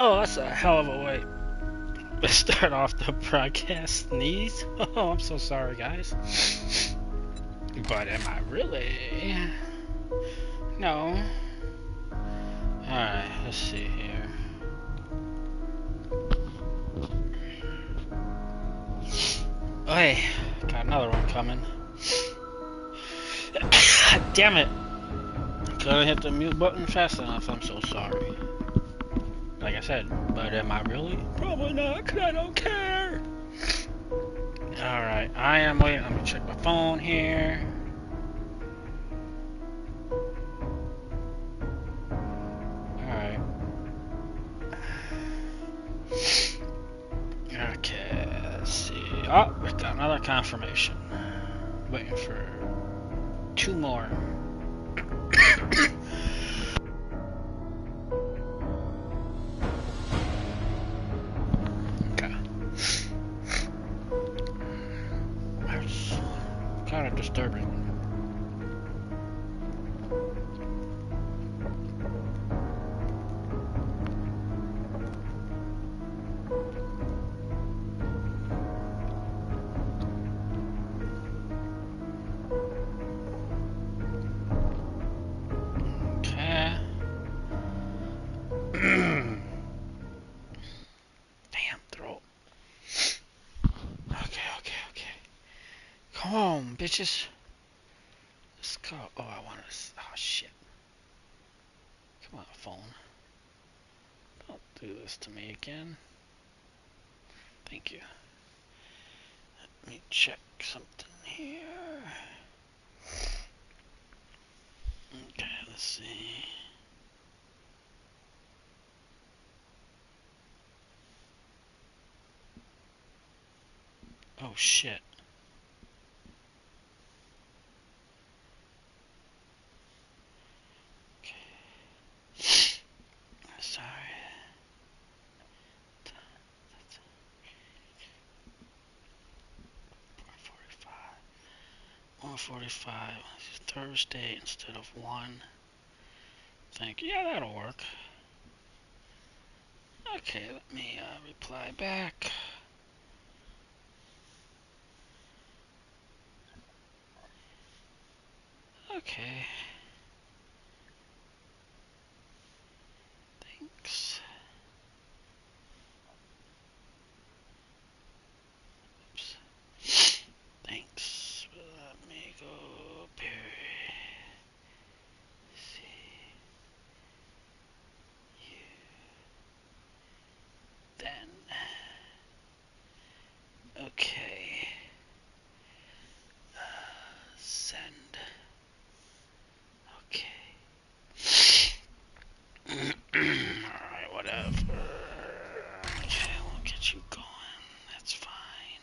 Oh, that's a hell of a way to start off the broadcast. Sneeze. Oh, I'm so sorry, guys. But am I really? No. Alright, let's see here. Oh, hey, got another one coming. Damn it. Couldn't hit the mute button fast enough. I'm so sorry. Like I said, but am I really? Probably not, because I don't care. Alright, I am waiting. Let me check my phone here. Alright. Okay, let's see. Oh, we got another confirmation. Waiting for two more. Okay. That's kind of disturbing. Okay. Damn throat. Okay. Come on, bitches. Let's go. Oh, I want to. Oh, shit. Come on, phone. Don't do this to me again. Thank you. Let me check something here. Okay, let's see. Oh, shit. Okay. Sorry. 1:45. Thursday instead of 1. Thank you. Yeah, that'll work. Okay, let me reply back. Okay. Thanks. Oops. Thanks. Let me go. Perry. See. You. Then. Okay. Send. Okay. Alright, whatever. Okay, we'll get you going. That's fine.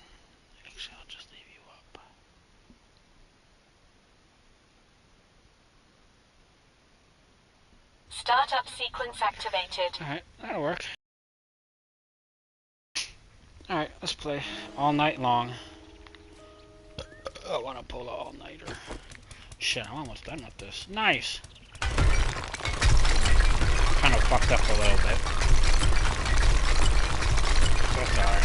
Actually, I'll just leave you up. Startup sequence activated. Alright, that'll work. Alright, let's play all night long. I want to pull an all-nighter. Shit, I'm almost done with this. Nice! Kind of fucked up a little bit. That's alright.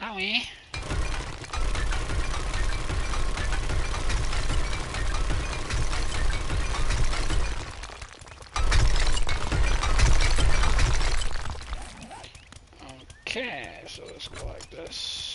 Owie. Okay. Okay, so let's go like this.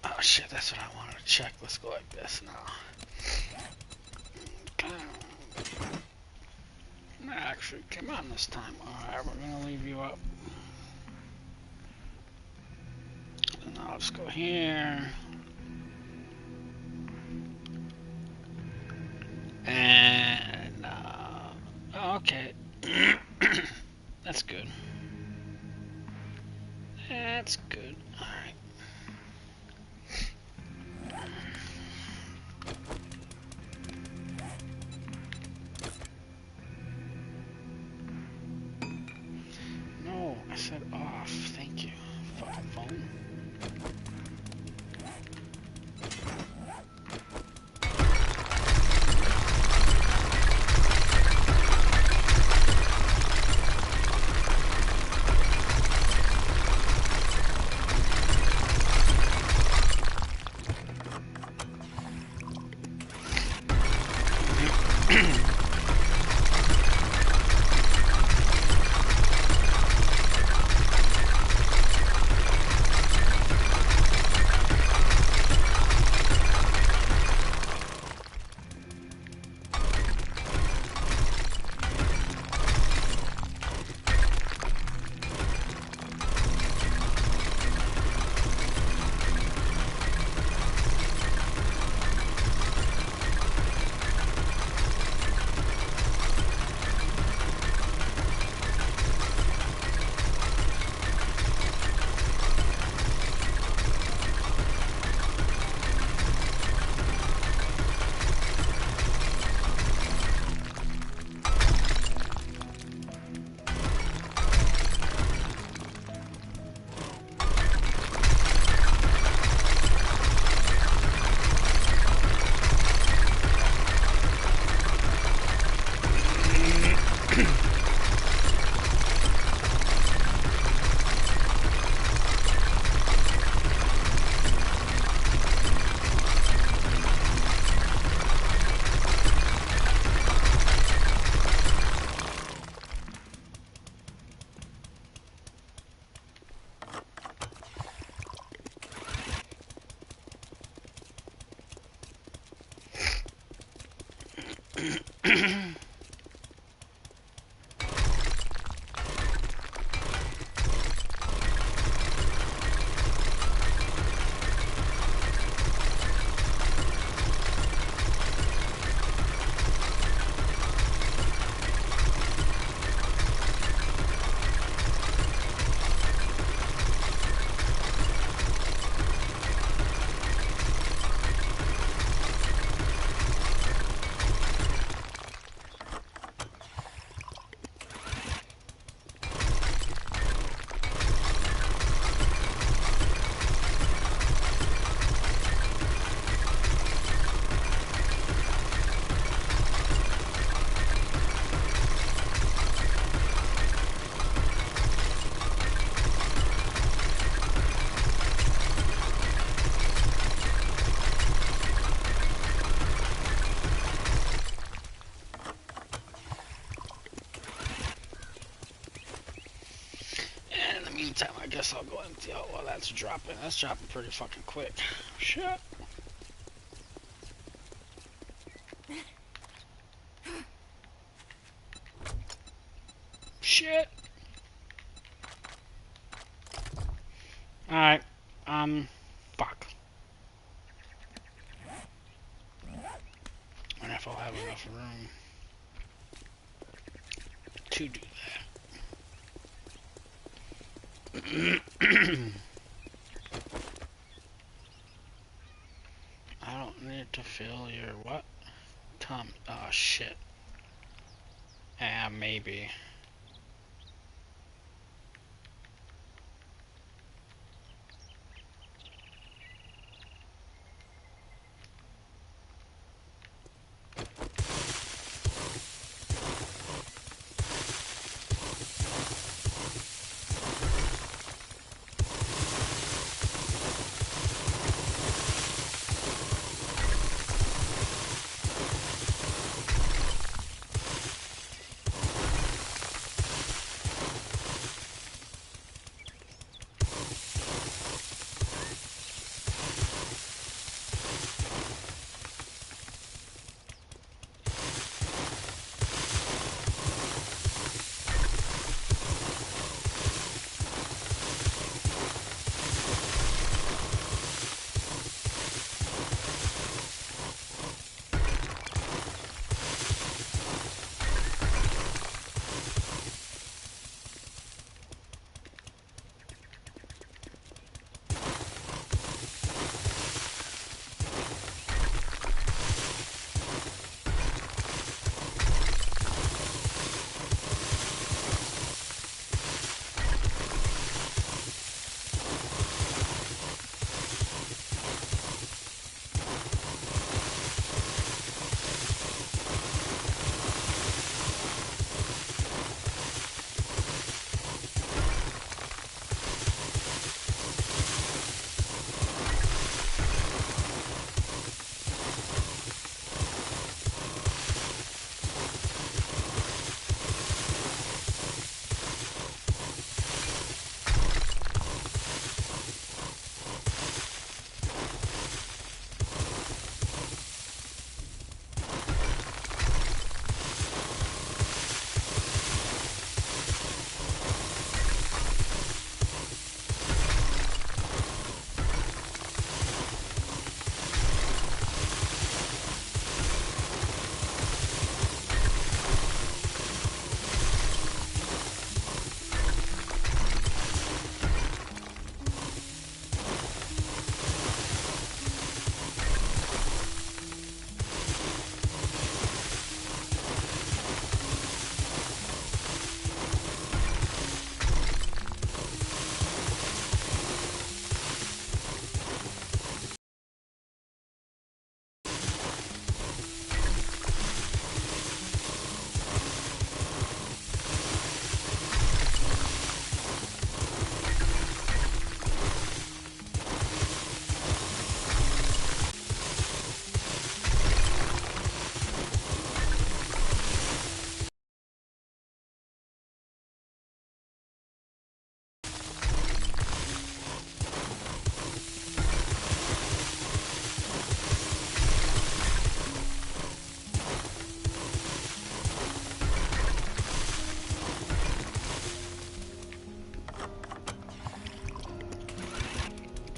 Oh shit, that's what I wanted to check. Let's go like this now. Actually, come on this time. Alright, we're gonna leave you up. And now let's go here. And, oh, okay. That's good. That's good. Alright. No, I said off. Thank you. Fucking phone. Meantime, I guess I'll go empty out while that's dropping. That's dropping pretty fucking quick. Shit. shit. Alright. Fuck. I wonder if I'll have enough room to do that. I don't need to fill your what? Tom. Oh shit. Ah, maybe.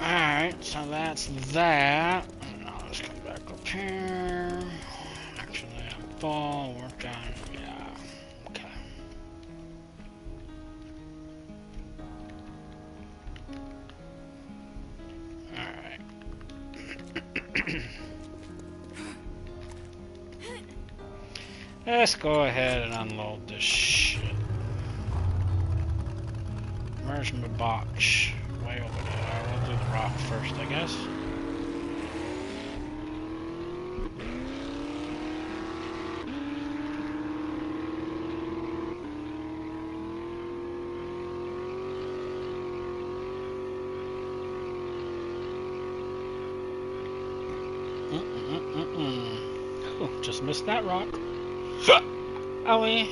Alright, so that's that. And now let's come back up here. Actually, I'm full. Work on. Yeah. Okay. Alright. Let's go ahead and unload this shit. Where's my box? Way over there. We'll do the rock first, I guess. Oh, just missed that rock. Owie.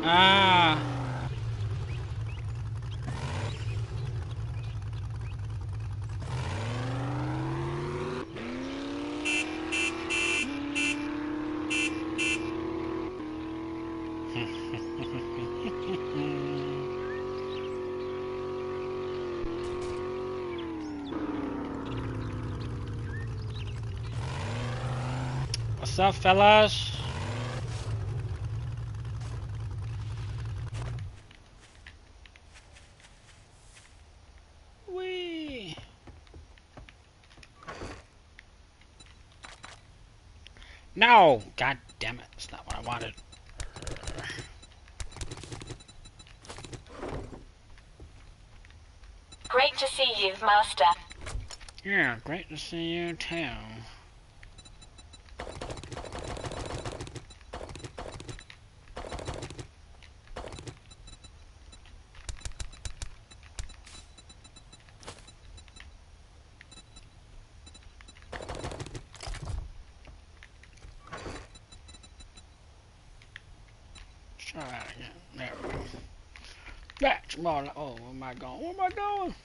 Ah. What's up, fellas? Wee. No! God damn it. That's not what I wanted. Great to see you, Master. Yeah, great to see you too. Try that again. There we go. That's more like, oh, where am I going? Where am I going?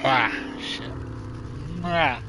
Ah, shit. Ah.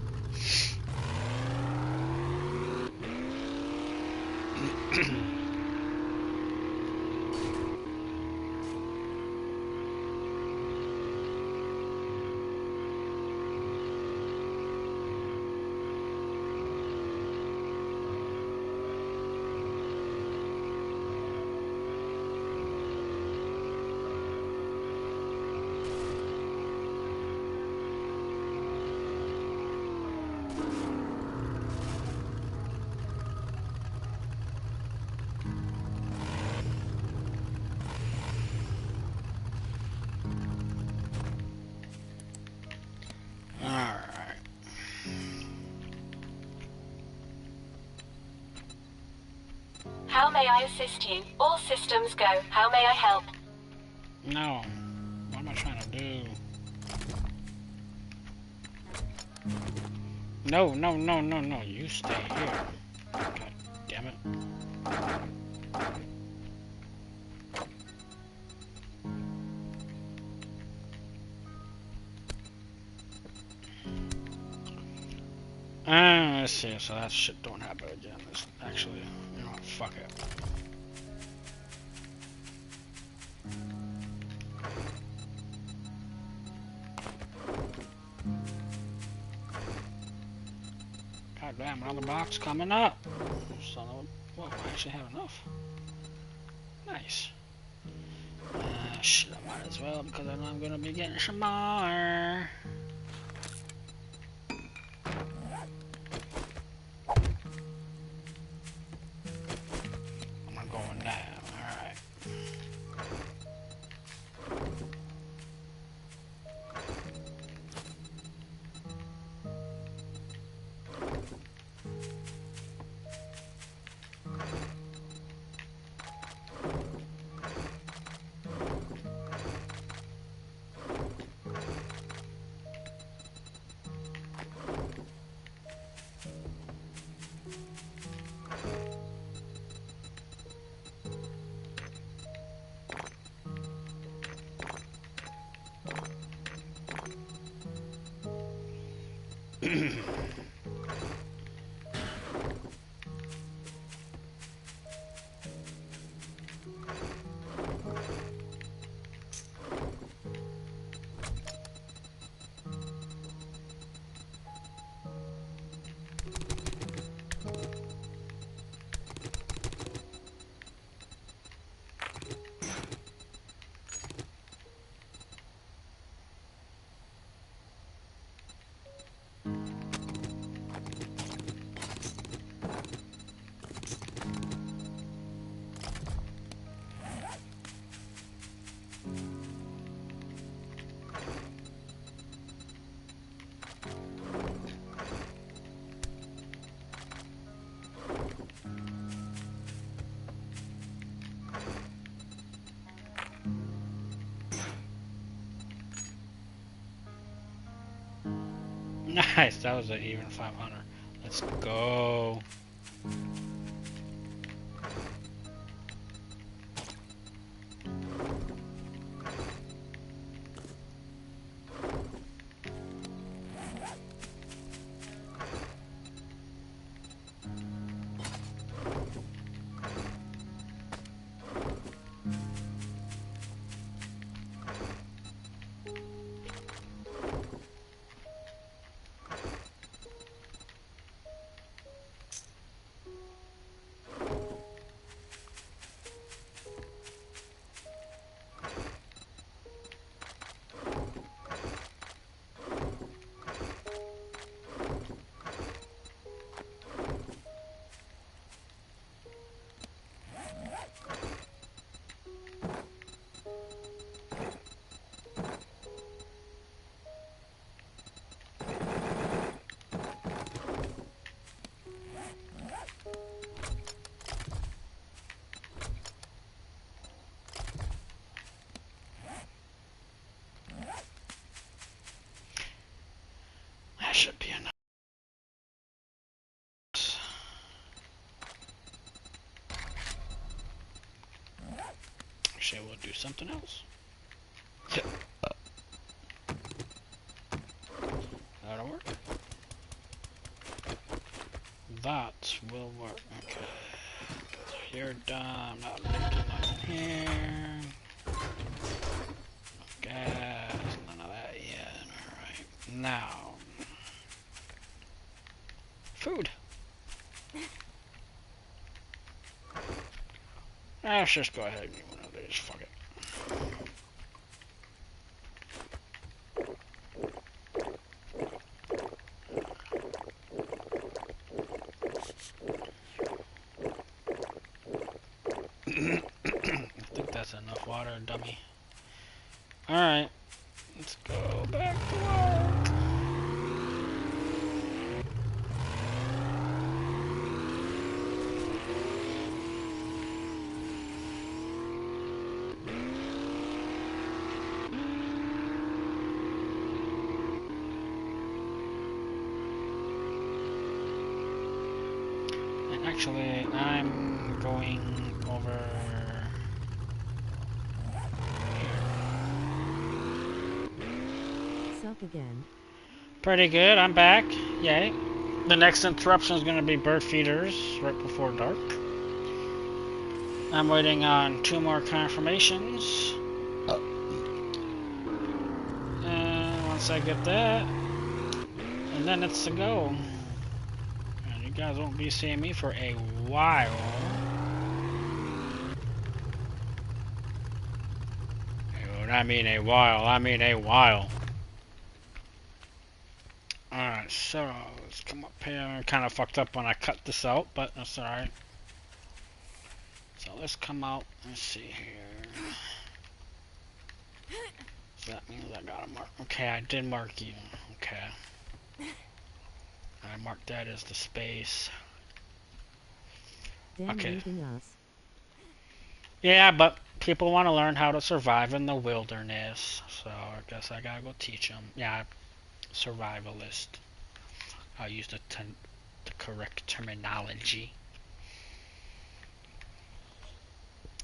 Alright. How may I assist you? All systems go. How may I help? No. What am I trying to do? No, no, no, no, no. You stay here. God damn it. Let's see. So that shit don't happen again. Let's actually, you know, fuck it. God damn, another box coming up. Son of a... Whoa, I actually have enough. Nice. Shit, I might as well because I know I'm gonna be getting some more. I'm going down. Alright. Nice, that was an even 500. Let's go. That should be enough. Actually, we'll do something else. That'll work. That will work. Okay. So you're done. Not making nothing here. Gas. None of that yet. Alright. Now. Food. Let's just go ahead and get one of these. Fuck it. I think that's enough water, dummy. Alright. Let's go back to work. And actually, I'm going over Sup again. pretty good. I'm back. Yay. The next interruption is going to be bird feeders right before dark. I'm waiting on 2 more confirmations. And once I get that, and then it's to go. And you guys won't be seeing me for a while. And I mean a while. I mean a while. Alright, so let's come up here. Kind of fucked up when I cut this out, but that's alright. So let's come out. Let's see here. So that means I got a mark. Okay, I did mark you. Okay. I marked that as the space. Damn, Okay. leaving us. Yeah, but people want to learn how to survive in the wilderness, so I guess I gotta go teach them. Yeah, survivalist. I'll use the correct terminology.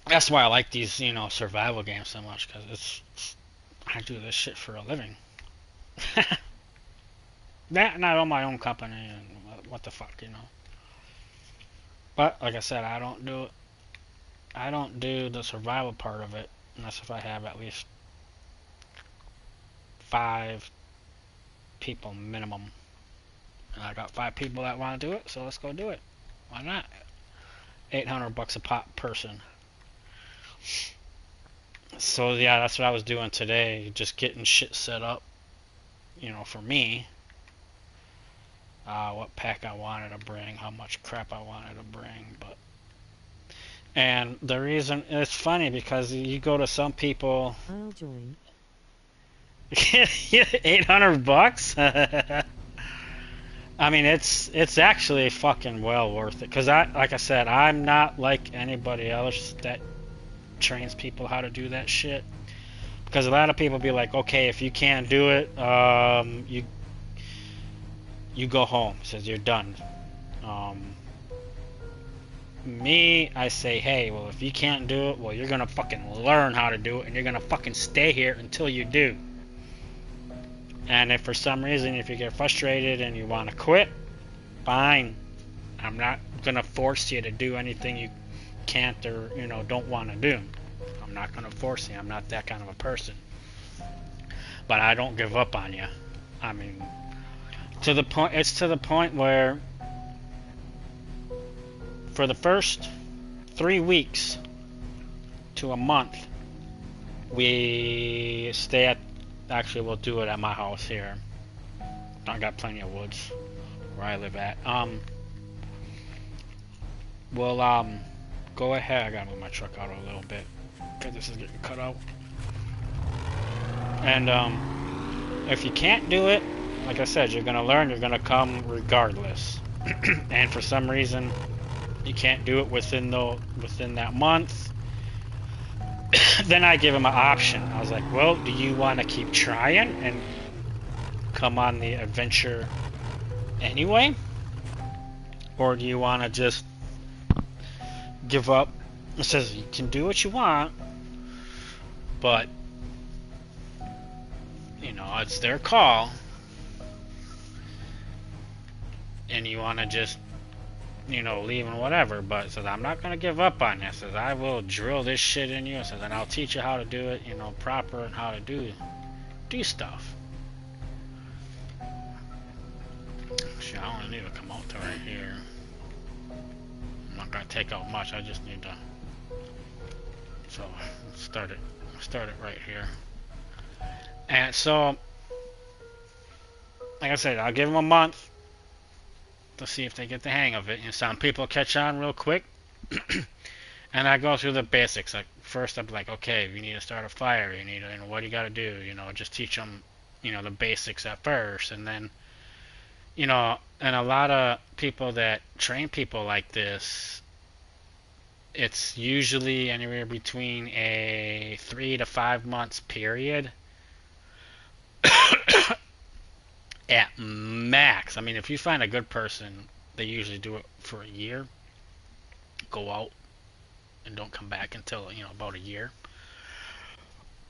That's why I like these, you know, survival games so much, because I do this shit for a living. That and I own my own company and what the fuck, you know. But like I said, I don't do the survival part of it unless if I have at least 5 people minimum. And I got 5 people that want to do it, so let's go do it. Why not? $800 a pop person. So yeah, that's what I was doing today, just getting shit set up, you know, for me. What pack I wanted to bring, how much crap I wanted to bring, but and the reason it's funny because you go to some people. I'll join. $800. I mean, it's actually fucking well worth it because like I said, I'm not like anybody else that trains people how to do that shit. Because a lot of people be like, okay, if you can't do it, you go home. He says you're done. Me, I say, hey, well, if you can't do it, well, you're gonna fucking learn how to do it, and you're gonna fucking stay here until you do. And if for some reason, if you get frustrated and you want to quit, fine. I'm not gonna force you to do anything you can't or don't want to do. I'm not gonna force you. I'm not that kind of a person. But I don't give up on you. I mean, it's to the point where for the first 3 weeks to a month, we stay at. Actually, we'll do it at my house here. I got plenty of woods where I live at. We'll go ahead. I gotta move my truck out a little bit because this is getting cut out. And if you can't do it, like I said, you're gonna learn. You're gonna come regardless. And for some reason, you can't do it within that month. Then I give him an option. I was like, well, do you want to keep trying and come on the adventure anyway? Or do you want to just give up? It says you can do what you want, but it's their call. And you want to just leave and whatever, but it says I'm not gonna give up on you. It says I will drill this shit in you. It says and I'll teach you how to do it, proper and how to do stuff. Shit, I only need to come out to right here. I'm not gonna take out much. I just need to. So start it right here. And so, like I said, I'll give them a month to see if they get the hang of it. Some people catch on real quick. And I go through the basics. Like first I'm like, okay, you need to start a fire, you need to, what do you got to do, just teach them the basics at first. And then and a lot of people that train people like this, it's usually anywhere between a 3 to 5 months period at max. I mean, if you find a good person, they usually do it for a year. Go out and don't come back until about a year.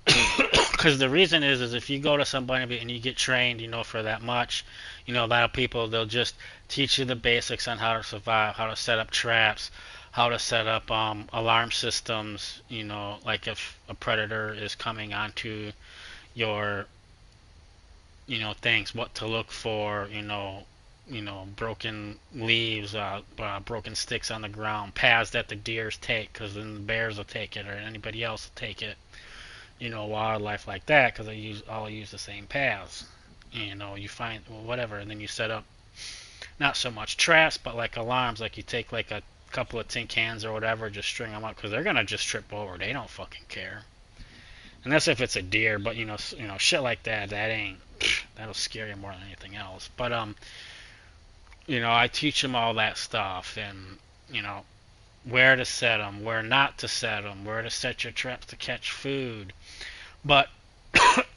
Because the reason is if you go to somebody and you get trained, for that much, a lot of people, they'll just teach you the basics on how to survive, how to set up traps, how to set up alarm systems. Like if a predator is coming onto your things, what to look for, broken leaves, broken sticks on the ground, paths that the deers take, because then the bears will take it, or anybody else will take it, wildlife like that, because they all use the same paths. You find, well, whatever, and then you set up, not so much traps, but like alarms, like you take like a couple of tin cans or whatever, just string them up, because they're going to just trip over, they don't fucking care. And that's if it's a deer, but shit like that that'll scare you more than anything else. But I teach them all that stuff, and where to set them, where not to set them, where to set your traps to catch food. But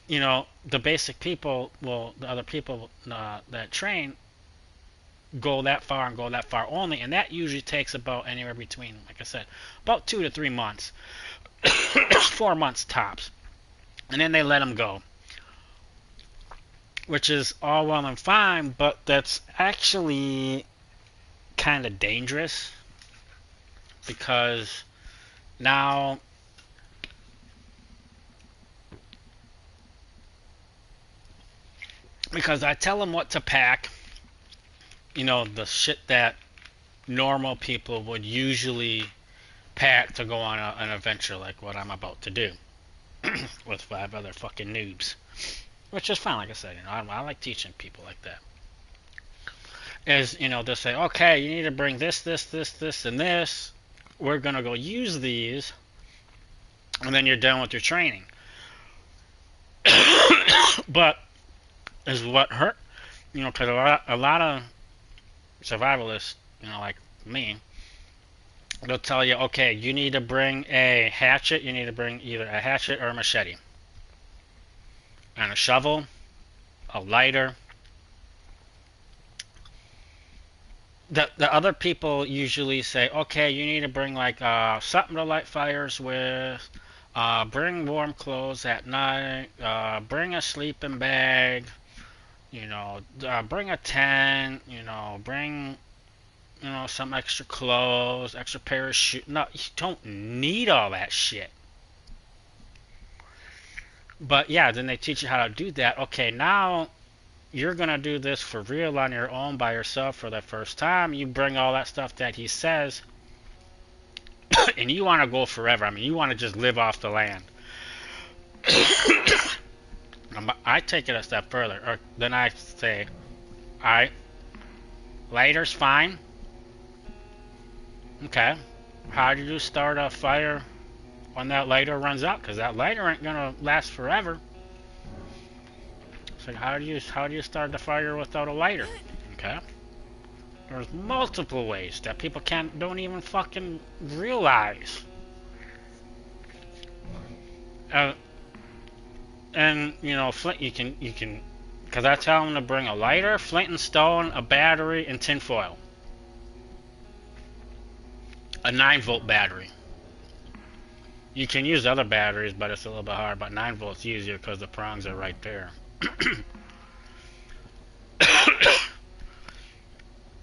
the basic people, well, the other people that train go that far and go that far only, and that usually takes about anywhere between, like I said, about 2 to 3 months. 4 months tops, and then they let them go, which is all well and fine, but that's actually kind of dangerous, because now I tell them what to pack, the shit that normal people would usually pack to go on an adventure like what I'm about to do with 5 other fucking noobs, which is fine. Like I said, I like teaching people like that. Is they'll say, okay, you need to bring this, and this. We're gonna go use these, and then you're done with your training. But is what hurt, because a lot of survivalists, like me, they'll tell you, okay, you need to bring a hatchet. You need to bring either a hatchet or a machete, and a shovel, a lighter, the other people usually say, okay, you need to bring like something to light fires with, bring warm clothes at night, bring a sleeping bag, bring a tent, bring some extra clothes, extra pair of shoes. No, you don't need all that shit. But yeah, then they teach you how to do that. Okay, now you're gonna do this for real on your own by yourself for the first time. You bring all that stuff that he says, and you want to go forever. I mean, you want to just live off the land. I take it a step further. Or then I say, all right, lighter's fine. Okay, how do you start a fire when that lighter runs out? Because that lighter ain't gonna last forever. So how do you start the fire without a lighter? Okay. There's multiple ways that people don't even fucking realize. And flint, you can, because I tell them to bring a lighter, flint and stone, a battery, and tinfoil. A 9-volt battery. You can use other batteries, but it's a little bit hard. But 9 volts easier because the prongs are right there.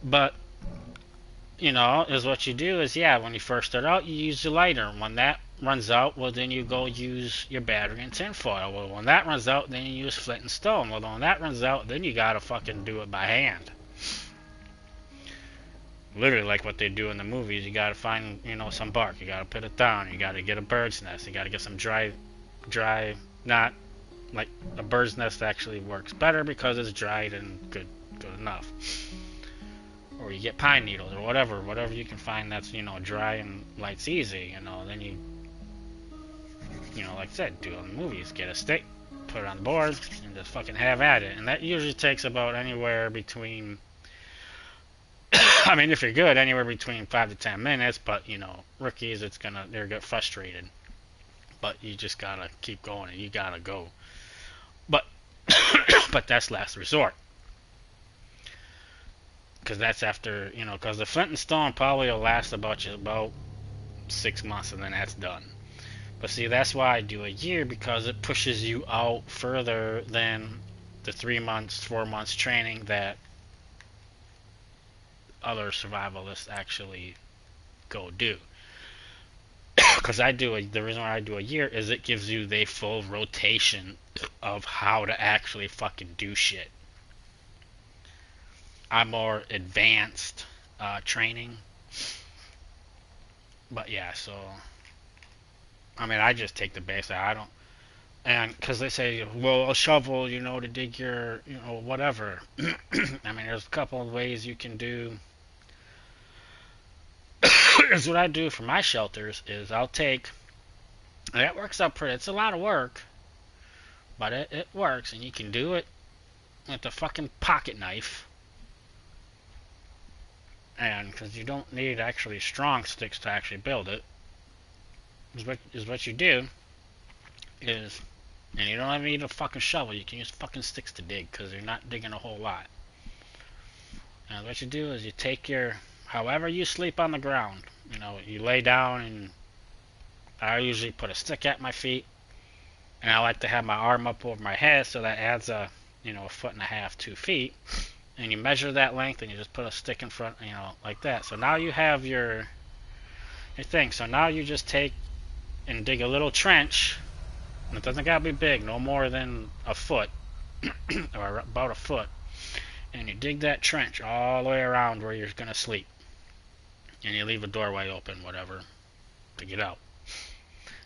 But is what you do is, yeah, when you first start out, you use the lighter. When that runs out, well, then you go use your battery and tinfoil. Well, when that runs out, then you use flint and stone. Well, when that runs out, then you gotta fucking do it by hand. Literally like what they do in the movies. You gotta find, some bark. You gotta put it down. You gotta get a bird's nest. You gotta get some dry, not like a bird's nest actually works better because it's dried and good enough. Or you get pine needles or whatever you can find that's, dry and light's easy, then you like I said, do it in the movies, get a stick, put it on the board, and just fucking have at it. And that usually takes about anywhere between, I mean, if you're good, anywhere between 5 to 10 minutes, but, rookies, they're get frustrated. But you just gotta keep going and you gotta go. But, but that's last resort. Because that's after, because the flint and stone probably will last about 6 months and then that's done. But see, that's why I do a year, because it pushes you out further than the 3 months, 4 months training that other survivalists actually go do. Because the reason why I do a year is it gives you the full rotation of how to actually fucking do shit. I'm more advanced training. But yeah, so I mean, I just take the basic. I don't, and because they say, well, a shovel, to dig your, whatever. I mean, there's a couple of ways you can do. Is what I do for my shelters is I'll take, and it works out pretty. It's a lot of work, but it works, and you can do it with a fucking pocket knife. And because you don't need actually strong sticks to actually build it, is what you do is, and you don't even need a fucking shovel. You can use fucking sticks to dig because you're not digging a whole lot. And what you do is you take however you sleep on the ground. You lay down, and I usually put a stick at my feet, and I like to have my arm up over my head, so that adds a 1.5 2 feet. And you measure that length, and you just put a stick in front, like that. So now you have your thing. So now you just take and dig a little trench, and it doesn't gotta be big, no more than a foot, or about a foot. And you dig that trench all the way around where you're gonna sleep, and you leave a doorway open, whatever, to get out.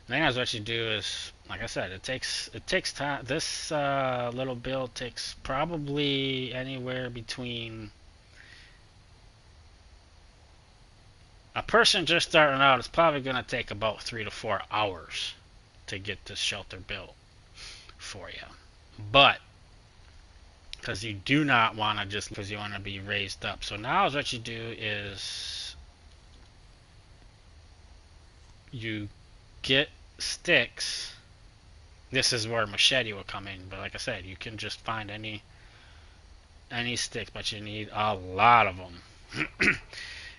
And then what you do is, like I said, it takes time. This little build takes probably anywhere between, a person just starting out is probably going to take about 3 to 4 hours to get this shelter built for you. But because you do not want to just, because you want to be raised up. So now what you do is you get sticks. This is where machete will come in, but like I said, you can just find any sticks, but you need a lot of them.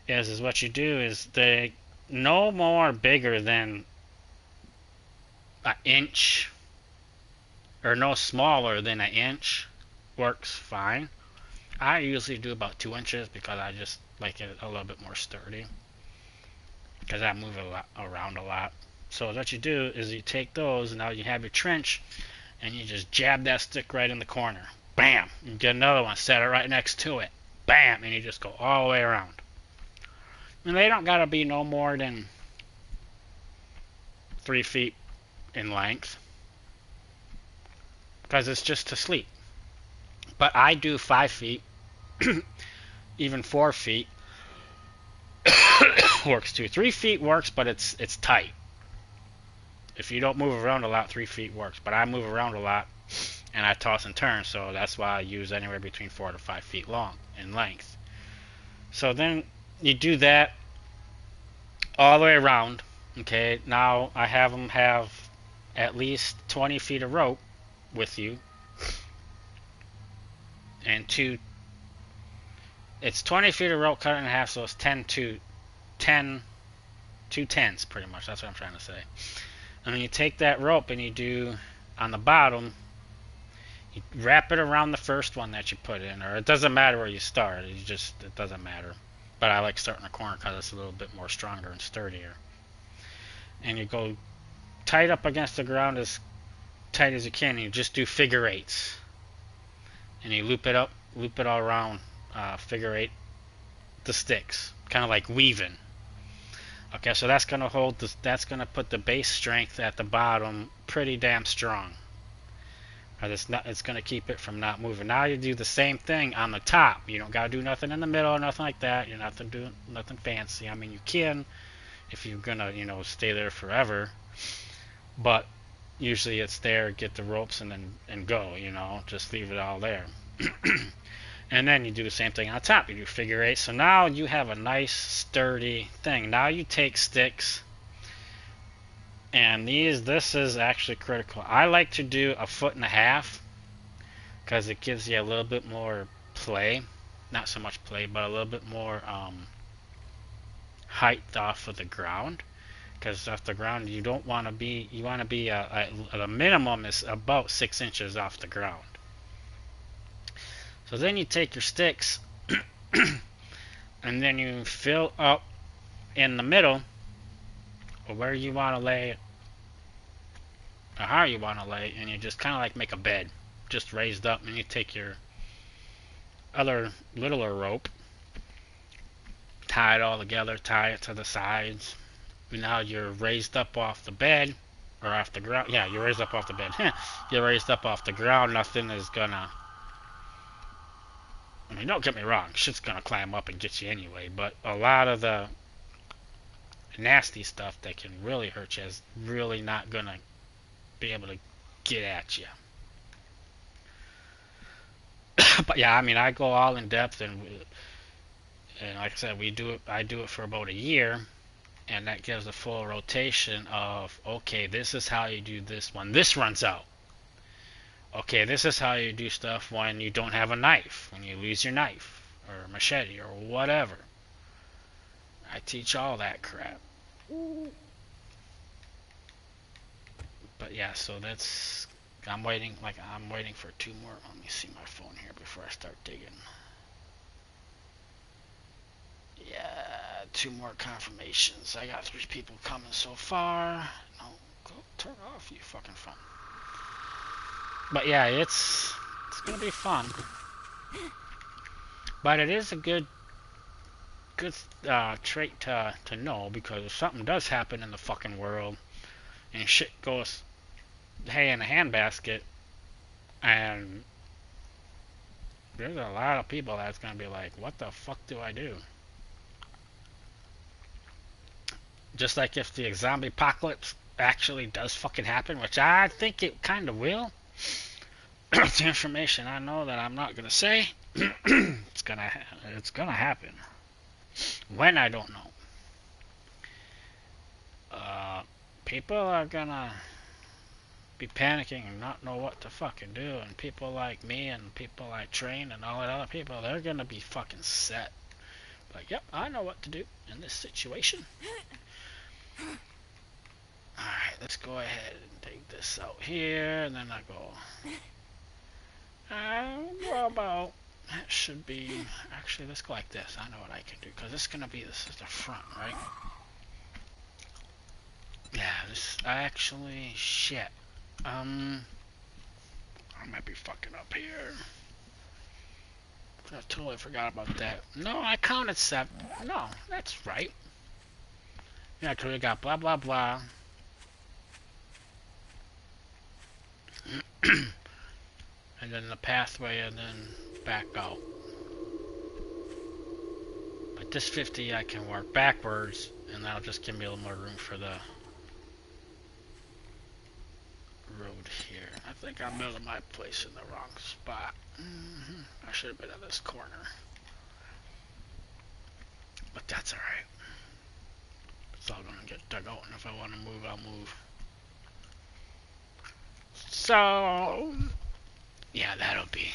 is what you do is they no more bigger than an inch or no smaller than an inch works fine. I usually do about 2 inches because I just like it a little bit more sturdy because I move around a lot. So what you do is you take those and now you have your trench and you just jab that stick right in the corner. Bam! You get another one, set it right next to it. Bam! And you just go all the way around. And they don't gotta be no more than 3 feet in length because it's just to sleep. But I do 5 feet, even 4 feet works too. 3 feet works, but it's tight. If you don't move around a lot, 3 feet works. But I move around a lot, and I toss and turn, so that's why I use anywhere between 4 to 5 feet long in length. So then you do that all the way around. Okay, now I have them have at least 20 feet of rope with you, and it's 20 feet of rope cut in half, so it's 2 tenths pretty much. That's what I'm trying to say. And then you take that rope and you do on the bottom, you wrap it around the first one that you put in, or it doesn't matter where you start. It doesn't matter. But I like starting the corner because it's a little bit more stronger and sturdier. And you go tight up against the ground as tight as you can. And you just do figure eights, and you loop it all around, figure eight the sticks, kind of like weaving. Okay, so that's gonna put the base strength at the bottom pretty damn strong. It's gonna keep it from not moving. Now you do the same thing on the top. You don't gotta do nothing in the middle, nothing like that. You're not doing nothing fancy. I mean, you can if you're gonna, stay there forever. But usually it's there, get the ropes and go. Just leave it all there. And then you do the same thing on top. You do figure eight. So now you have a nice sturdy thing. Now you take sticks, and this is actually critical. I like to do 1.5 feet because it gives you a little bit more play. Not so much play, but a little bit more height off of the ground. Because off the ground you don't want to be. You want to be at a minimum is about 6 inches off the ground. So then you take your sticks and then you fill up in the middle or where you want to lay or how you want to lay, and you just kind of like make a bed just raised up, and you take your other littler rope, tie it all together, tie it to the sides, and now you're raised up off the bed or off the ground. Yeah, you're raised up off the bed. You're raised up off the ground. Nothing is gonna, I mean, don't get me wrong, shit's gonna climb up and get you anyway, but a lot of the nasty stuff that can really hurt you is really not gonna be able to get at you. But yeah, I mean, I go all in depth, and like I said, I do it for about a year, and that gives a full rotation of, okay, this is how you do this when this runs out. Okay, this is how you do stuff when you don't have a knife, when you lose your knife, or machete, or whatever. I teach all that crap. But yeah, so that's, I'm waiting for 2 more. Let me see my phone here before I start digging. Yeah, 2 more confirmations. I got 3 people coming so far. No, go turn off, you fucking phone. But yeah, it's gonna be fun. But it is a good trait to know, because if something does happen in the fucking world and shit goes hay in a handbasket, and there's a lot of people that's gonna be like, what the fuck do I do? Just like if the zombie apocalypse actually does fucking happen, which I think it kind of will. It's information I know that I'm not gonna say. It's gonna happen. When, I don't know. People are gonna be panicking and not know what to fucking do, and people like me and people I train and all that other people, they're gonna be fucking set. But yep, I know what to do in this situation. Alright, let's go ahead and take this out here, and then I go. What about. That should be. Actually, let's go like this. I know what I can do, because this is gonna be. This is the front, right? Yeah, this. Actually. Shit. I might be fucking up here. I totally forgot about that. No, I counted 7. No, that's right. Yeah, because we got blah blah blah. And then the pathway, and then back out. But this 50 I can work backwards, and that'll just give me a little more room for the road here. I think I'm building my place in the wrong spot. I should have been in this corner. But that's alright. It's all gonna get dug out, and if I want to move, I'll move. So yeah, that'll be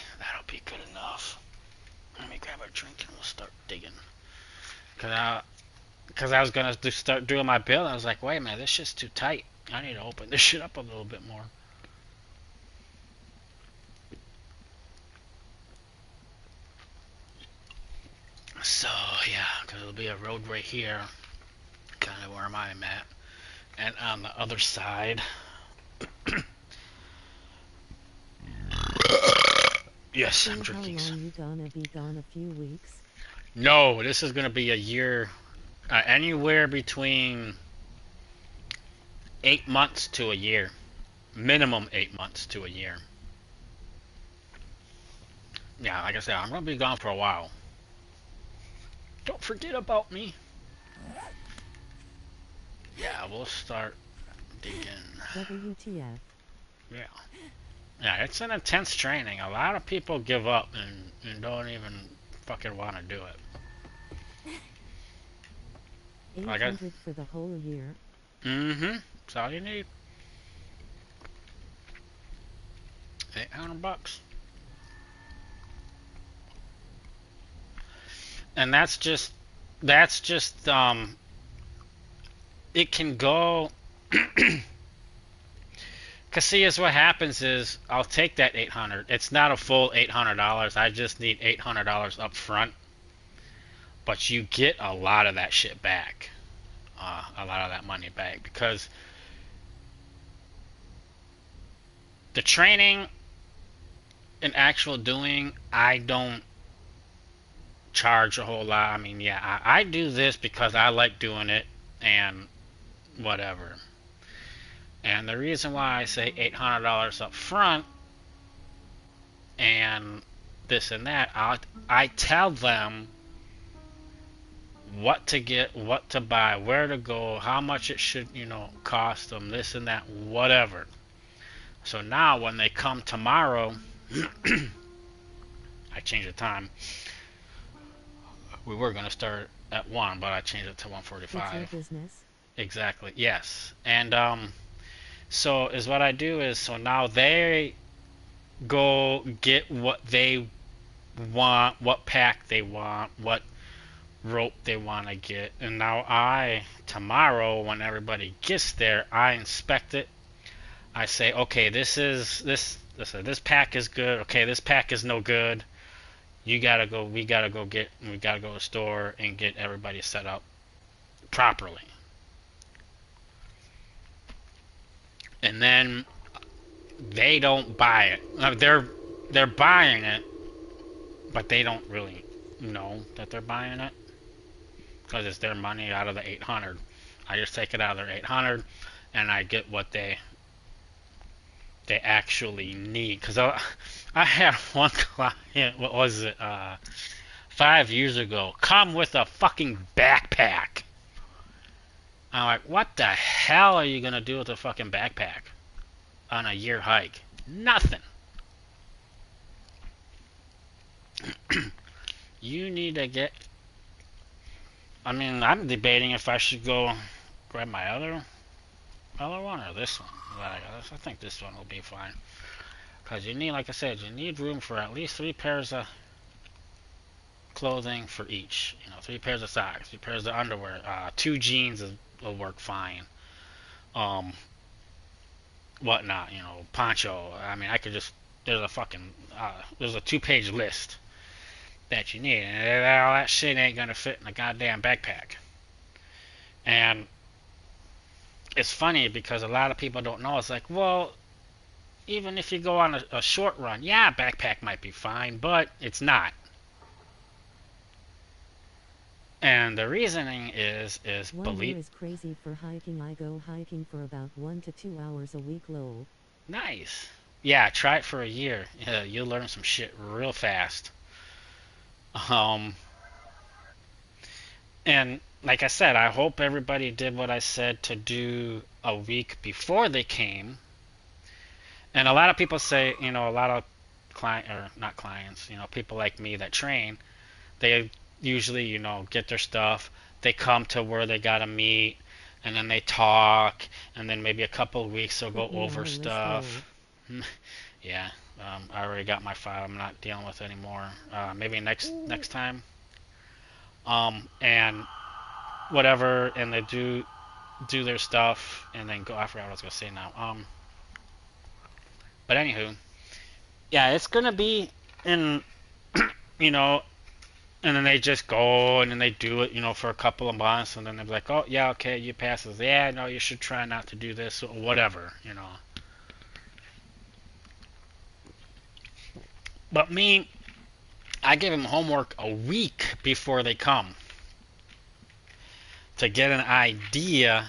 good enough. Let me grab a drink and we'll start digging. Cause I was gonna start doing my build, and I was like, wait a minute, this shit's too tight. I need to open this shit up a little bit more. So yeah, cause it'll be a road right here, kind of where I'm at, and on the other side. Yes, I'm drinking How long some. you gonna be gone? A few weeks? No, this is gonna be a year, anywhere between 8 months to a year, minimum 8 months to a year. Yeah, like I said, I'm gonna be gone for a while. Don't forget about me. Yeah, we'll start digging. WTF? Yeah. Yeah, it's an intense training. A lot of people give up and don't even fucking want to do it. 800 for the whole year? That's all you need. 800 bucks. And that's just it can go. Cause see, is what happens is I'll take that 800. It's not a full $800. I just need $800 up front. But you get a lot of that shit back, a lot of that money back, because the training and actual doing, I don't charge a whole lot. I mean, yeah, I do this because I like doing it and whatever. And the reason why I say $800 up front and this and that, I tell them what to get, what to buy, where to go, how much it should, cost them, this and that, whatever. So now when they come tomorrow, I changed the time. We were going to start at 1, but I changed it to 1:45. It's your business. Exactly, yes. And so is what I do is, so now they go get what they want, what pack they want, what rope they want to get, and now tomorrow when everybody gets there, I inspect it. I say, okay, this pack is good. Okay, this pack is no good. We gotta go to the store and get everybody set up properly. And then they don't buy it. They're buying it, but they don't really know that they're buying it because it's their money out of the 800. I just take it out of their 800, and I get what they actually need. Because I had one client, what was it, 5 years ago, come with a fucking backpack. I'm like, what the hell are you gonna do with a fucking backpack on a year hike? Nothing. You need to get. I mean, I'm debating if I should go grab my other one or this one. I think this one will be fine. Because you need, like I said, you need room for at least 3 pairs of clothing for each. 3 pairs of socks, 3 pairs of underwear, 2 jeans will work fine. Um, Whatnot, poncho. I mean, I could just there's a fucking there's a 2-page list that you need, and all that shit ain't gonna fit in a goddamn backpack. And it's funny because a lot of people don't know. It's like, well, even if you go on a short run, yeah, backpack might be fine, but it's not. And the reasoning is One year is crazy for hiking. I go hiking for about 1 to 2 hours a week. Lol. Nice. Yeah, try it for a year. Yeah, you'll learn some shit real fast. And like I said, I hope everybody did what I said to do a week before they came. And a lot of people say, a lot of not clients, people like me that train, they usually, get their stuff. They come to where they gotta meet, and then they talk, and then maybe a couple of weeks they'll go over stuff. Yeah, I already got my file. I'm not dealing with it anymore. Maybe next time. And whatever, and they do their stuff, and then go. I forgot what I was gonna say now. But anywho, yeah, it's gonna be in, and then they just go and then they do it, for a couple of months, and then they're like, oh yeah, okay, you pass this. Yeah, no, you should try not to do this or whatever. But me, I give them homework a week before they come to get an idea.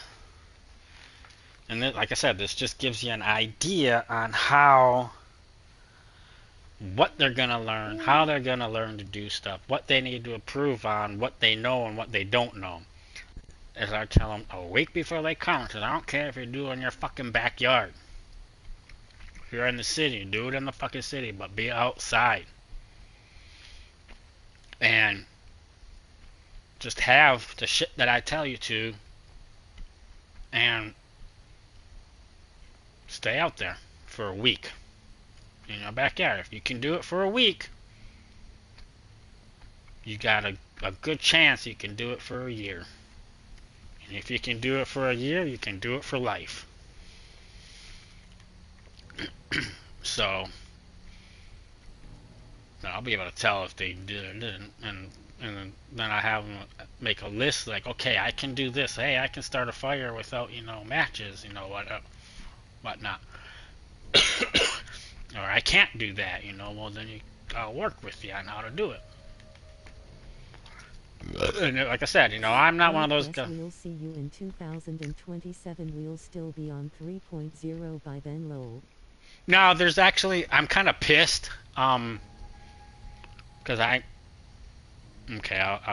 And then, like I said, this just gives you an idea on what they're going to learn, how they're going to learn to do stuff, what they need to improve on, what they know and what they don't know. As I tell them a week before they come, because I don't care if you do it in your fucking backyard. If you're in the city, do it in the fucking city, but be outside. And just have the shit that I tell you to, and stay out there for a week in your backyard. If you can do it for a week, you got a good chance you can do it for a year. And if you can do it for a year, you can do it for life. So I'll be able to tell if they did or didn't, and then I have them make a list like, okay, I can do this. Hey, I can start a fire without matches, whatnot. Or I can't do that, well then I'll work with you on how to do it. And like I said, I'm not one of those guys. We'll see you in 2027. We'll still be on 3.0 by then. Lol. No, there's actually, I'm kind of pissed, because I'll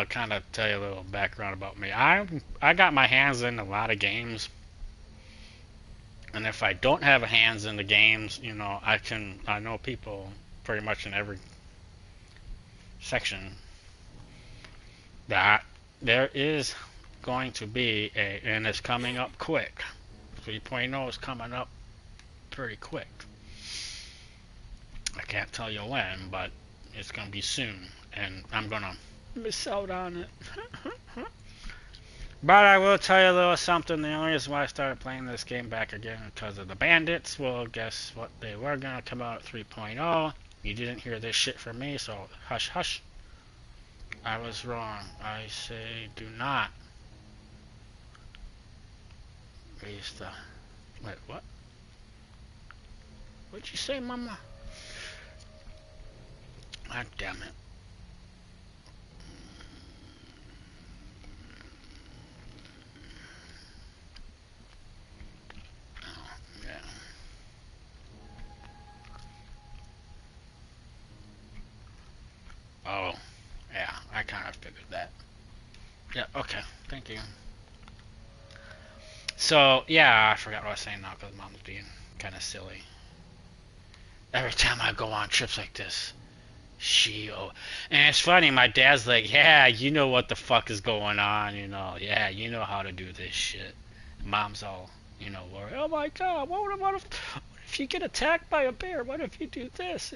kind of tell you a little background about me. I got my hands in a lot of games, and if I don't have hands in the games, I know people pretty much in every section that there is going to be and it's coming up quick. 3.0 is coming up pretty quick. I can't tell you when, but it's going to be soon, and I'm going to miss out on it. But I will tell you a little something. The only reason why I started playing this game back again because of the bandits. Well, guess what? They were going to come out at 3.0. You didn't hear this shit from me, so hush hush. I was wrong. I say do not raise the... Wait, what? What'd you say, mama? God damn it. Oh, yeah, I kind of figured that. Yeah, okay, thank you. So, yeah, I forgot what I was saying now because Mom's being kind of silly. Every time I go on trips like this, and it's funny, my dad's like, yeah, you know what the fuck is going on, yeah, you know how to do this shit. Mom's all, worried, oh my god, what if you get attacked by a bear? What if you do this?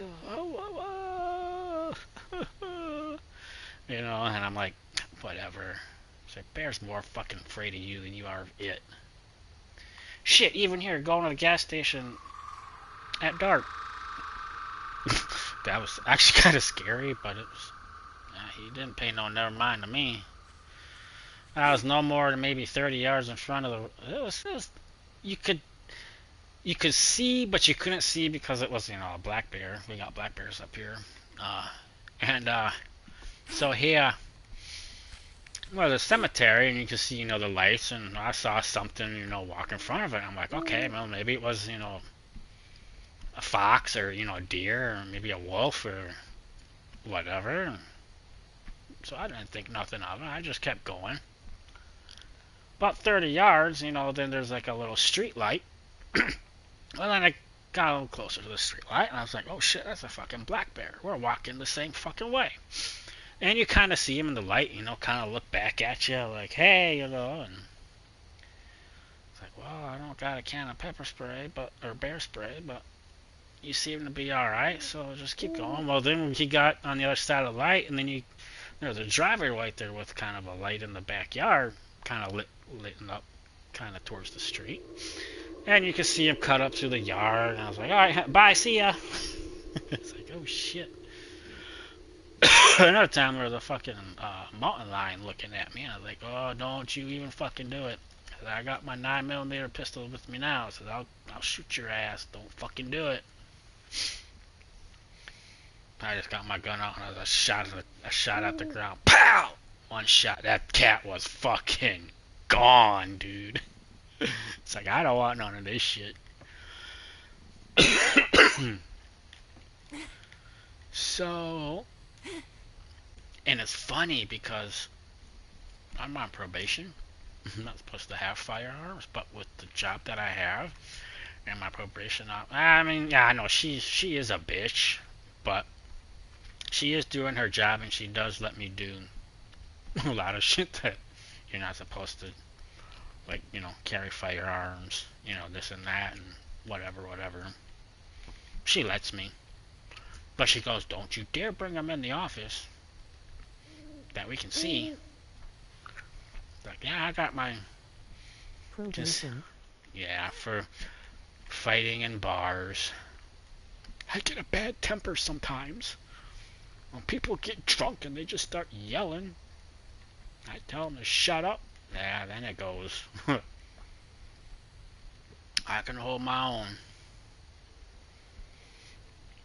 you know, and I'm like, whatever. It's like, bear's more fucking afraid of you than you are of it. Shit, even here, going to the gas station at dark. That was actually kind of scary, but it was, he didn't pay no never mind to me. I was no more than maybe 30 yards in front of the, it was, you could, you could see, but you couldn't see because it was, you know, a black bear. We got black bears up here. And so here, well, the cemetery, and you can see, you know, the lights, and I saw something, you know, walk in front of it. I'm like, okay, well, maybe it was, you know, a fox, or, you know, a deer, or maybe a wolf, or whatever. So I didn't think nothing of it. I just kept going. About 30 yards, you know, then there's like a little street light. Well, then I got a little closer to the street light, and I was like, oh shit, that's a fucking black bear. We're walking the same fucking way. And you kind of see him in the light, you know, kind of look back at you, like, hey, you know, and it's like, well, I don't got a can of pepper spray, or bear spray, but you seem to be alright, so just keep going. Well, then he got on the other side of the light, and then there's a driveway right there with kind of a light in the backyard, kind of lit up, kind of towards the street. And you can see him cut up through the yard, and I was like, alright, bye, see ya. It's like, oh shit. Another time there was a fucking mountain lion looking at me, and I was like, oh, don't you even fucking do it. I got my 9mm pistol with me now, so I'll shoot your ass. Don't fucking do it. I just got my gun out, and I shot at the ground. Pow! One shot. That cat was fucking gone, dude. It's like, I don't want none of this shit. So, and it's funny because I'm on probation. I'm not supposed to have firearms, but with the job that I have and my probation, I mean, yeah, I know she is a bitch, but she is doing her job, and she does let me do a lot of shit that you're not supposed to, like, you know, carry firearms, you know, this and that, and whatever. She lets me. But she goes, don't you dare bring them in the office that we can see. Like, yeah, I got my Probation. Yeah, for fighting in bars. I get a bad temper sometimes. When people get drunk and they just start yelling, I tell them to shut up. Yeah, then it goes. I can hold my own.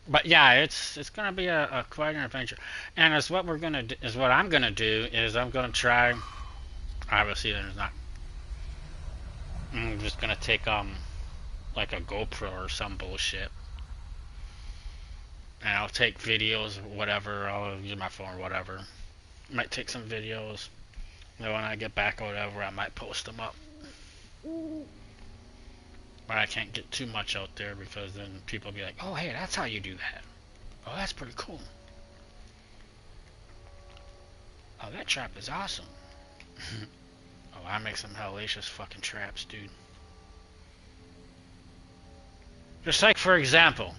But yeah, it's gonna be a quite an adventure. And as what we're gonna do, is what I'm gonna do is I'm gonna try. Obviously, there's not. I'm just gonna take like a GoPro or some bullshit, and I'll take videos or whatever. I'll use my phone or whatever. Might take some videos. And when I get back or whatever, I might post them up. But I can't get too much out there because then people will be like, oh, hey, that's how you do that. Oh, that's pretty cool. Oh, that trap is awesome. Oh, I make some hellacious fucking traps, dude. Just like, for example,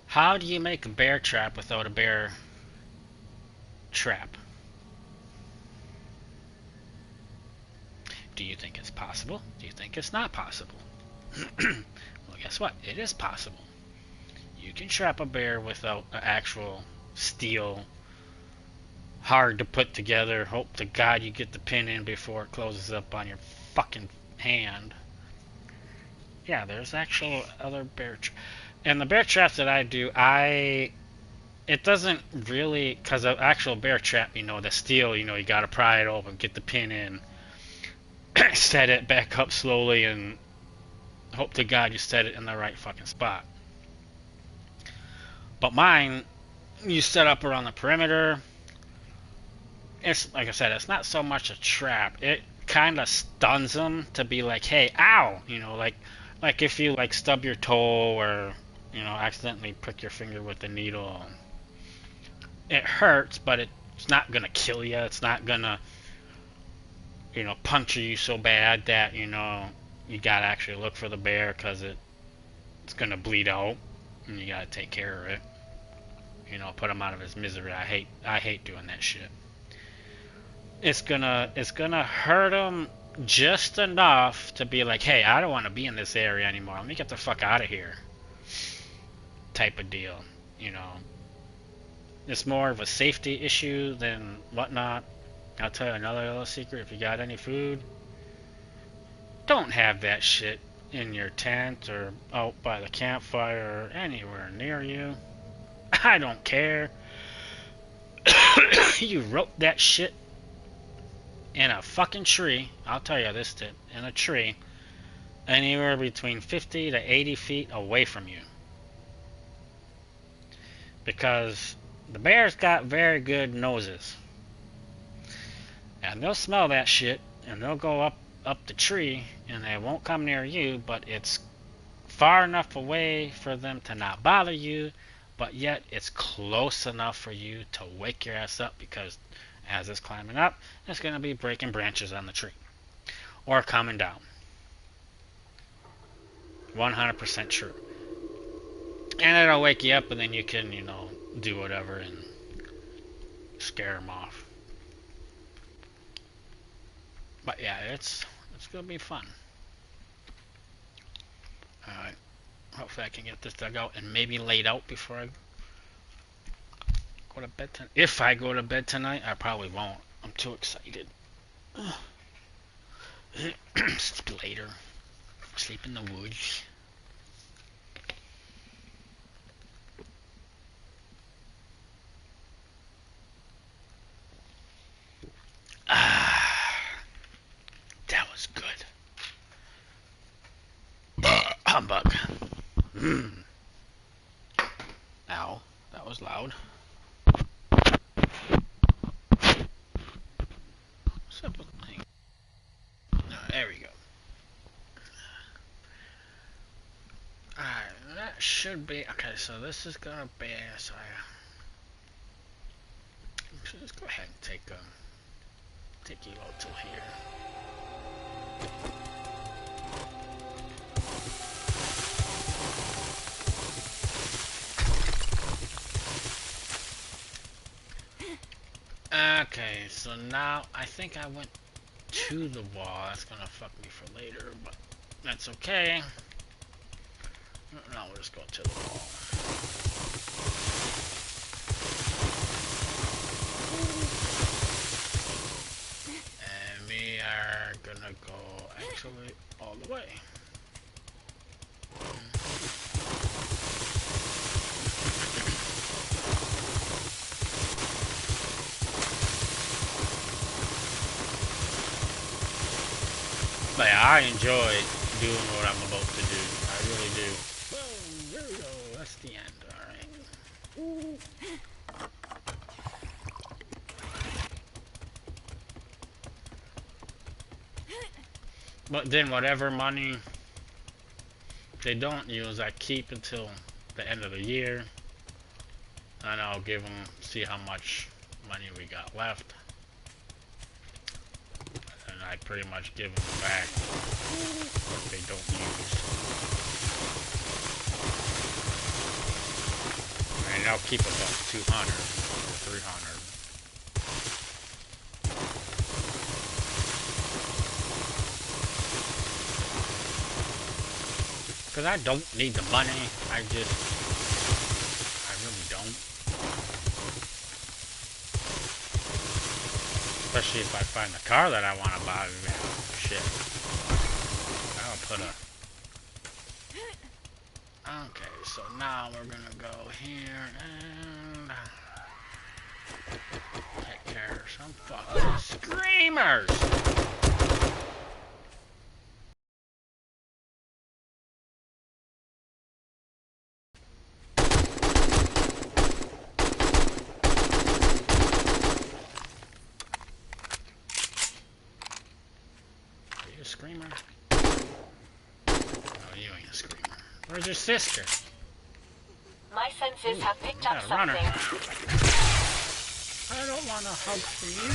how do you make a bear trap without a bear trap? Do you think it's possible? Do you think it's not possible? Well, guess what? It is possible. You can trap a bear without an actual steel, hard to put together, hope to God you get the pin in before it closes up on your fucking hand. Yeah, there's actual other bear traps. And the bear traps that I do, it doesn't really, because of actual bear trap, you know, the steel, you know, you gotta pry it open, get the pin in, set it back up slowly, and hope to God you set it in the right fucking spot. But mine, you set up around the perimeter. It's, like I said, it's not so much a trap. It kind of stuns them to be like, hey, ow! You know, like if you, like, stub your toe or, you know, accidentally prick your finger with the needle. It hurts, but it's not gonna kill you. It's not gonna, you know, puncture you so bad that, you know, you gotta actually look for the bear because it's gonna bleed out and you gotta take care of it. You know, put him out of his misery. I hate doing that shit. It's gonna hurt him just enough to be like, hey, I don't want to be in this area anymore. Let me get the fuck out of here. Type of deal. You know, it's more of a safety issue than whatnot. I'll tell you another little secret. If you got any food, don't have that shit in your tent or out by the campfire or anywhere near you. I don't care. You wrote that shit in a fucking tree. I'll tell you this, in a tree, anywhere between 50 to 80 feet away from you. Because the bears got very good noses. And they'll smell that shit, and they'll go up the tree, and they won't come near you, but it's far enough away for them to not bother you, but yet it's close enough for you to wake your ass up, because as it's climbing up, it's going to be breaking branches on the tree. Or coming down. 100% true. And it'll wake you up, and then you can, you know, do whatever and scare them off. But yeah, it's gonna be fun. Alright. Hopefully I can get this dug out and maybe laid out before I go to bed tonight. If I go to bed tonight, I probably won't. I'm too excited. Sleep later. Sleep in the woods. That was good. Humbug. Ow, that was loud. What's up with my... No, there we go. Alright, that should be... Okay, so this is gonna be... So should just go ahead and take Elo till here. Okay, so now I think I went to the wall. That's gonna fuck me for later, but that's okay. Now we'll just go to the wall. And we are gonna go actually all the way. But yeah, I enjoy doing what I'm about to do. I really do. Boom, there we go. That's the end. Alright. But then whatever money they don't use, I keep until the end of the year. And I'll give them, see how much money we got left. And I pretty much give them back what they don't use. And I'll keep about 200 or 300. Because I don't need the money, I really don't. Especially if I find the car that I want to buy. Shit. I'll put a... Okay, so now we're gonna go here and... take care of some fucking screamers! Screamer? Oh, you ain't a screamer. Where's your sister? My senses have picked up Runner. something. I don't want a hug from you.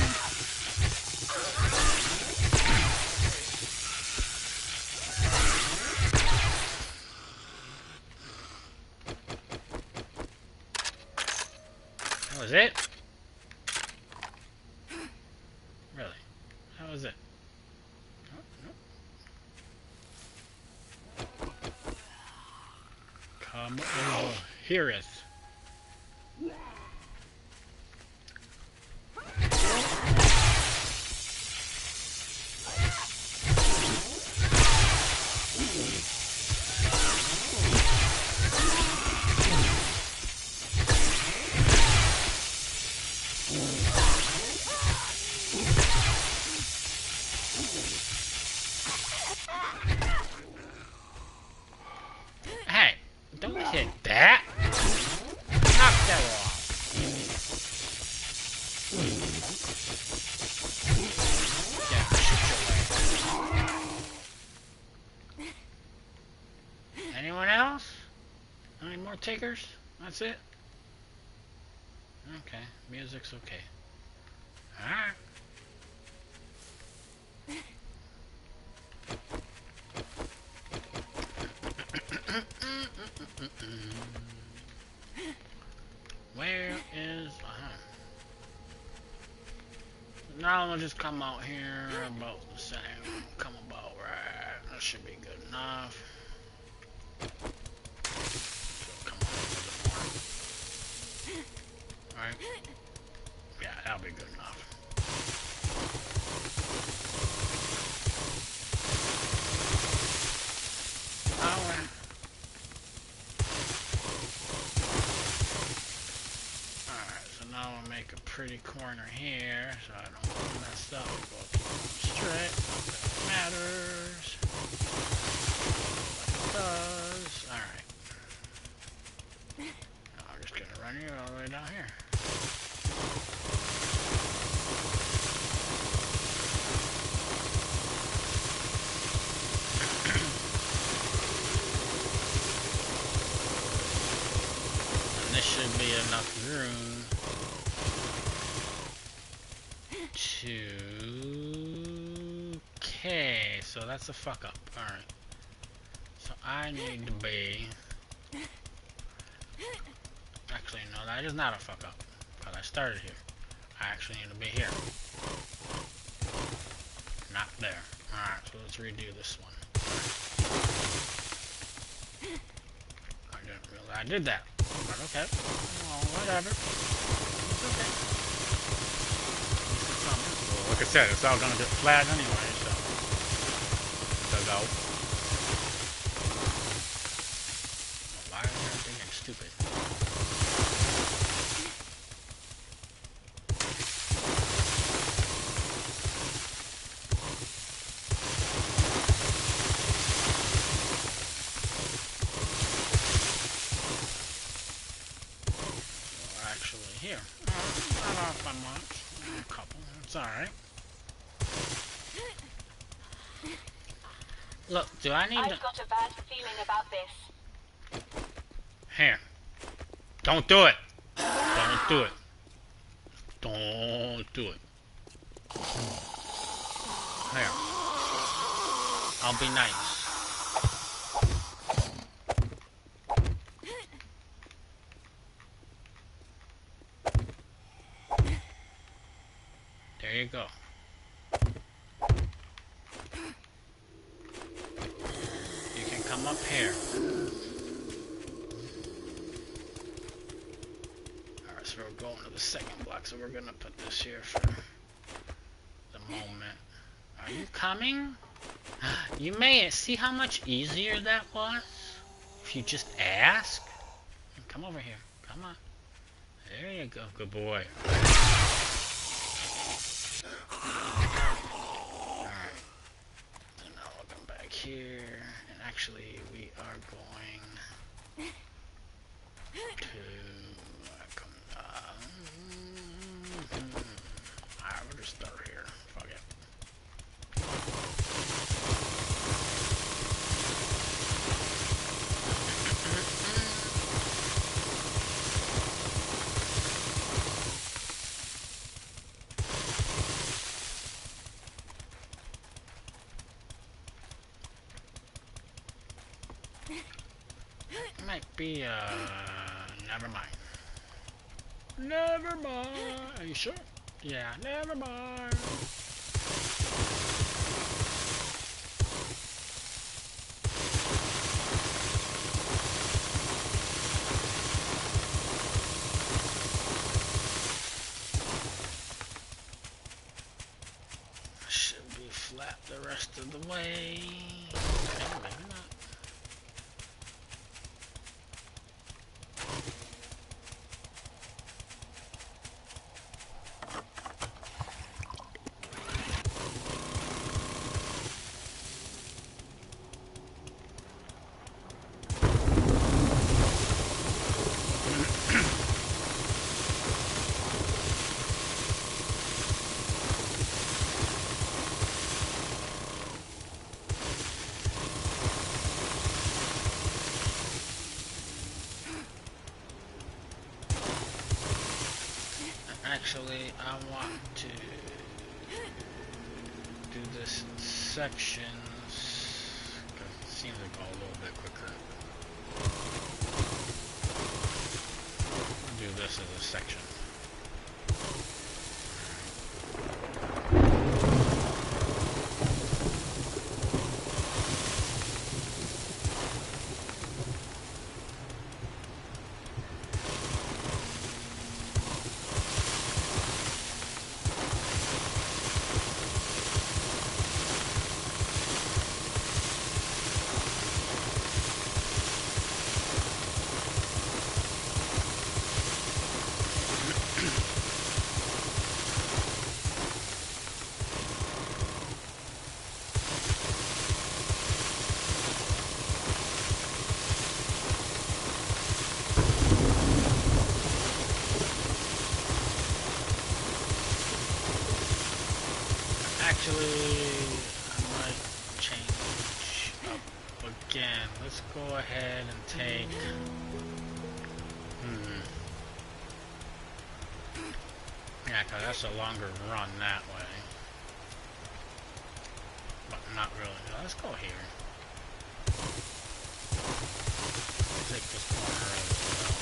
it? Really? That was it? Oh, nope. Come over heareth. Hey, don't hit that. Knock that off. Yeah, shoot your way. Anyone else? Any more takers? That's it? Okay, music's okay. Alright. Where is... Now we'll just come out here about the same. Come about right. That should be good enough. Come on a little bit more. Alright. Yeah, that'll be good enough. Alright. Alright, so now we'll make a pretty corner here so I don't mess up. We'll keep it straight. That matters. Like it does. Alright. Now I'm just gonna run you all the way down here. This should be enough room to... Okay, so that's a fuck up. Alright. So I need to be... Actually, no, that is not a fuck up. Because I started here. I actually need to be here. Not there. Alright, so let's redo this one. I didn't realize I did that. But okay. Well, whatever. It's okay. Well, like I said, it's all gonna get flat anyway, so. Dug out. Why is everything getting stupid? Here. Not off by much. A couple. It's alright. Look, do I need to... I've got a bad feeling about this. Here. Don't do it. Don't do it. Don't do it. Here. I'll be nice. There you go. You can come up here. Alright, so we're going to the second block, so we're gonna put this here for the moment. Are you coming? You may see how much easier that was? If you just ask? Come over here. Come on. There you go. Good boy. Alright. So now we'll come back here. And actually, we are going to come Alright, we'll just start here. Fuck it. Might be, never mind. Never mind. Are you sure? Yeah, never mind. Should be flat the rest of the way. Okay, maybe not. Actually, I want to do this in sections because it seems to go a little bit quicker. I'll do this as a section. Actually, I might change up again. Let's go ahead and take... Yeah, because that's a longer run that way. But not really. Let's go here. Take this corner as well.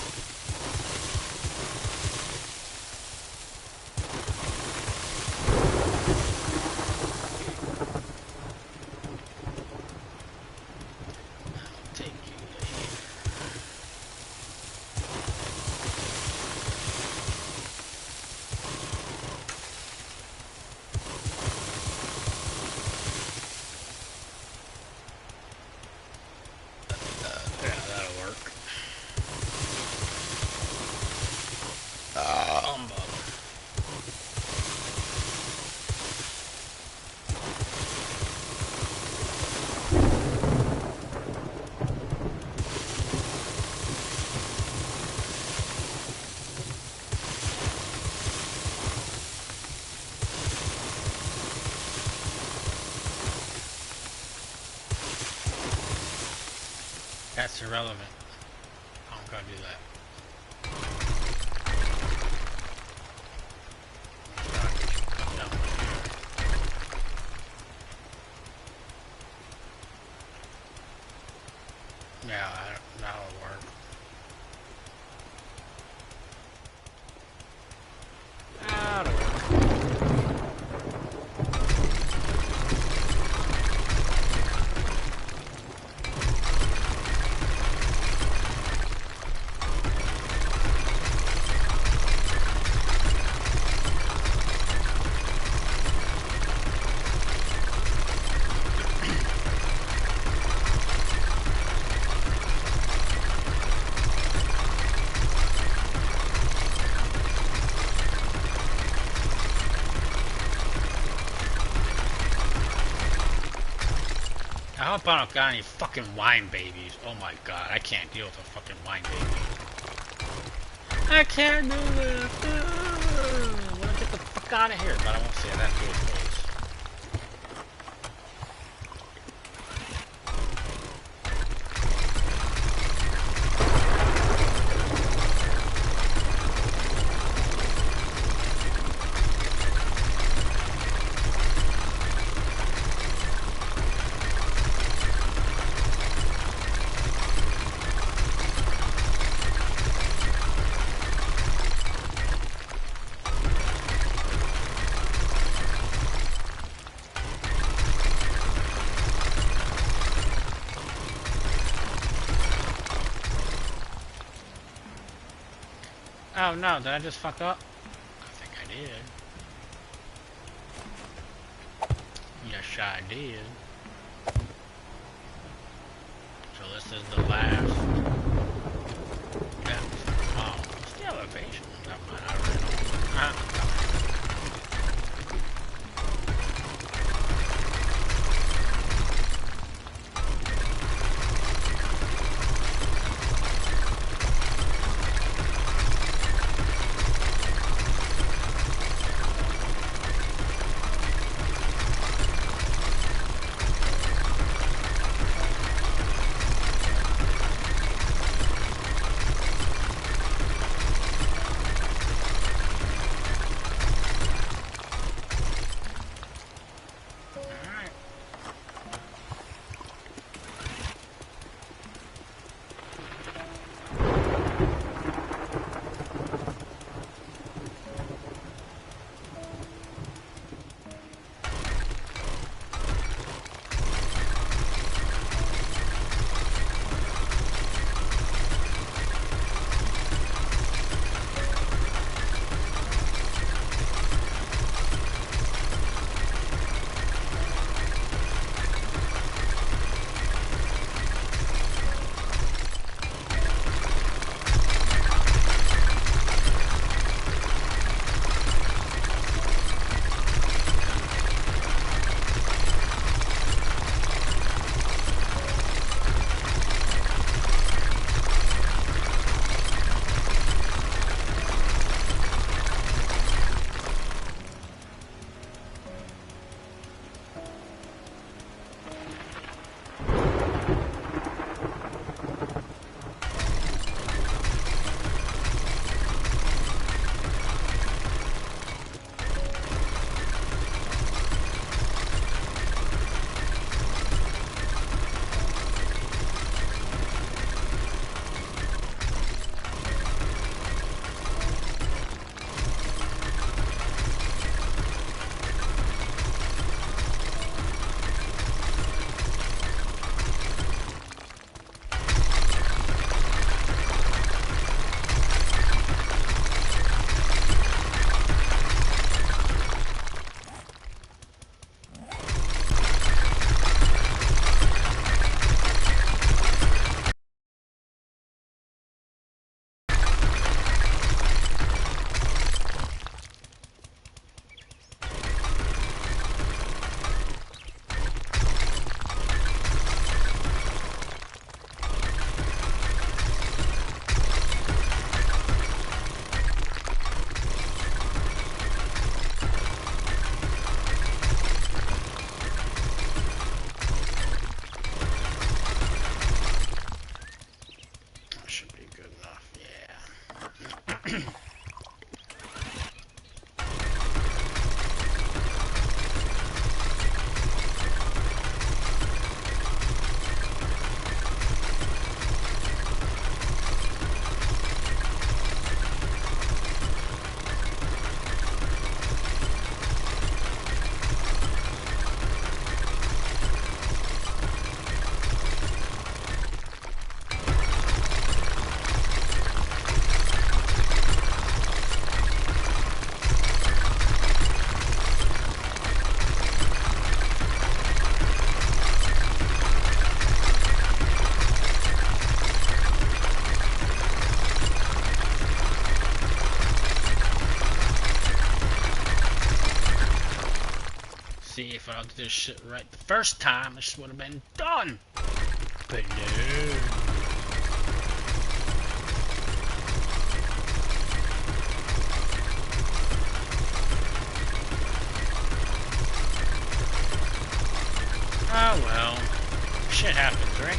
That's irrelevant. I don't gotta do that. Yeah, that'll work. That'll work. I hope I don't got any fucking wine babies. Oh my god, I can't deal with a fucking wine baby. I can't do this. I wanna get the fuck out of here, but I won't say that to his face. Oh no, did I just fuck up? I think I did. Yes, I did. So this is the last depth. Oh, what's the elevation? Never mind, I already know. See, if I did this shit right the first time, this would have been done. But no. Oh well, shit happens, right?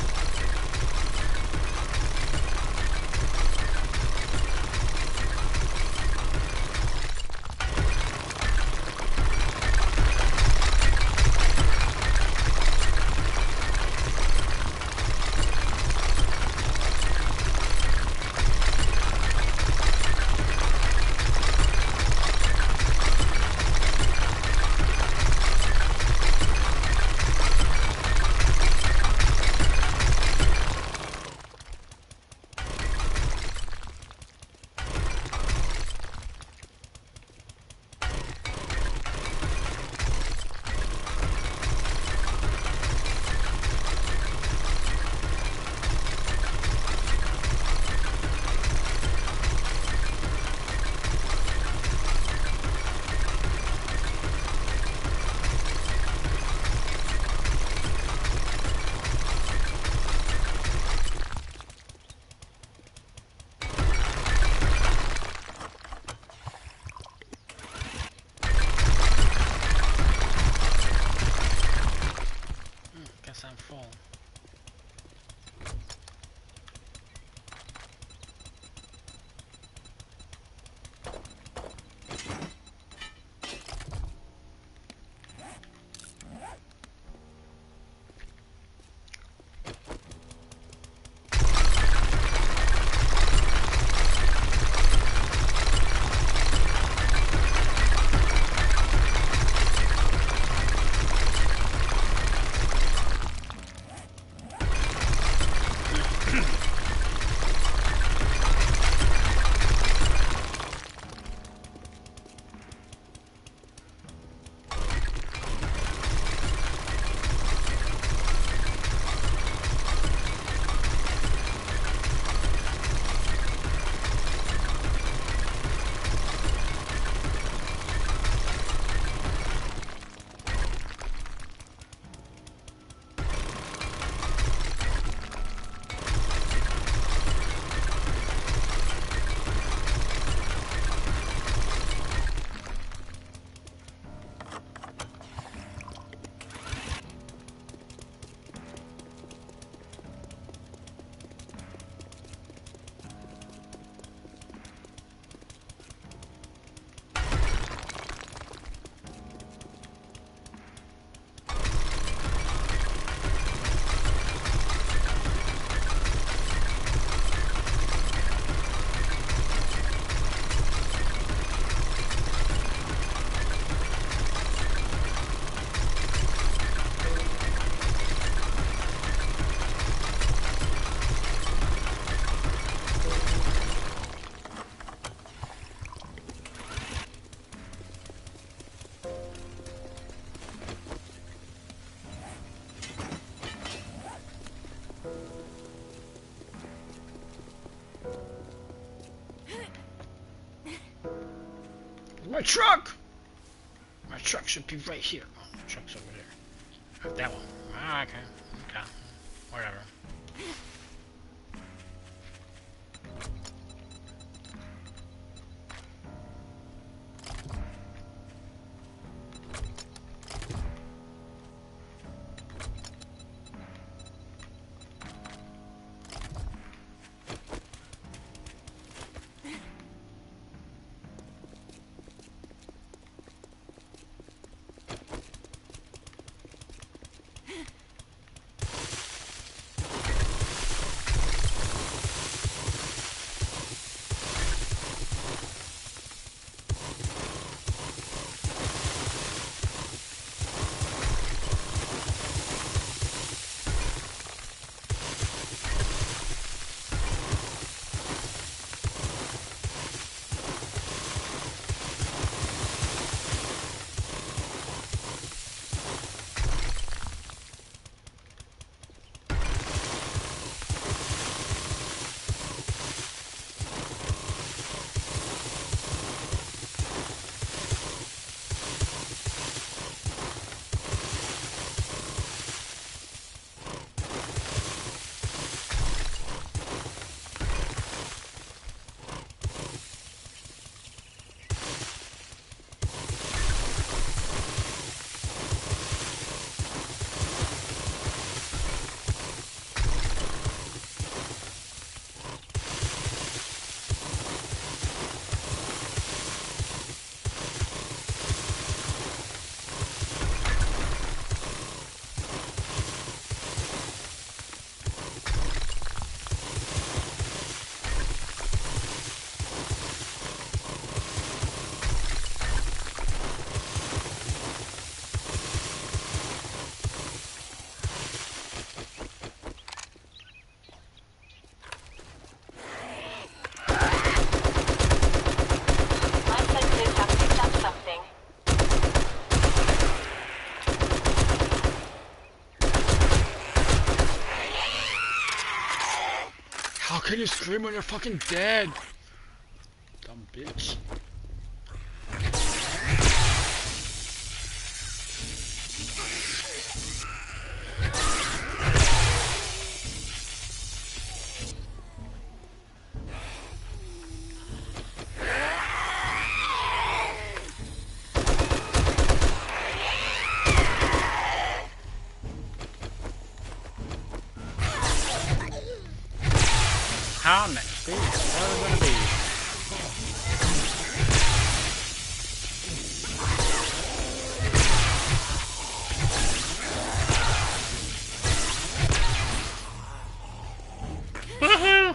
I'm full. My truck! My truck should be right here. Oh, the truck's over there. That one. Ah, okay. Okay. Whatever. How can you scream when you're fucking dead? Dumb bitch. How many seasons are there gonna be? Woohoo!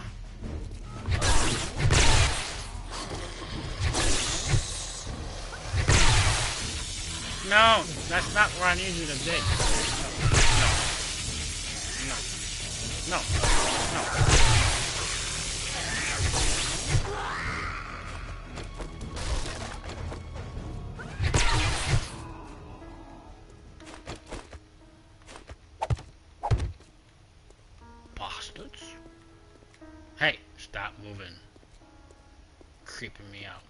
No, that's not where I need you to dig. No, no, no, no, no. Bastards. Hey, stop moving. Creeping me out.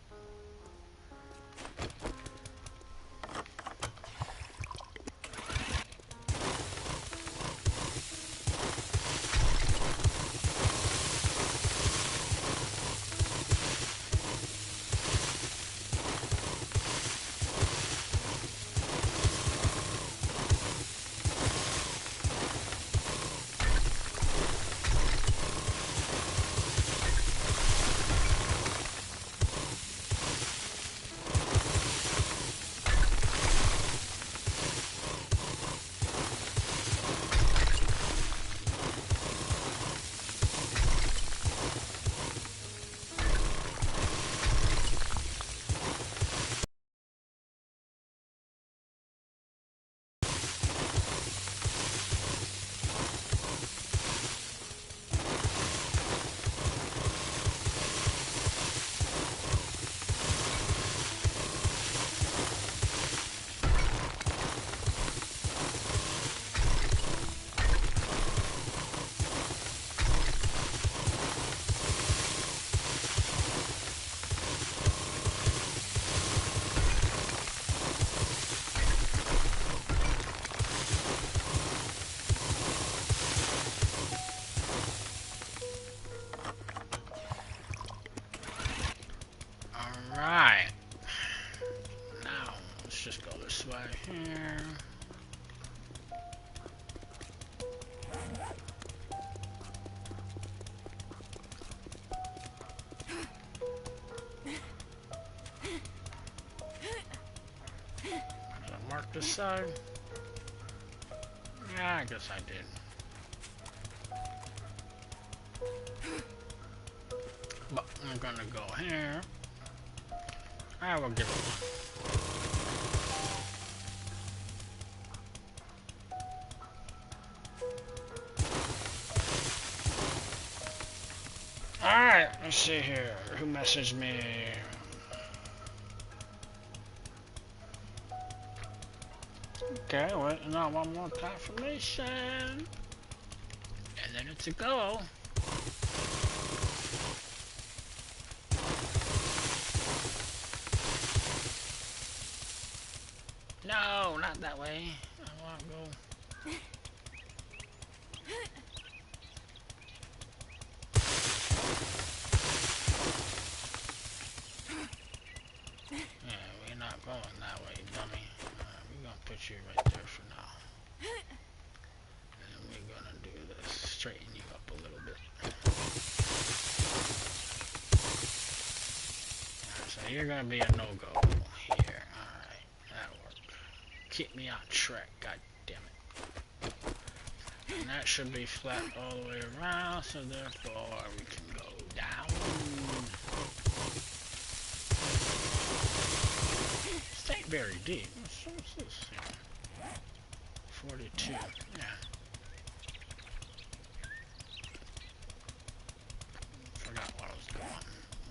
Alright. Now, let's just go this way here. Did I mark this side? Yeah, I guess I did. But I'm gonna go here. I will give it one. Alright, let's see here. Who messaged me? Okay, waiting on one more confirmation. And then it's a go. No, not that way. I want to go. Yeah, we're not going that way, dummy. We're gonna put you right there for now. And we're gonna do this. Straighten you up a little bit. Right, so you're gonna be a no-go here. Alright, that'll work. Keep me on track, god damn it. And that should be flat all the way around, so therefore we can go down. This ain't very deep. What's this? 42. Yeah. Forgot what I was doing.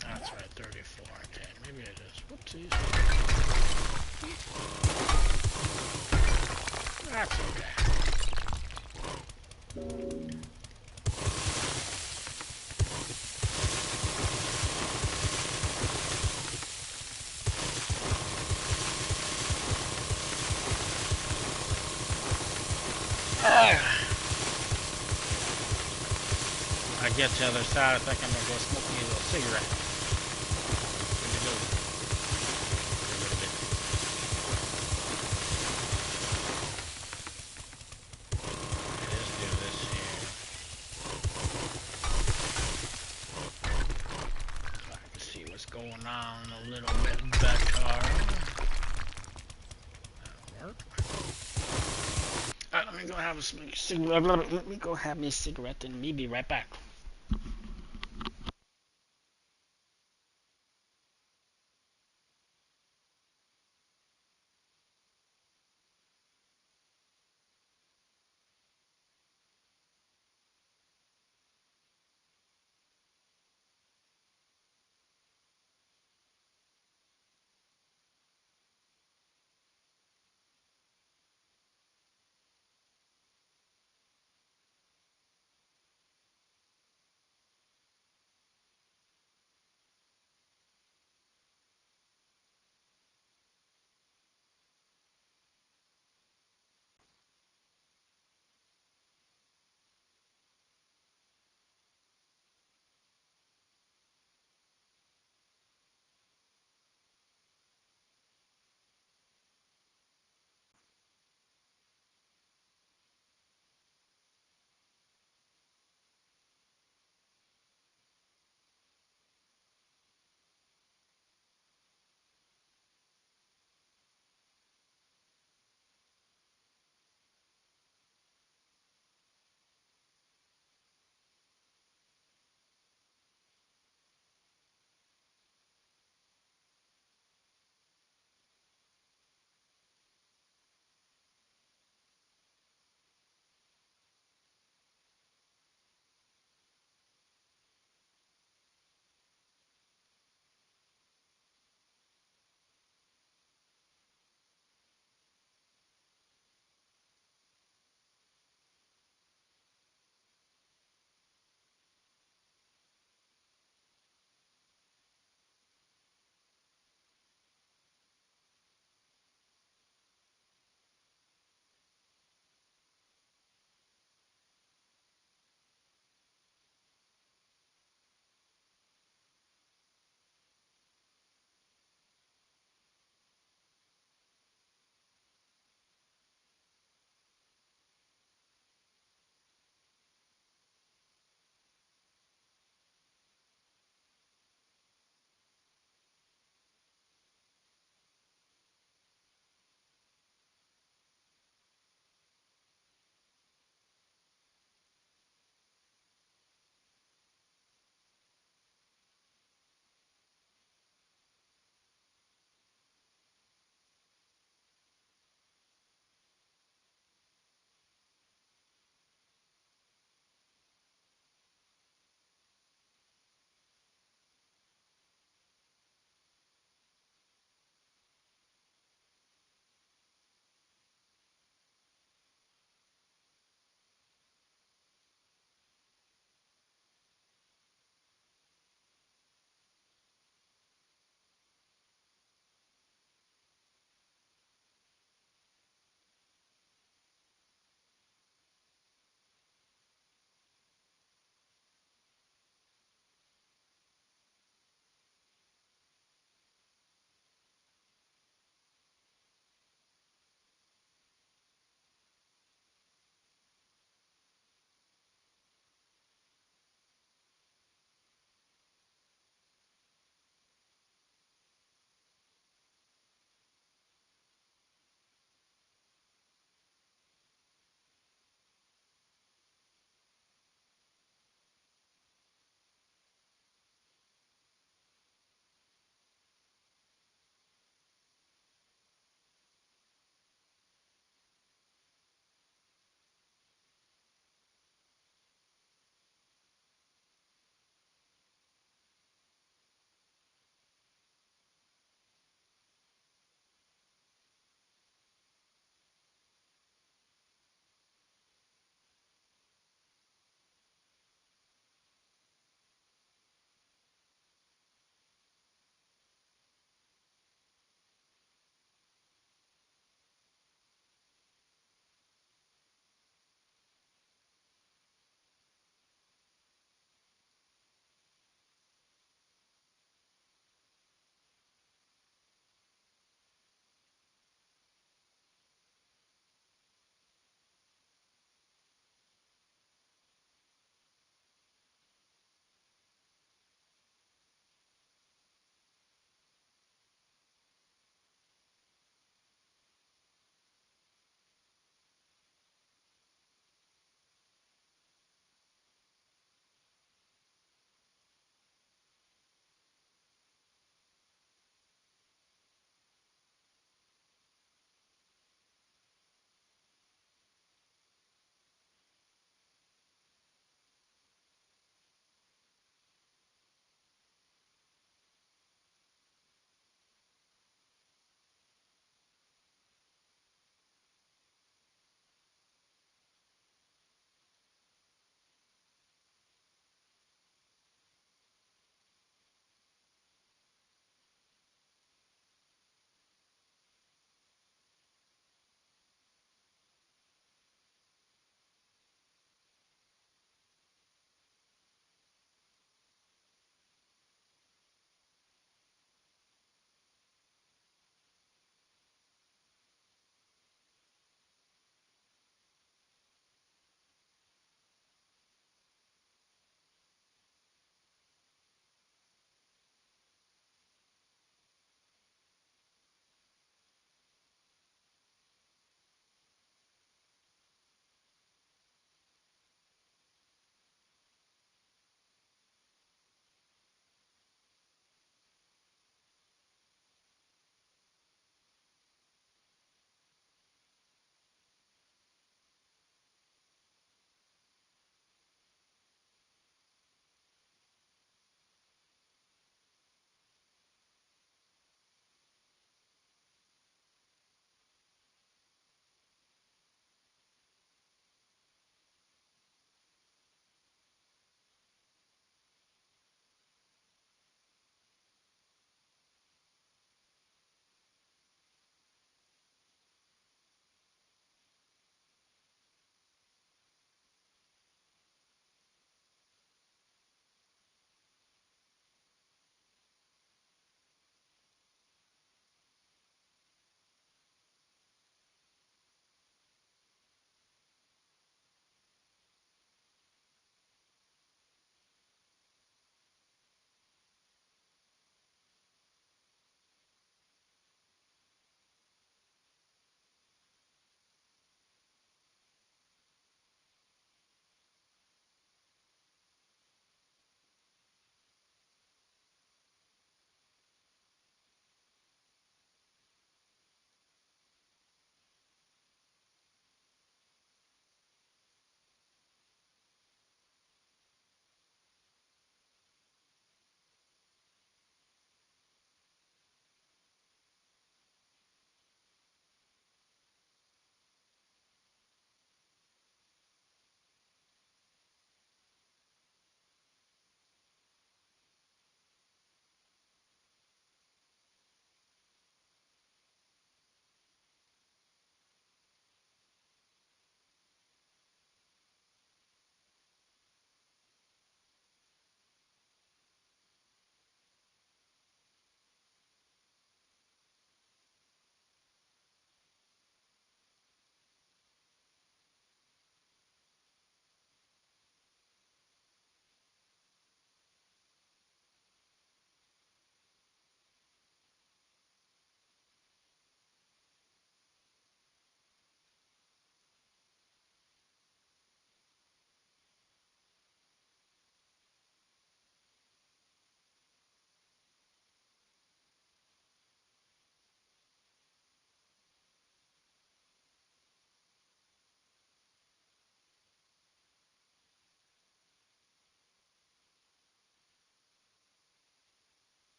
That's right, 34. Okay, maybe I just. Whoopsies. That's okay. I get to the other side, I think I'm gonna go smoke me a little cigarette. Here we go. A little bit. Let's do this here. little bit better. Alright, let me go have a cigarette. Let me go have me a cigarette and me be right back.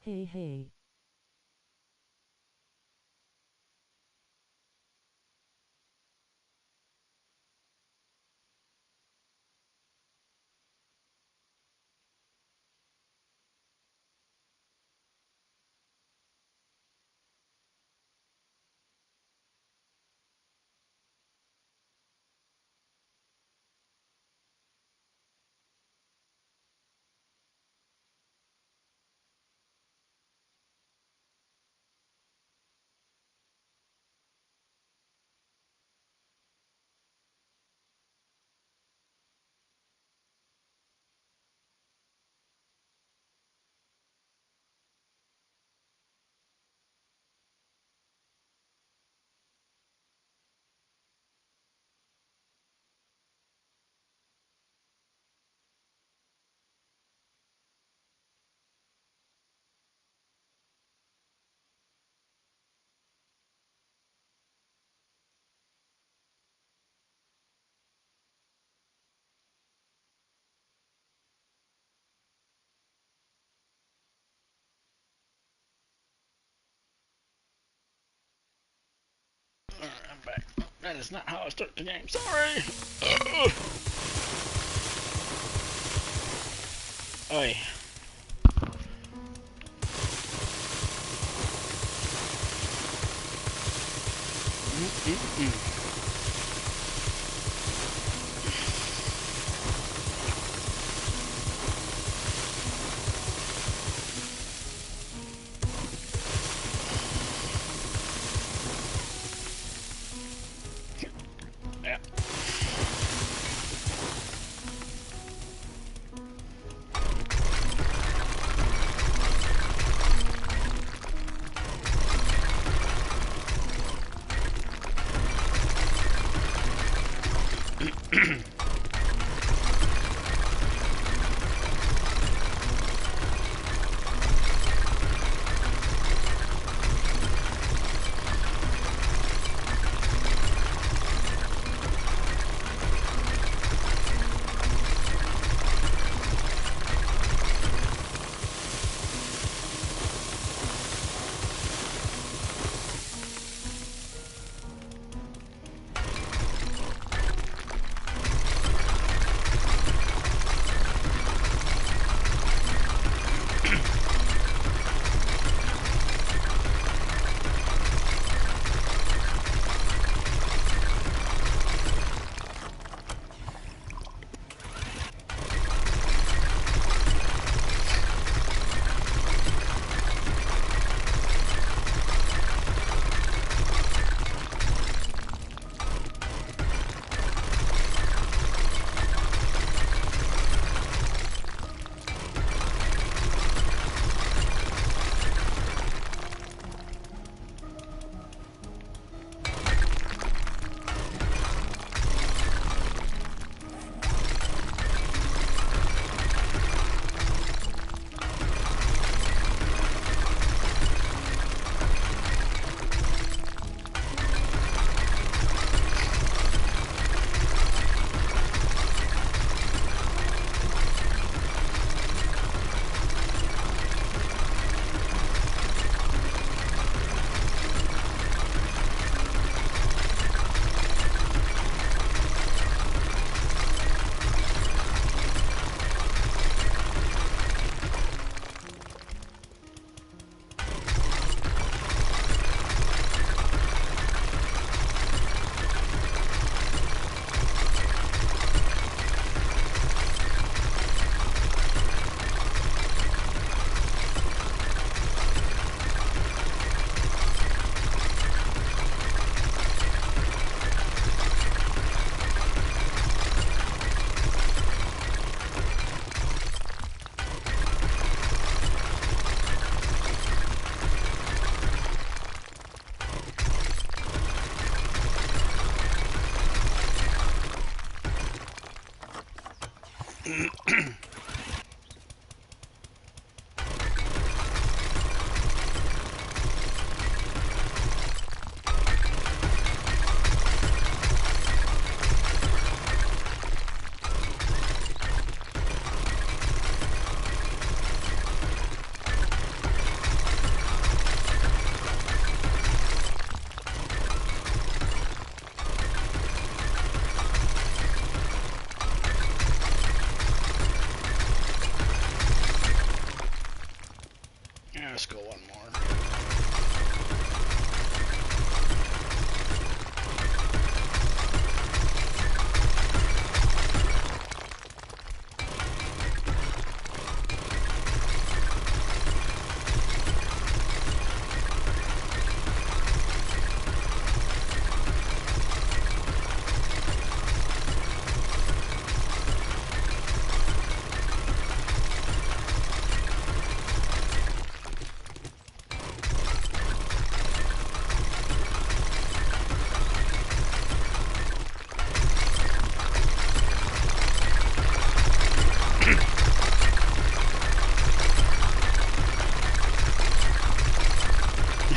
Hey hey. Alright, I'm back. That is not how I start the game. Sorry. Oi. Yeah.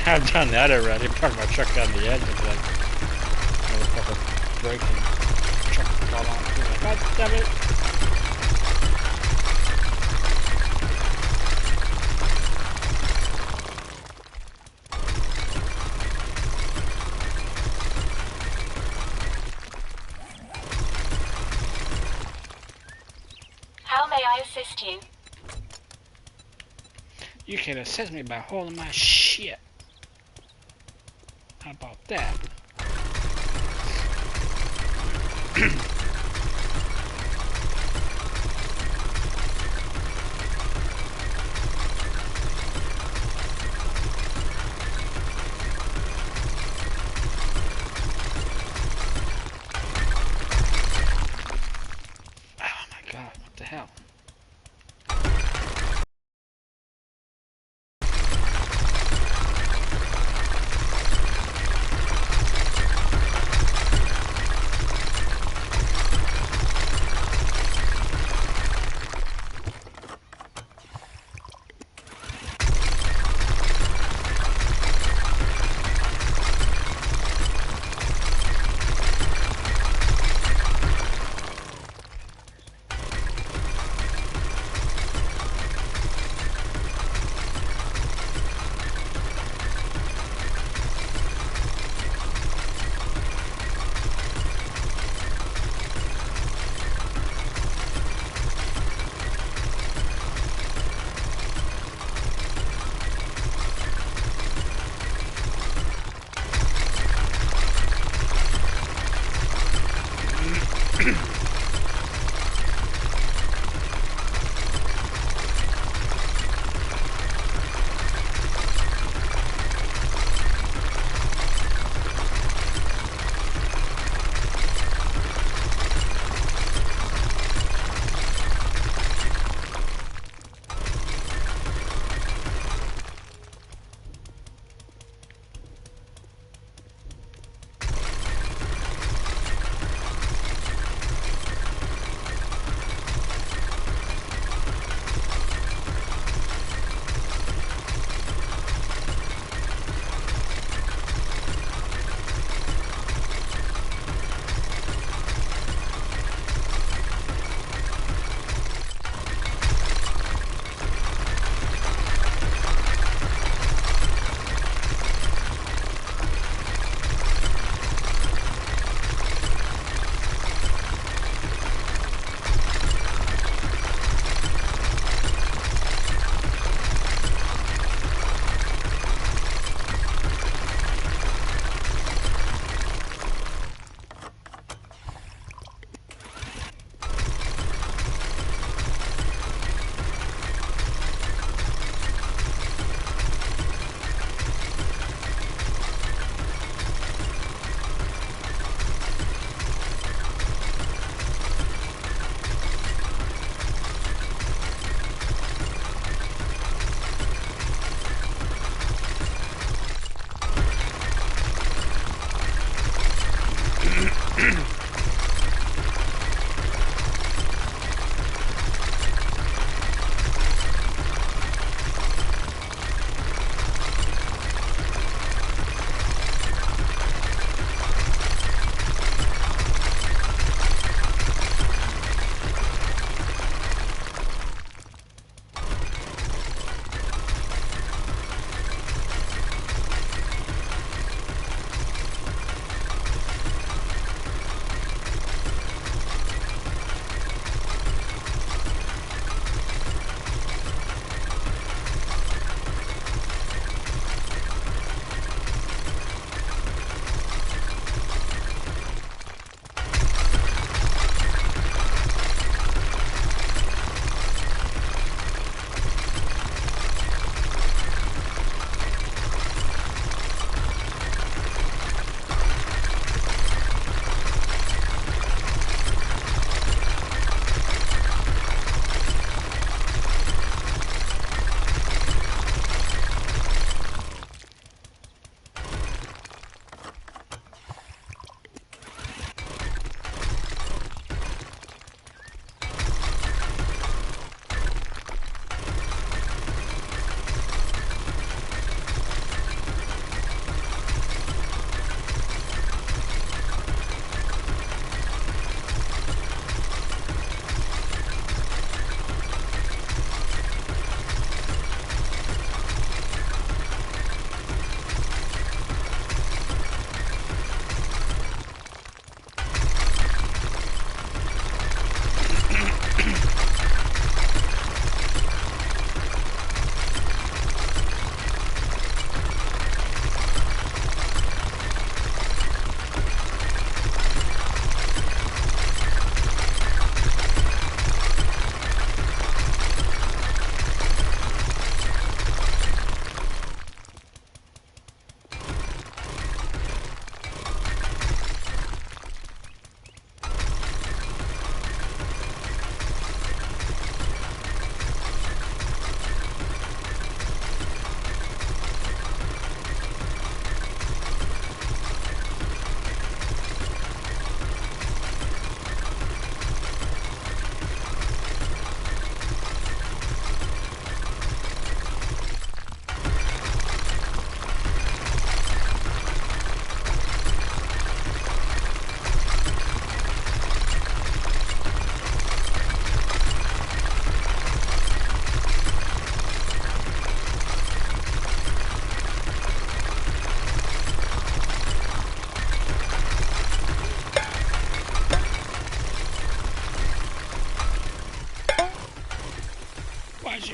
I've done that already. Parked my truck on the edge of like motherfucker braking. Truck fall on through. Like, God damn it! How may I assist you? You can assist me by holding my shit. How about that? Oh my god, what the hell?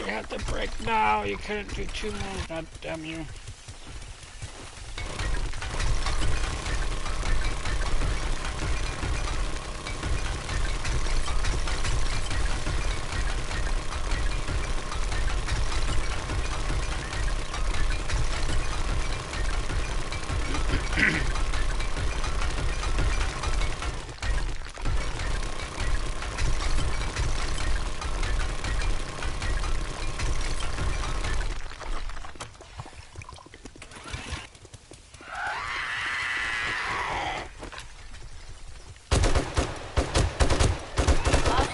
You have to break now. You couldn't do 2 more. God damn you.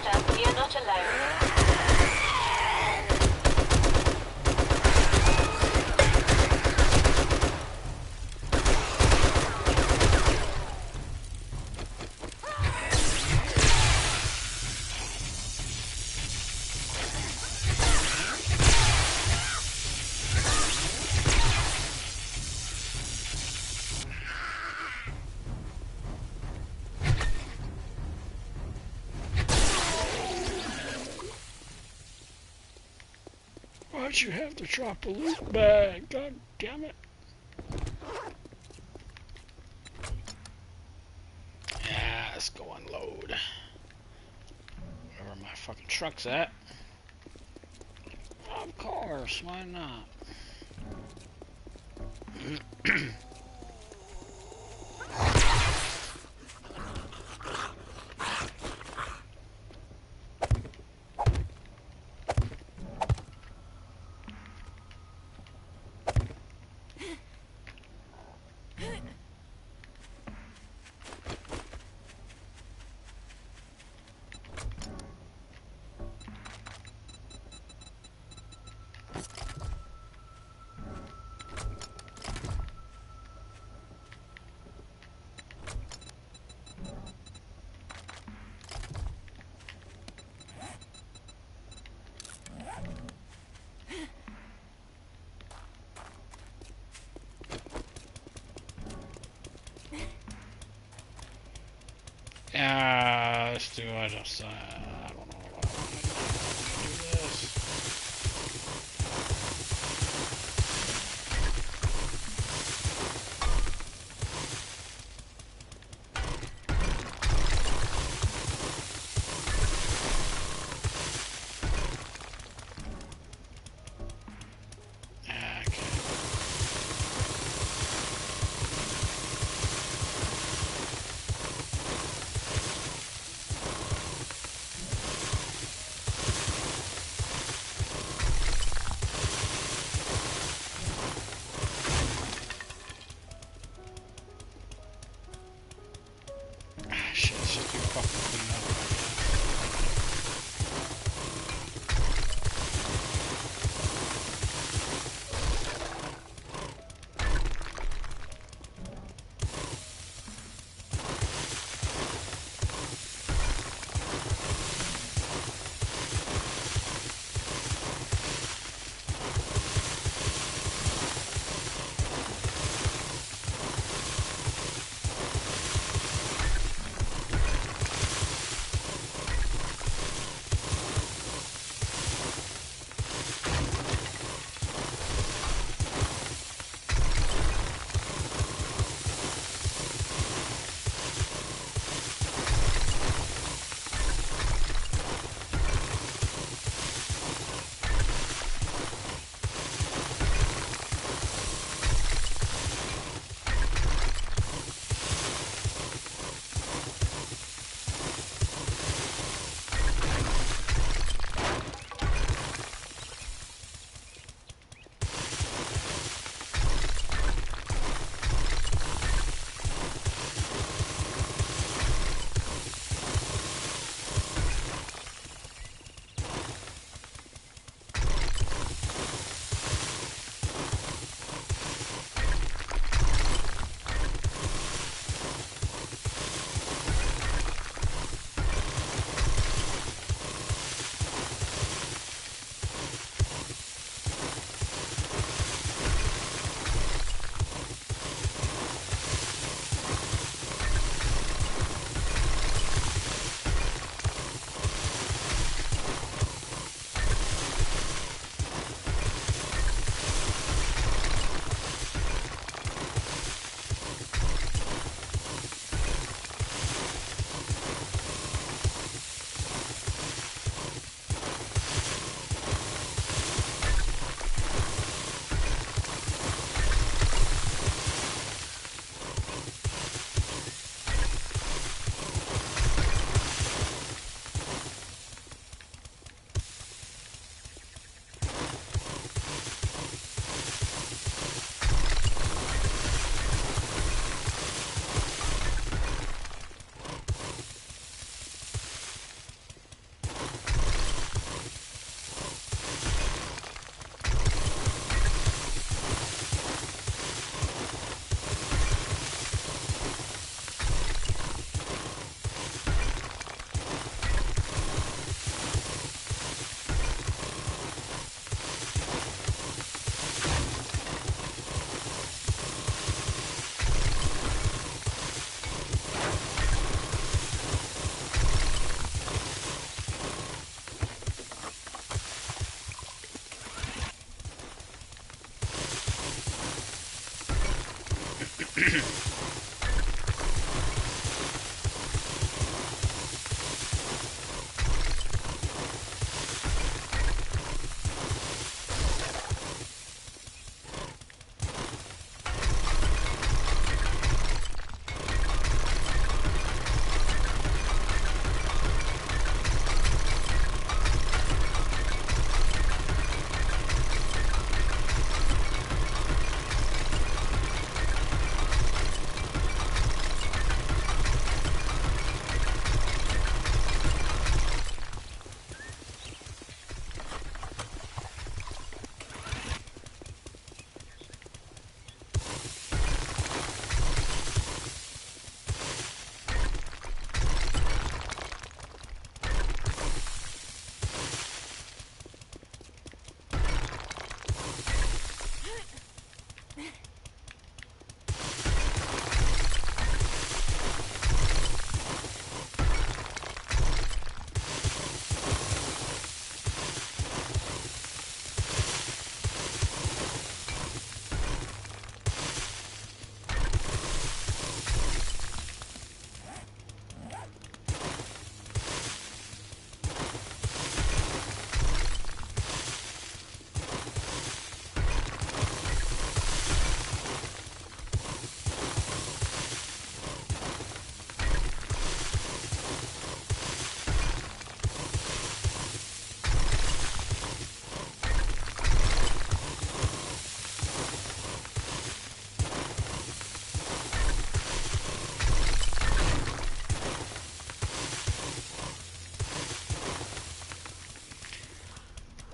Master, you're not alone. Why'd you have to drop a loot bag? God damn it. Yeah, let's go unload. Where my fucking truck's at. Of course, why not? Yeah, let's do I just I don't know what I want to do this.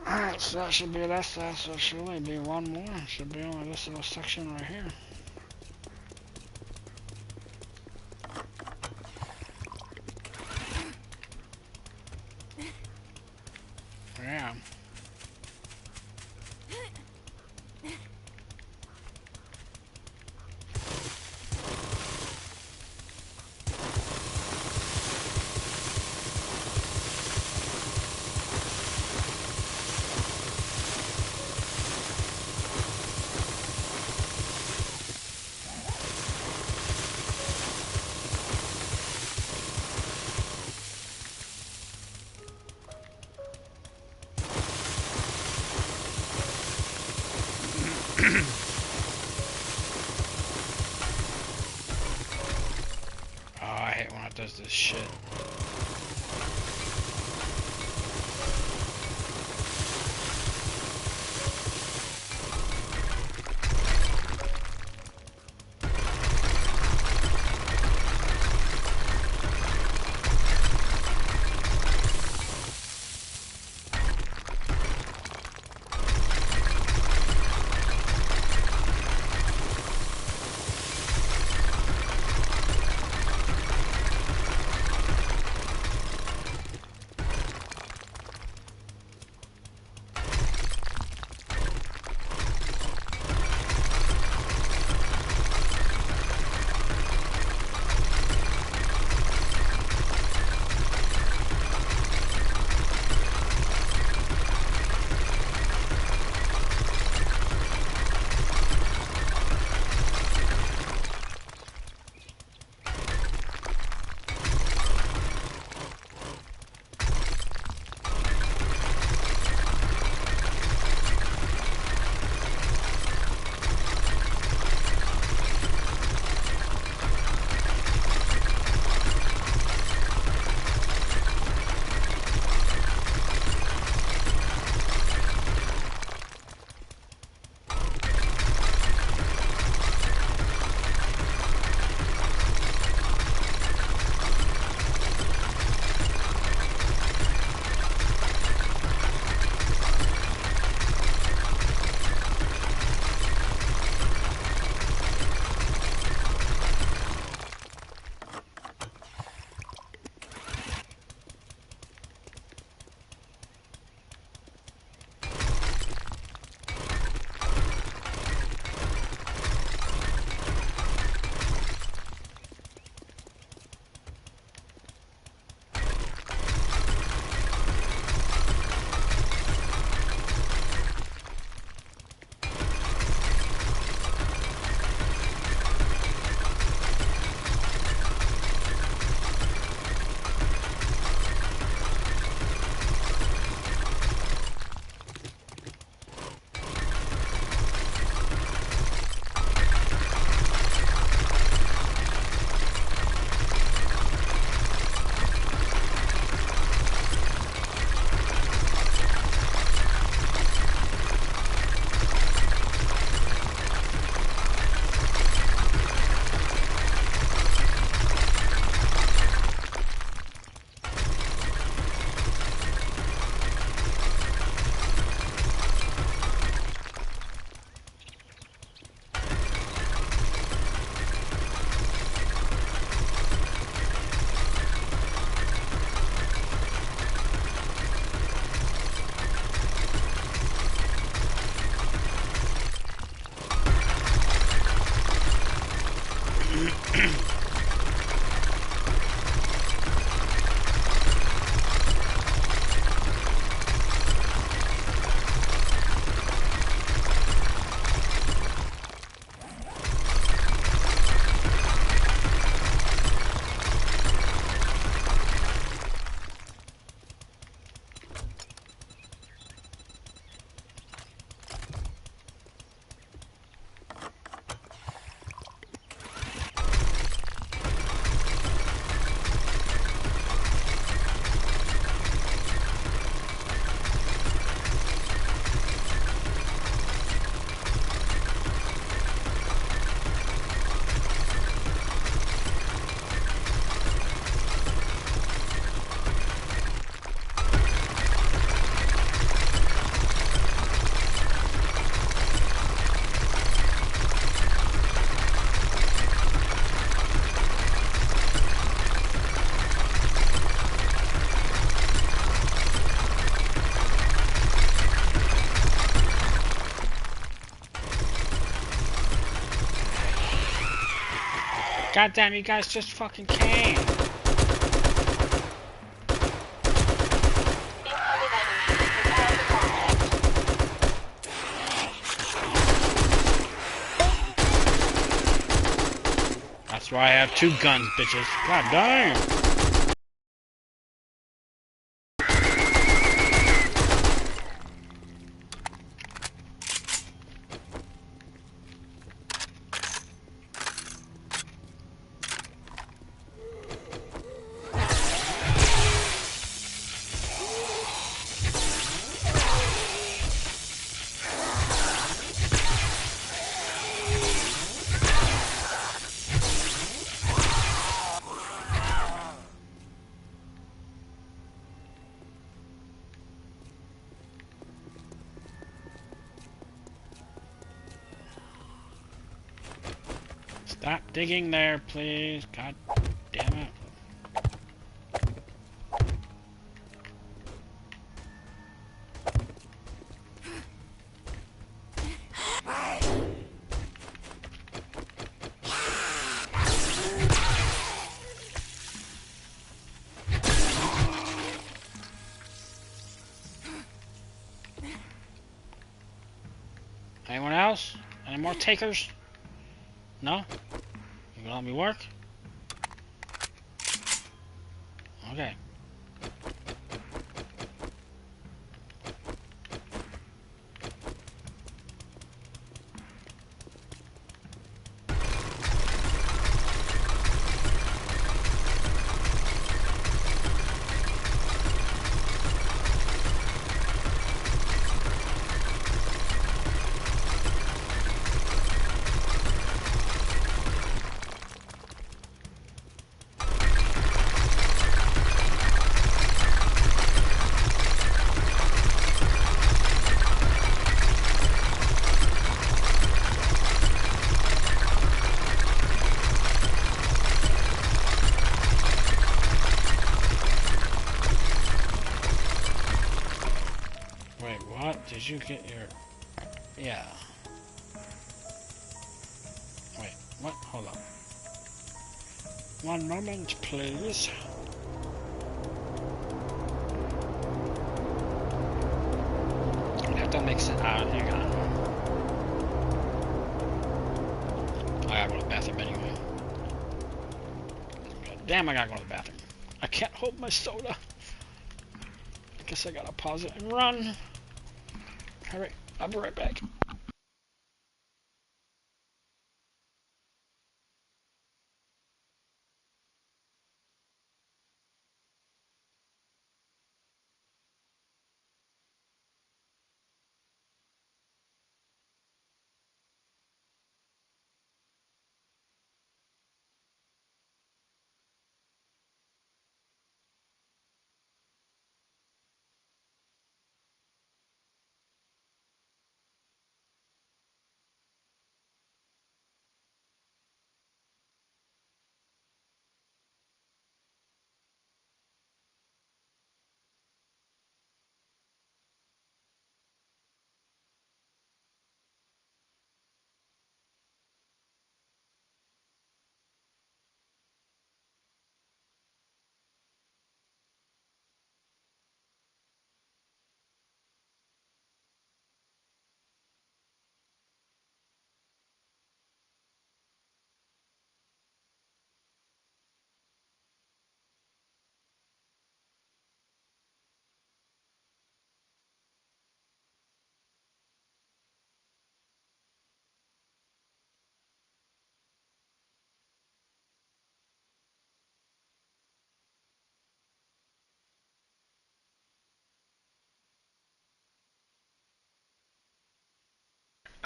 Alright, so that should be this. So it should only be one more. It should be only this little section right here. Yeah. Goddamn, you guys just fucking came. Incoming enemy. Prepare for contact. That's why I have 2 guns, bitches. God damn. Stop digging there, please. God damn it. Anyone else? Any more takers? No? You gonna let me work? Okay. Wait, what? Did you get your... Yeah. Wait, what? Hold on. One moment, please. That don't make sense. Hang on. I gotta go to the bathroom anyway. God damn, I gotta go to the bathroom. I can't hold my soda. I guess I gotta pause it and run. Alright, I'll be right back.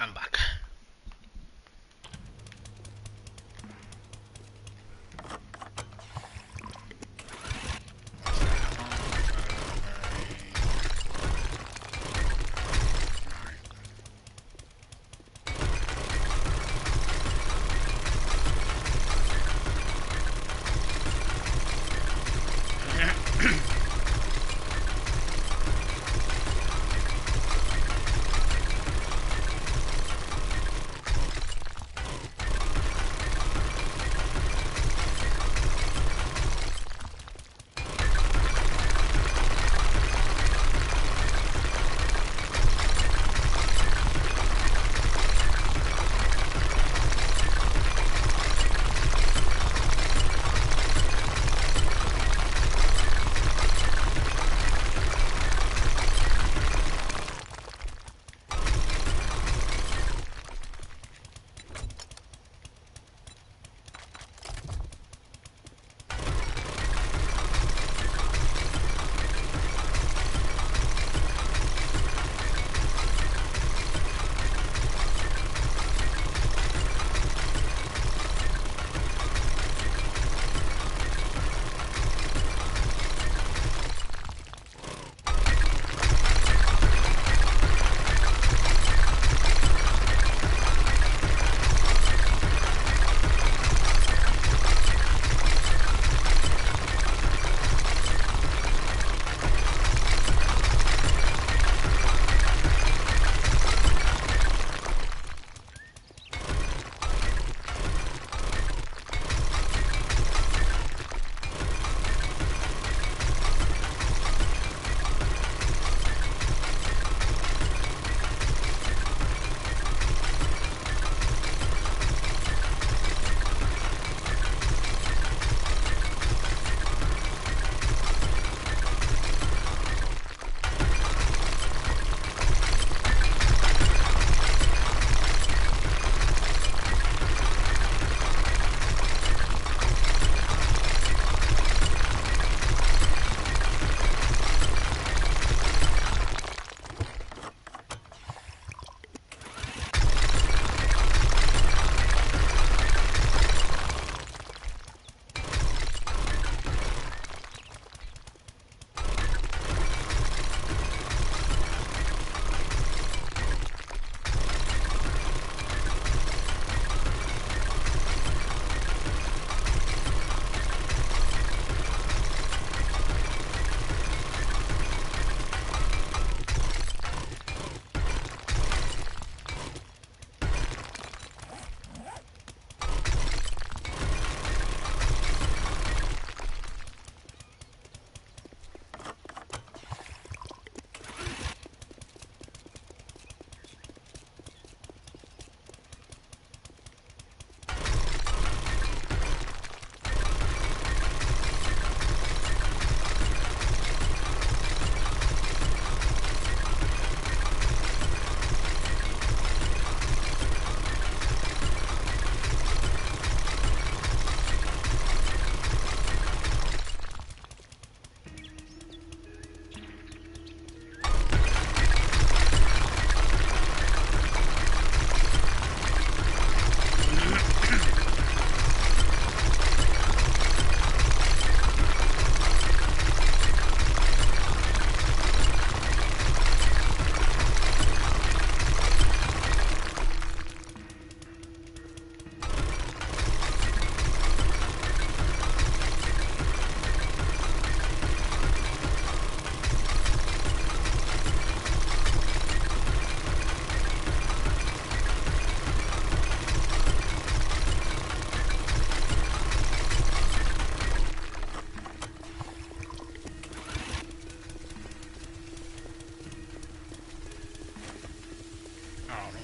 I'm back.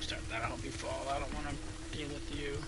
start that. I hope you fall. I don't want to deal with you.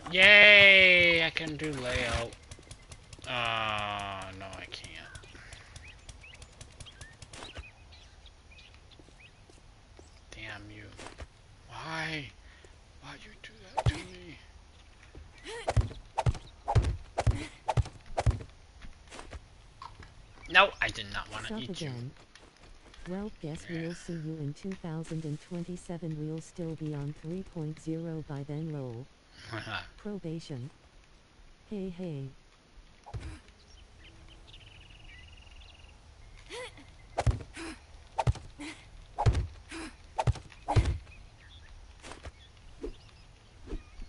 Yay! I can do layout. No, I can't. Damn you. Why? Why'd you do that to me? No, I did not want to Sup eat again. Well, guess Yeah. we'll see you in 2027. We'll still be on 3.0 by then, lol. you. Probation. Hey, hey.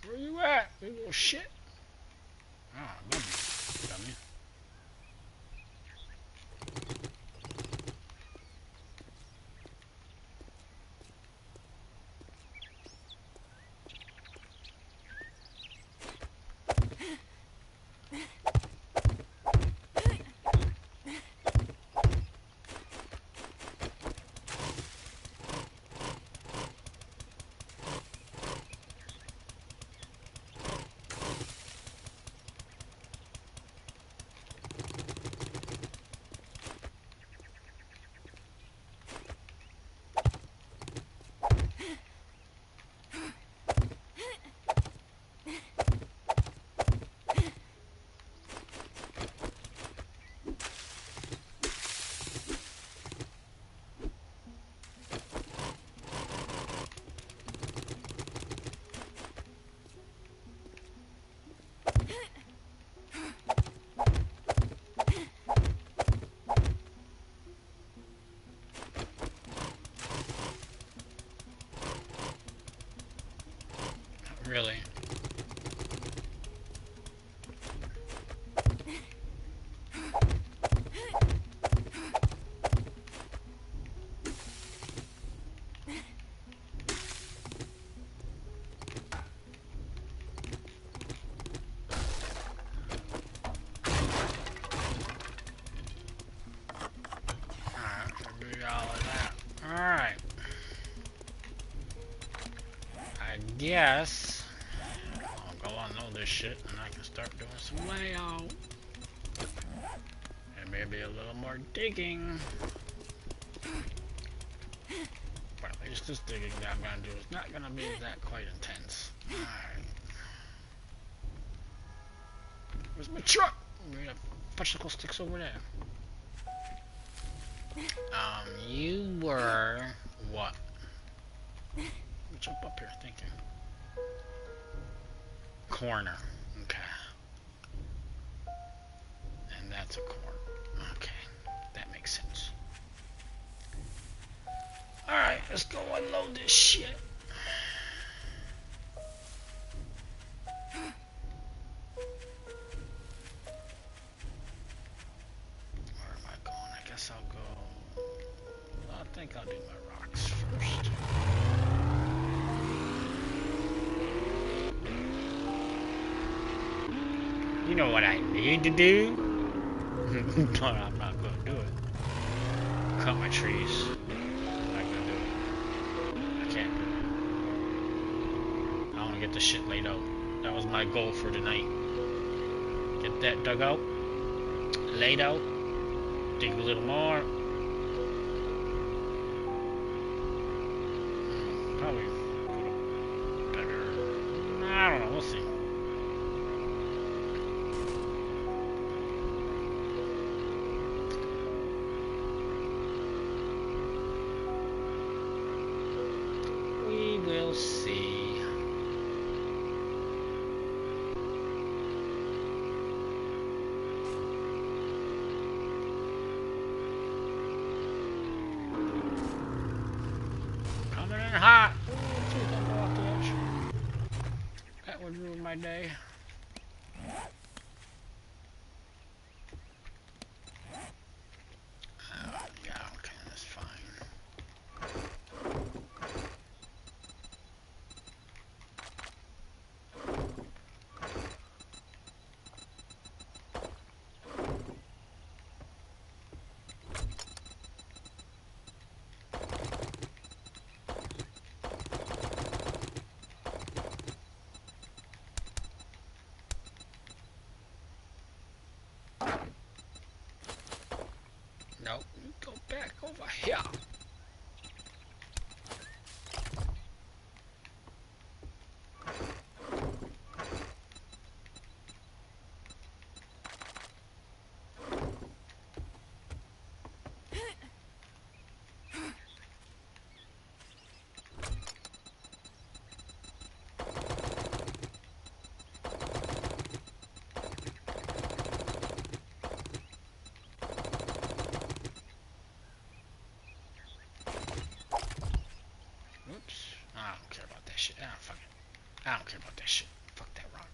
Where you at, you little shit? Oh, I love you, dummy. Really? Alright. I guess I'll go on all this shit and I can start doing some layout. And maybe a little more digging. But at least this digging that I'm gonna do is not gonna be that quite intense. Alright. Where's my truck? We have bicycle sticks over there. You were what? Let me jump up here thinking. Corner. Okay. And that's a corner. Okay. That makes sense. Alright, let's go unload this shit. Where am I going? I guess I'll go... I think I'll do my rocks first. You know what I need to do? No, I'm not gonna do it. Cut my trees. I'm not gonna do it. I can't do it. I wanna get this shit laid out. That was my goal for tonight. Get that dug out, laid out, dig a little more. Probably better. I don't know, we'll see. We'll see. Coming in hot. Ooh, please don't go off the edge. That would ruin my day. Yeah, okay, that's fine. Nope, you go back over here. Oops. I don't care about that shit. I don't care about that shit. Fuck that rock.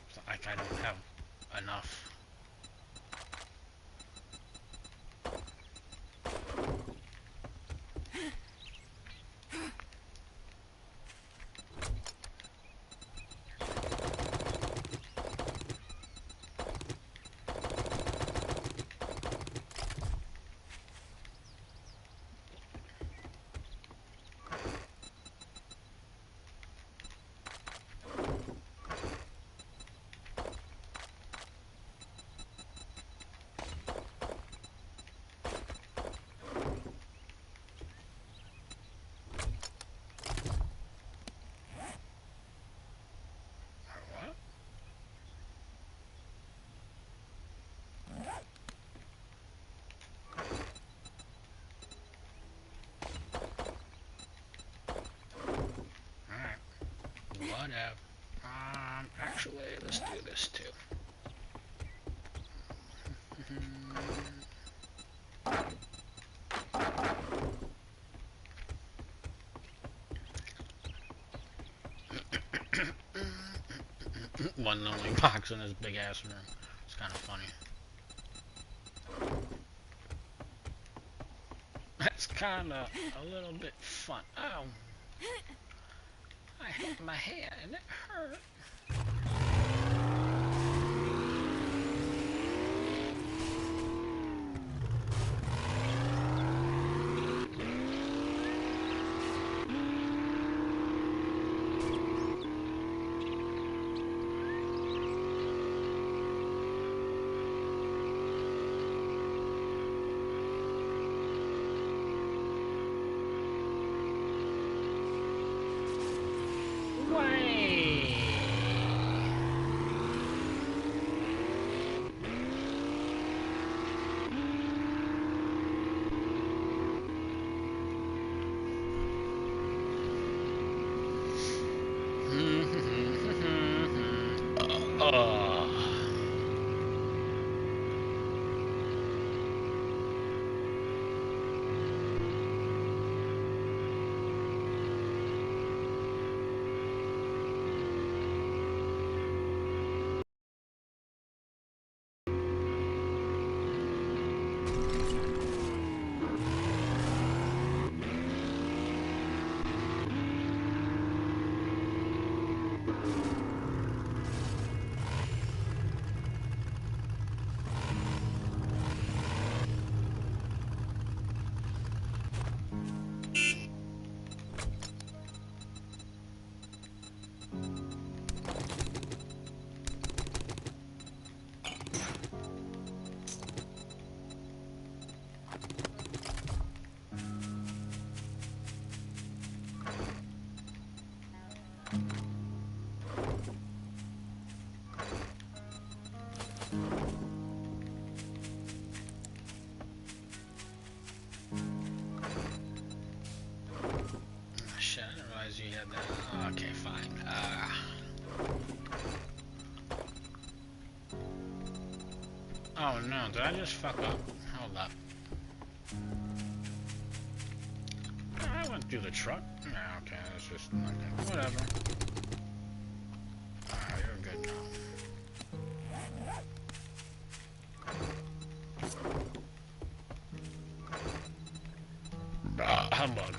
It's not like I don't have enough. What? Alright. Whatever. Actually, let's do this too. one and only box in this big ass room. It's kind of funny. That's kind of a little bit fun. Oh, I hit my head and it hurt. Shit, I didn't realize you had that. Okay, fine. Oh no, did I just fuck up? Hold up. I went through the truck. Yeah, okay, that's just nothing. Whatever. Alright, you're good now. Humbug.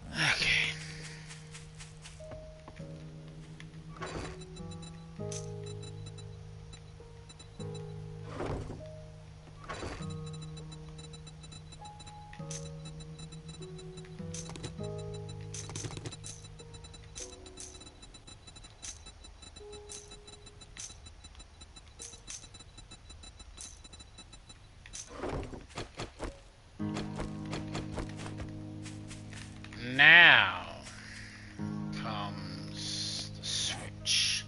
Okay. Now comes the switch.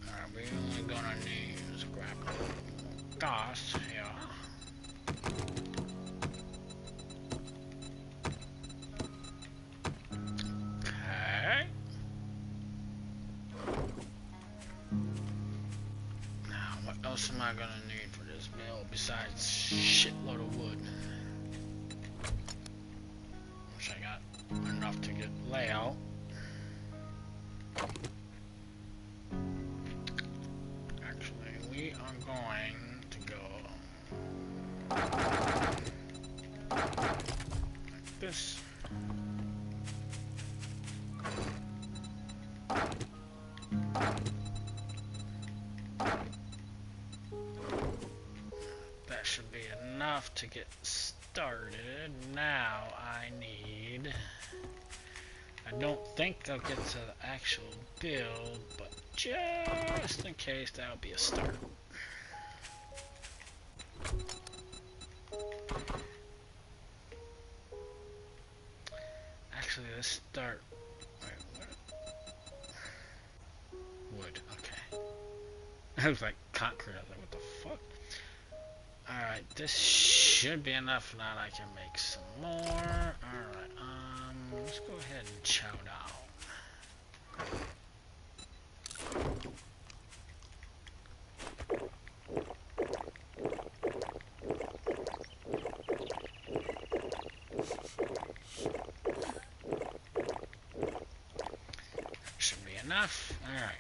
Alright, we're only gonna need is grab a little gas here. Okay. Now, what else am I gonna need for this mill besides shitload of wood? Which I got enough to get layout. Actually, we are going to go like this. That should be enough to get started. Now I need... I don't think I'll get to the actual build, but just in case, that'll be a start. Actually, let's start... Wait, what? Wood, okay. I was like concrete, I was like, what the fuck? Alright, this should be enough now that I can make some more. Alright, let's go ahead and chow down. Should be enough. Alright.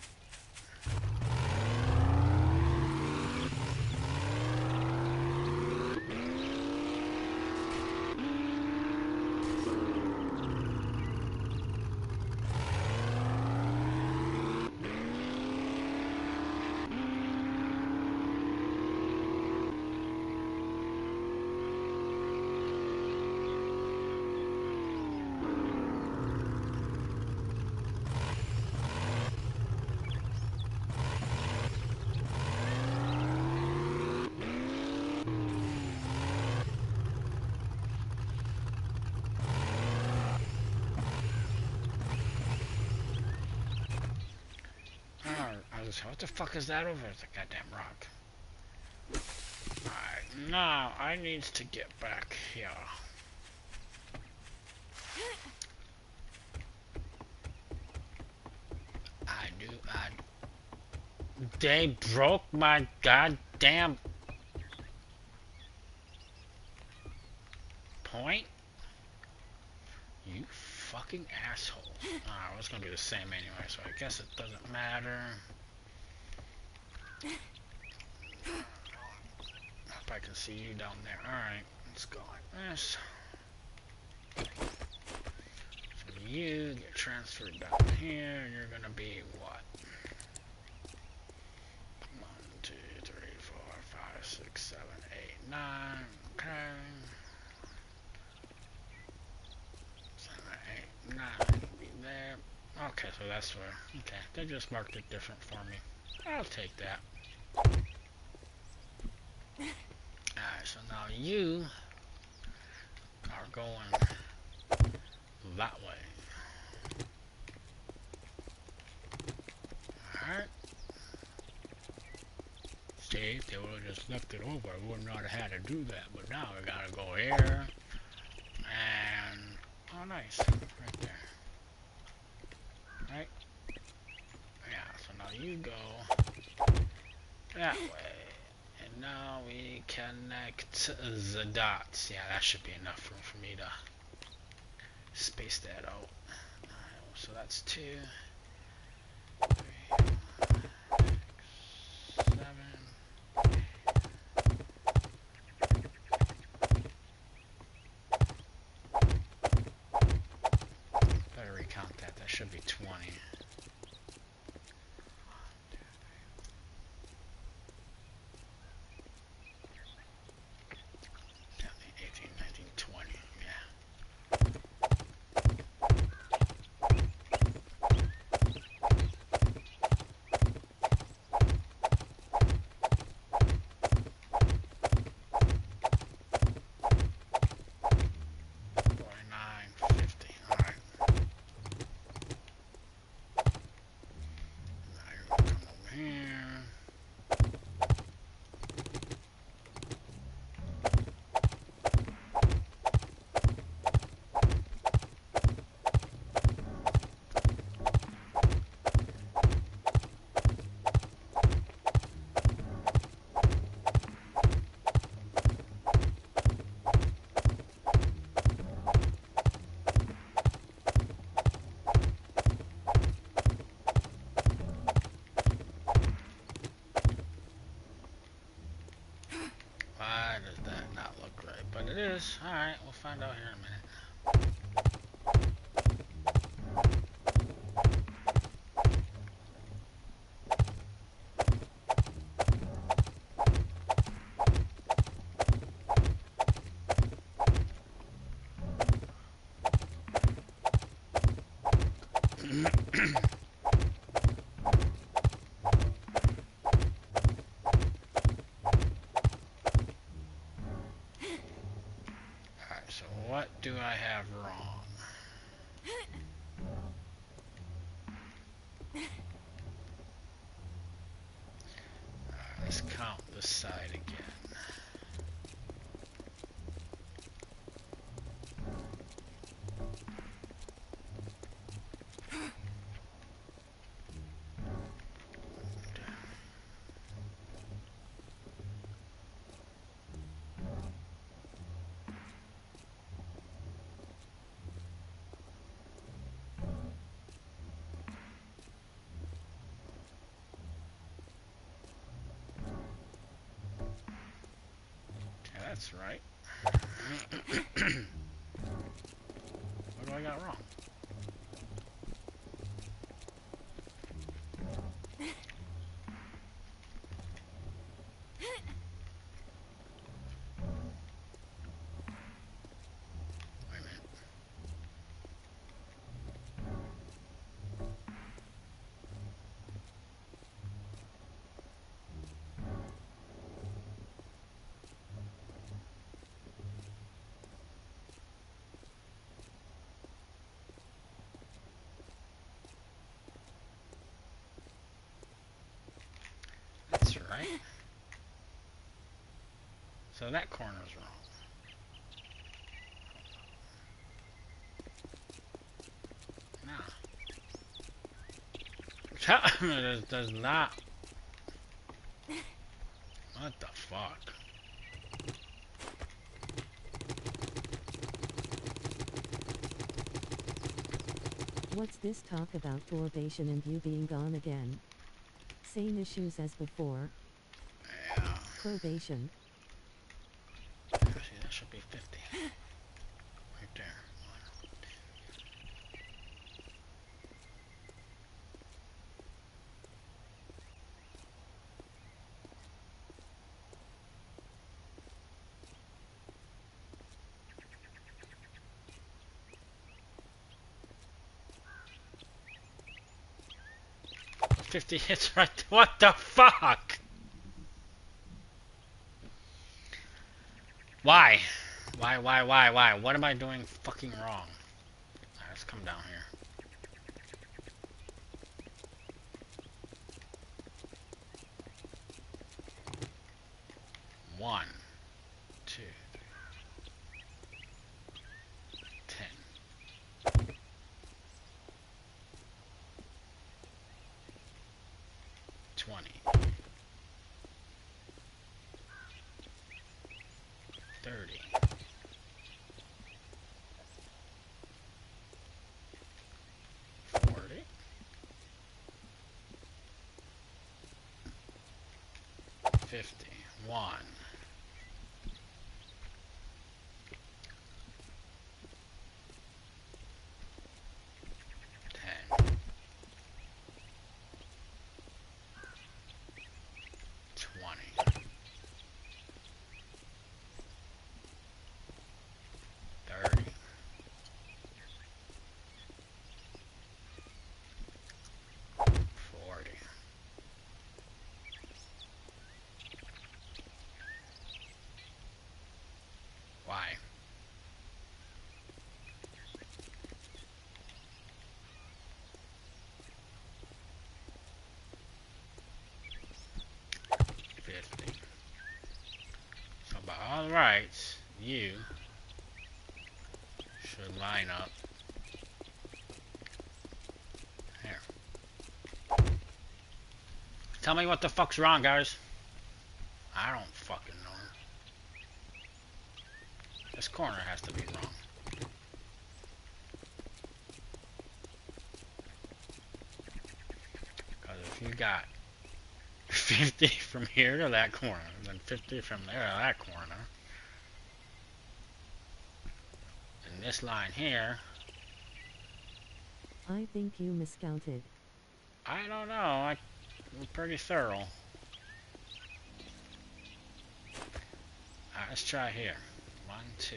What the fuck is that over there? It's a goddamn rock. Alright, now I need to get back here. They broke my goddamn point? You fucking asshole. Alright, well, it's gonna be the same anyway, so I guess it doesn't matter. Hope I can see you down there. Alright, let's go like this. So you get transferred down here, and you're gonna be what? 1, 2, 3, 4, 5, 6, 7, 8, 9. Okay. 7, 8, 9. Be there. Okay, so that's where. Okay, they just marked it different for me. I'll take that. Alright, so now you are going that way. Alright. See, if they would have just left it over, I would not have had to do that. But now I gotta go here. And... oh, nice. Right there. Right? Yeah, so now you go that way. And now we connect the dots. Yeah, that should be enough room for me to space that out. Alright, so that's 2, 3, 6, 7. Better recount that. That should be 20. 18, 19, 20. Yeah. It is. Alright, we'll find out here in a minute. do I have wrong? Alright, let's count this side again. Okay, that's right. What do I got wrong? Wait a minute. That's right. So that corner's wrong. No. It does not. What the fuck? What's this talk about probation and you being gone again? Same issues as before. Yeah. Probation. See, that should be 50. Right there. 50 hits right there. What the fuck? Why? Why? What am I doing fucking wrong? Alright, let's come down here. One, two, 10. 20. 30. 40. 50. 1. 10. 20. 30. 40. Why? So by all rights, you should line up here. Tell me what the fuck's wrong, guys. I don't fucking know. This corner has to be wrong. Because if you got 50 from here to that corner, then 50 from there to that corner, and this line here, I think you miscounted. I don't know. I'm pretty thorough. Alright, let's try here. 1, 2,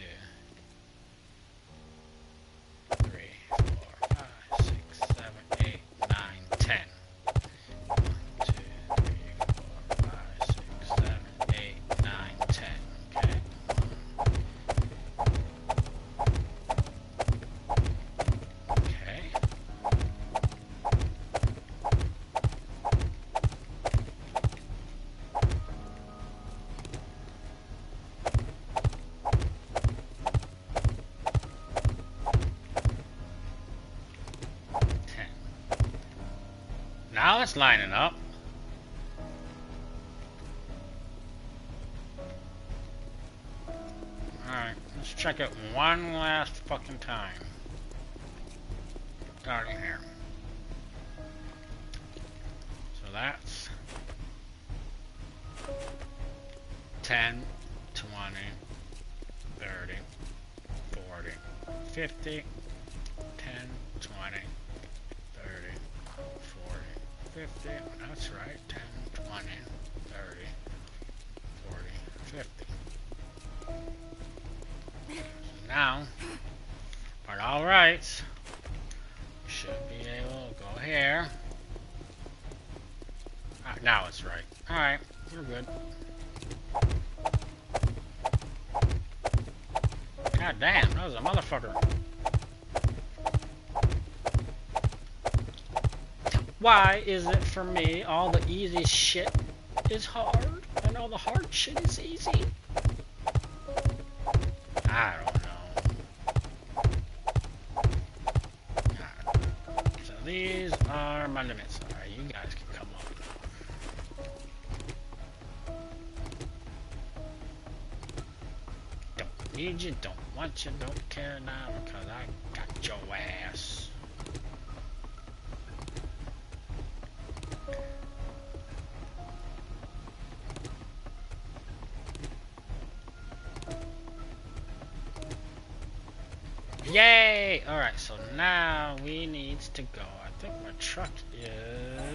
3, 4, 5, 6, 7, 8, 9, 10. 1, 2, 3, 4, 5, 6, 7, 8, 9, 10. Okay. 1, 2, 3, 4, 5, 6, 7, 8, 9, 10. Oh, it's lining up. Alright, let's check it one last fucking time. Starting here. So that's 10, 20, 30, 40, 50, 10, 20, 30, 40, 50. That's right. 10, 20, 30, 40, 50. So now, but alright, should be able to go here. Now it's right. Alright, we're good. God damn, that was a motherfucker. Why is it for me all the easy shit is hard and all the hard shit is easy? I don't know. So these are my limits. Alright, you guys can come up. Don't need you, don't want you, don't care now because I got your ass. Yay! Alright, so now we need to go. I think my truck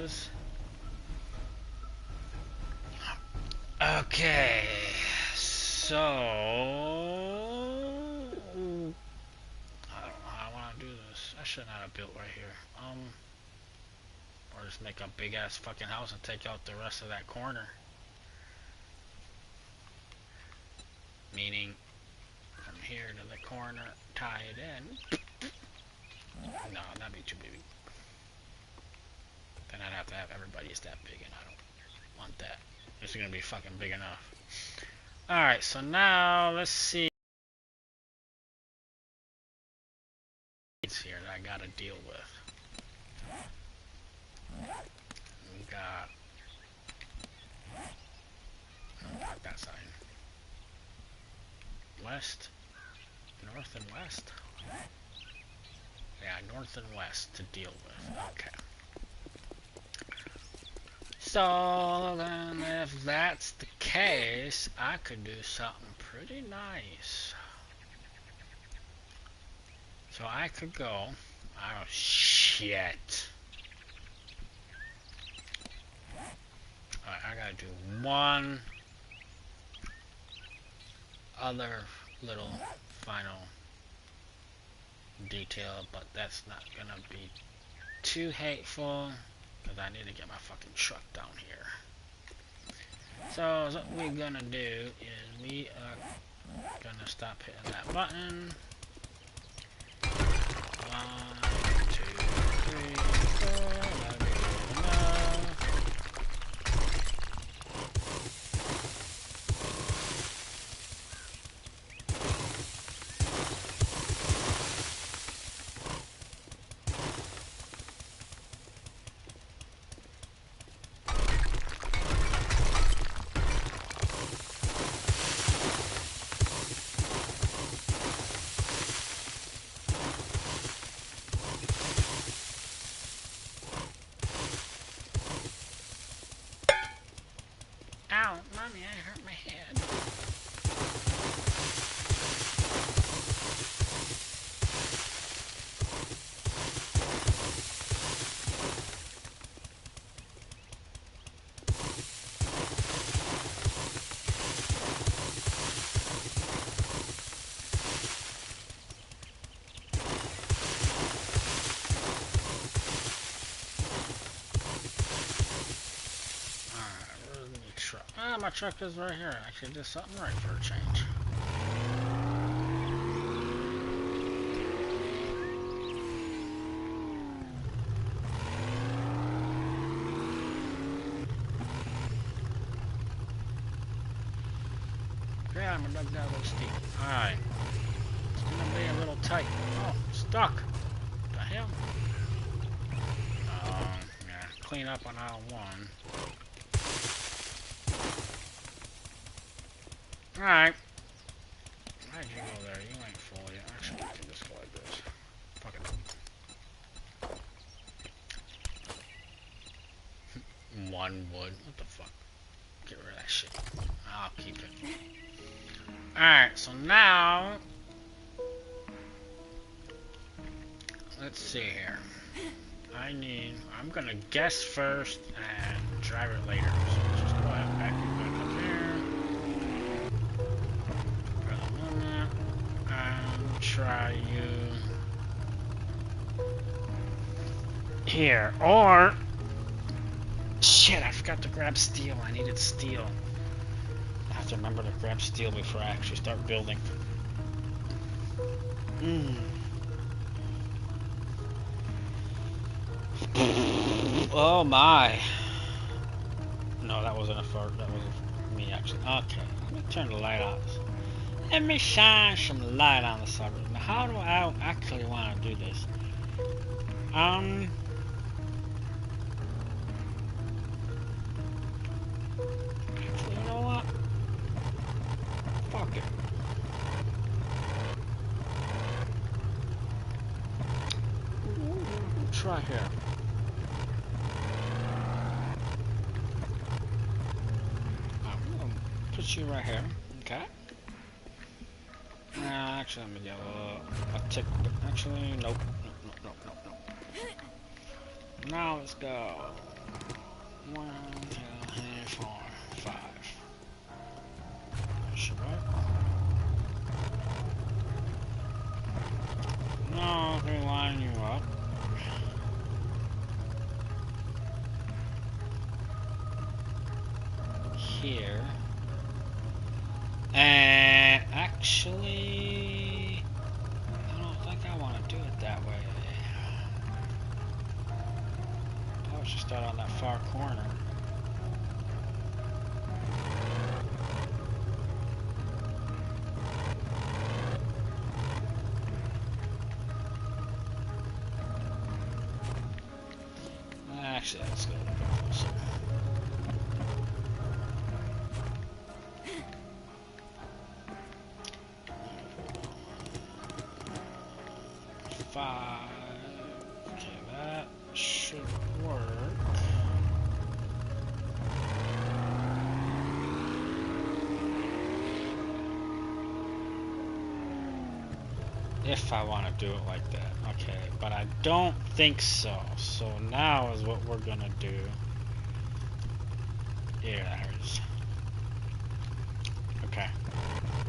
is... Okay, so... I don't know how I want to do this. I shouldn't have built right here. Or just make a big ass fucking house and take out the rest of that corner. Meaning, from here to the corner, tie it in. No, that'd be too big. Then I'd have to have everybody's that big, and I don't want that. This is gonna be fucking big enough. Alright, so now let's see. It's here that I gotta deal with. We got. Not that side. West, north and west. Yeah, north and west to deal with. Okay. So then, if that's the case, I could do something pretty nice. So I could go. Oh shit! Alright, I gotta do one other little final detail, but that's not gonna be too hateful because I need to get my fucking truck down here. So what we're gonna do is we are gonna stop hitting that button. 1, 2, 3, 4. That'll be good enough. Ow, mommy, I hurt my head. My truck is right here. I actually did something right for a change. Yeah, I'm gonna dug that a little steep. Alright. It's gonna be a little tight. Oh, stuck. What the hell? Yeah. clean up on aisle 1. Alright. Why'd you go there? You ain't fully. Actually, I can just go like this. Fuck it. 1 wood. What the fuck? Get rid of that shit. I'll keep it. Alright, so now... let's see here. I'm gonna guess first and drive it later. So let's just go ahead back up here. And try you here. Or shit, I forgot to grab steel. I needed steel. I have to remember to grab steel before I actually start building. Oh my. No, that wasn't a fart. That was me actually. Okay, let me turn the light on. Let me shine some light on the sucker. Now, how do I actually want to do this? Actually, you know what? Fuck it. Try here. I'm gonna put you right here. Okay. Actually, let me get a tick. Actually, nope. Nope. Now let's go. 1, 2, 3, 4, 5. Should I? No, we line you up. Here. And actually, I don't think I want to do it that way. I should start on that far corner. Actually, let's go a little bit closer. Okay, that should work. If I want to do it like that. Okay, but I don't think so. So now is what we're gonna do. Yeah, there it is. Okay.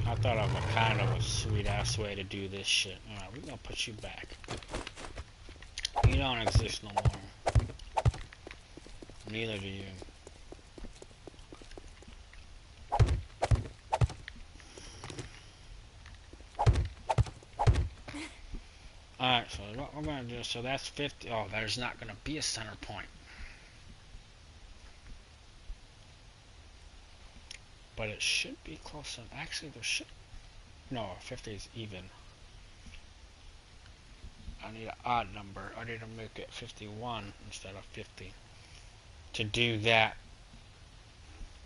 I thought of a kind of a sweet ass way to do this shit. Alright, we're gonna put you back. You don't exist no more. Neither do you. Alright, so what we're gonna do, so that's 50. Oh, there's not gonna be a center point. But it should be close enough. Actually, there should. No, 50 is even. I need an odd number. I need to make it 51 instead of 50 to do that.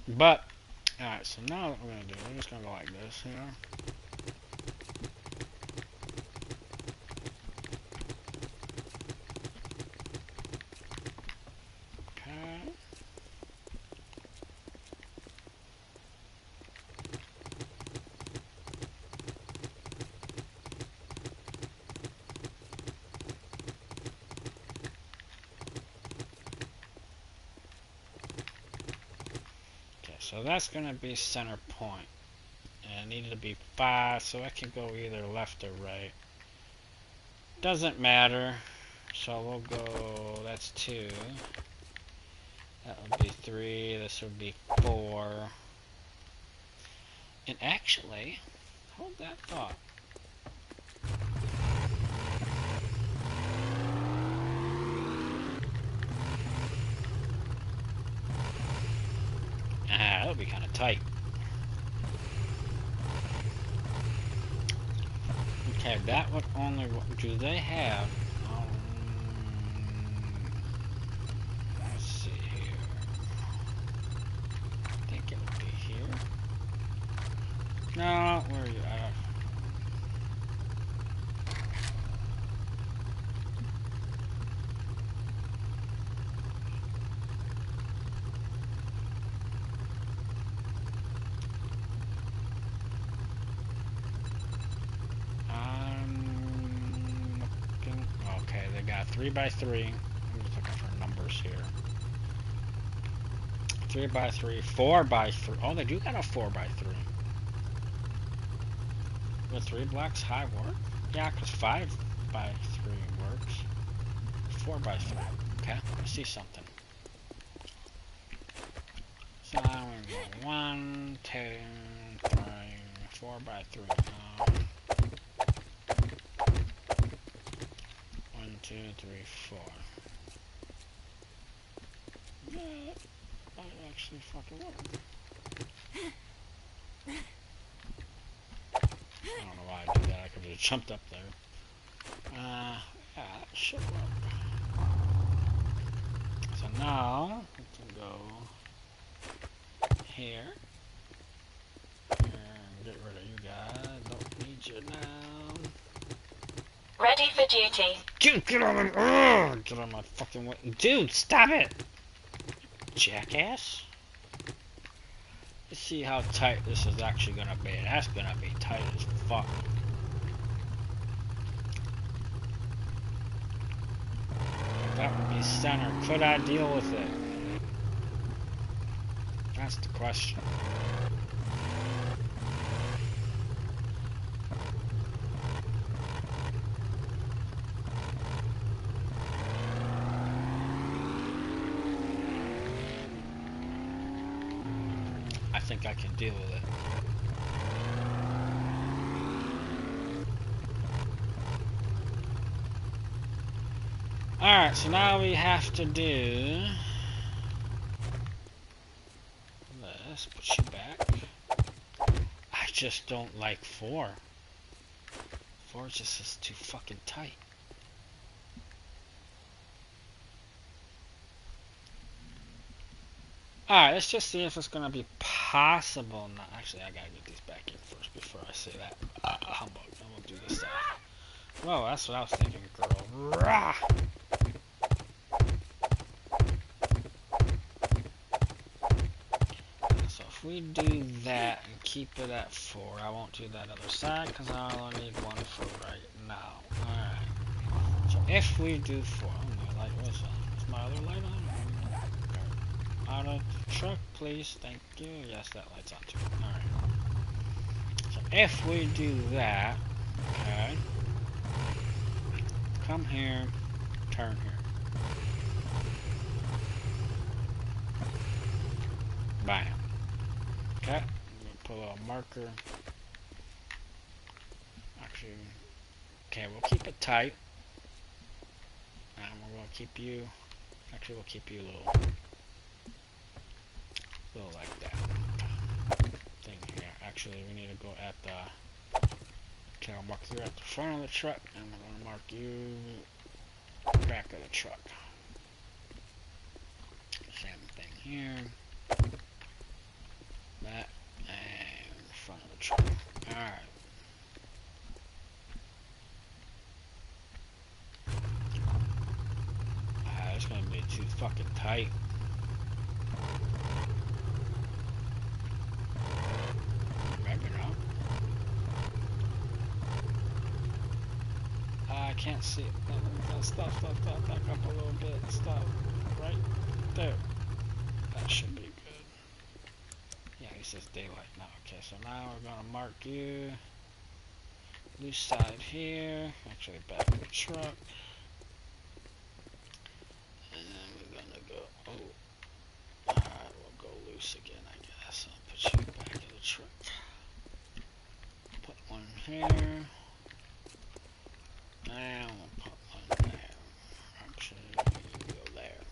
But, alright, so now what we're going to do, we're just going to go like this, you know. Okay. So that's going to be center point. And it needed to be 5, so I can go either left or right. Doesn't matter. So we'll go, that's 2. That would be 3, this would be 4. And actually, hold that thought. That would be kind of tight. Okay, that would only. Do they have? Let's No, where are you? I'm looking. Okay, they got 3x3. I'm just looking for numbers here. 3x3, 4x3. Oh, they do got a 4x3. With 3 blocks high work? Yeah, because 5x3 works. 4x3. Okay, I see something. So I'm going to go 1, 2, 3, 4x3. 1, 2, 3, 4. Yeah, that actually fucking worked. I don't know why I did that. I could have just jumped up there. Yeah, that should work. So now, we can go here. And get rid of you guys. Don't need you now. Ready for duty. Dude, get on my... Get on my fucking way. Dude, stop it! Jackass. Let's see how tight this is actually gonna be. That's gonna be tight as fuck. That would be center. Could I deal with it? That's the question. I think I can deal with it. Alright, so now we have to do this. Put you back. I just don't like 4. 4 just is too fucking tight. Alright, let's just see if it's gonna be possible. No, actually, I gotta get these back in first before I say that. Humbug. I won't do this stuff. Whoa, that's what I was thinking, girl. Rah! So if we do that and keep it at 4, I won't do that other side because I only need 1 for right now. Alright. So if we do 4, oh, my light was on. Is my other light on? Out of the truck, please. Thank you. Yes, that light's on too. Alright. So if we do that, okay. Come here, turn here. Bam. Okay. I'm gonna put a little marker. Actually, okay, we'll keep it tight. And we're gonna keep you. Actually, we'll keep you a little like that thing here. Actually, we need to go at the. Okay, I'll mark you at the front of the truck, and we're gonna mark you back of the truck. Same thing here. That and front of the truck. Alright. It's gonna be too fucking tight. Maybe not. I can't see it. Stop, back up a little bit. Stop. Right there. That should be good. Yeah, he says daylight now. Okay, so now we're gonna mark you. Loose side here. Actually, back of the truck. And then we're gonna go. Oh. Alright, we'll go loose again, I guess. I'll put you back of the truck. Put one here. And we'll put one there. Actually, we go there.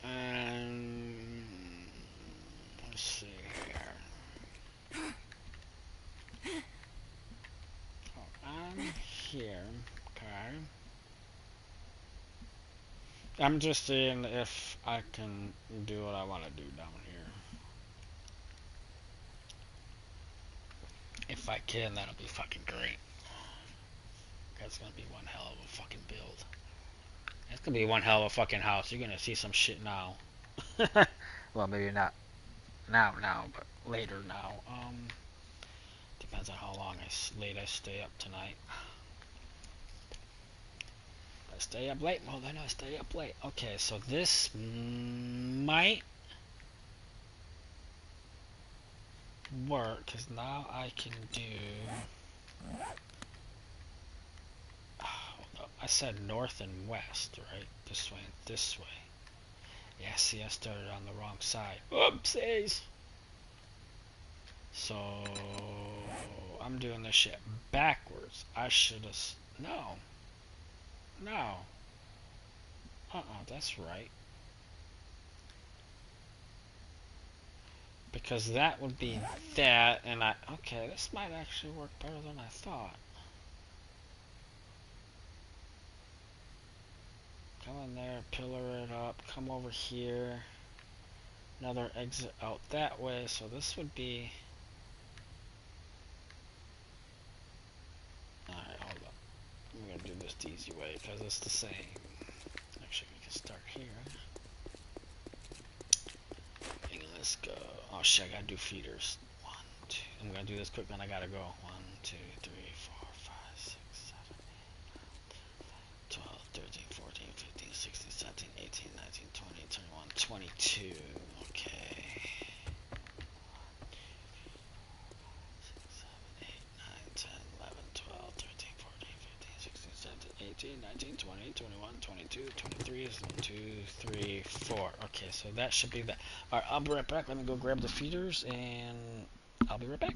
And let's see here. Oh, I'm here. Okay. I'm just seeing if I can do what I want to do down here. If I can, that'll be fucking great. That's gonna be one hell of a fucking build. It's gonna be one hell of a fucking house. You're gonna see some shit now. Well, maybe not now, but later now. Depends on how long late I stay up tonight. If I stay up late, well then I stay up late. Okay, so this might work because now I can do. Hold up. I said north and west, right? This way and this way. Yeah, see, I started on the wrong side. Oopsies! So, I'm doing this shit backwards. I should have... No. No. That's right. Because that would be that, and I... Okay, this might actually work better than I thought. Come in there, pillar it up, come over here. Another exit out that way, so this would be... Alright, hold up. I'm gonna do this the easy way, because it's the same. Actually, we can start here. And let's go. Oh shit, I gotta do feeders. 1, 2. I'm gonna do this quick, then I gotta go. 1, 2, 3, 4, 5, 6, 7, 12, 13, 14, 15, 16, 17, 18, 19, 20, 21, 22. Okay. 18, 19, 20, 21, 22, 23 is 1, 2, 3, 4. Okay, so that should be that. Alright, I'll be right back. Let me go grab the feeders and I'll be right back.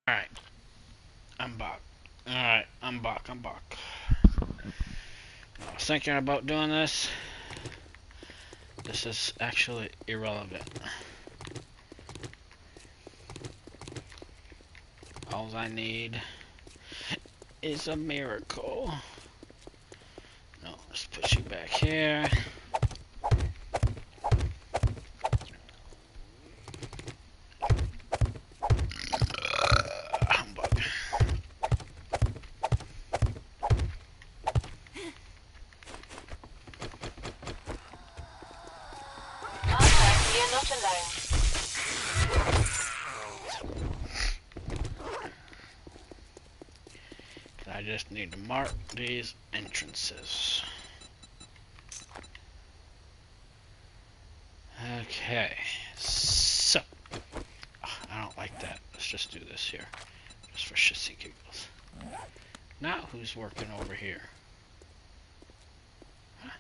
Alright, I'm back. Alright, I'm back. I was thinking about doing this. This is actually irrelevant. All I need is a miracle. No, let's put you back here. Humbug. Arthur, you're not alone. I just need to mark these entrances. Okay, so I don't like that. Let's just do this here, just for shits and giggles. Now who's working over here? Huh?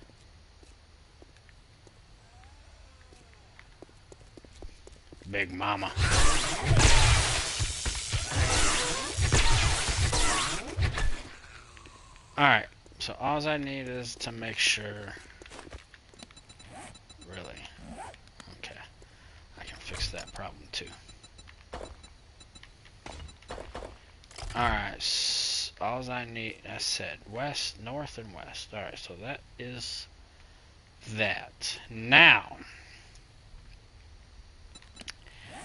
Big Mama. Alright, so all I need is to make sure. Really? Okay, I can fix that problem too. Alright, all I need, I said west, north, and west. Alright, so that is that. Now,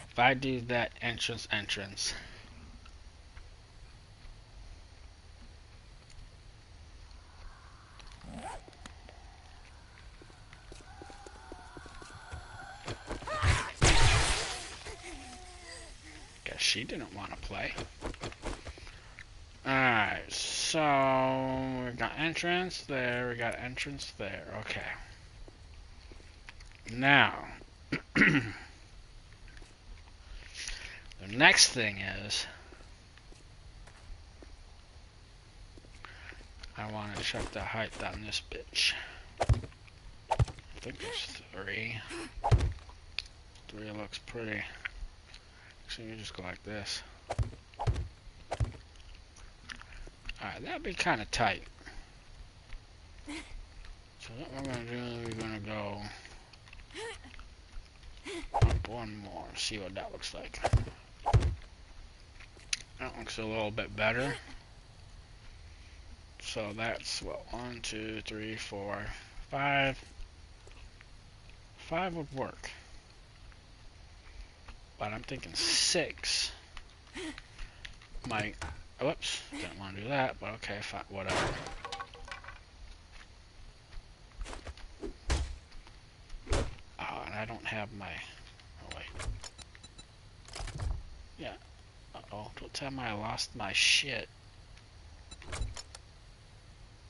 if I do that entrance, guess she didn't want to play. Alright, so we got entrance there, we got entrance there. Okay. Now, the next thing is, I want to check the height on this bitch. I think it's 3. 3 looks pretty. So you just go like this. Alright, that'd be kind of tight. So what we're going to do, we're going to go up one more, see what that looks like. That looks a little bit better. So that's what, 1, 2, 3, 4, 5. 5 would work. But I'm thinking 6 might. Whoops, didn't want to do that, but okay, fine, whatever. Oh, and I don't have my. Oh, wait. Yeah. Uh-oh, don't tell me I lost my shit.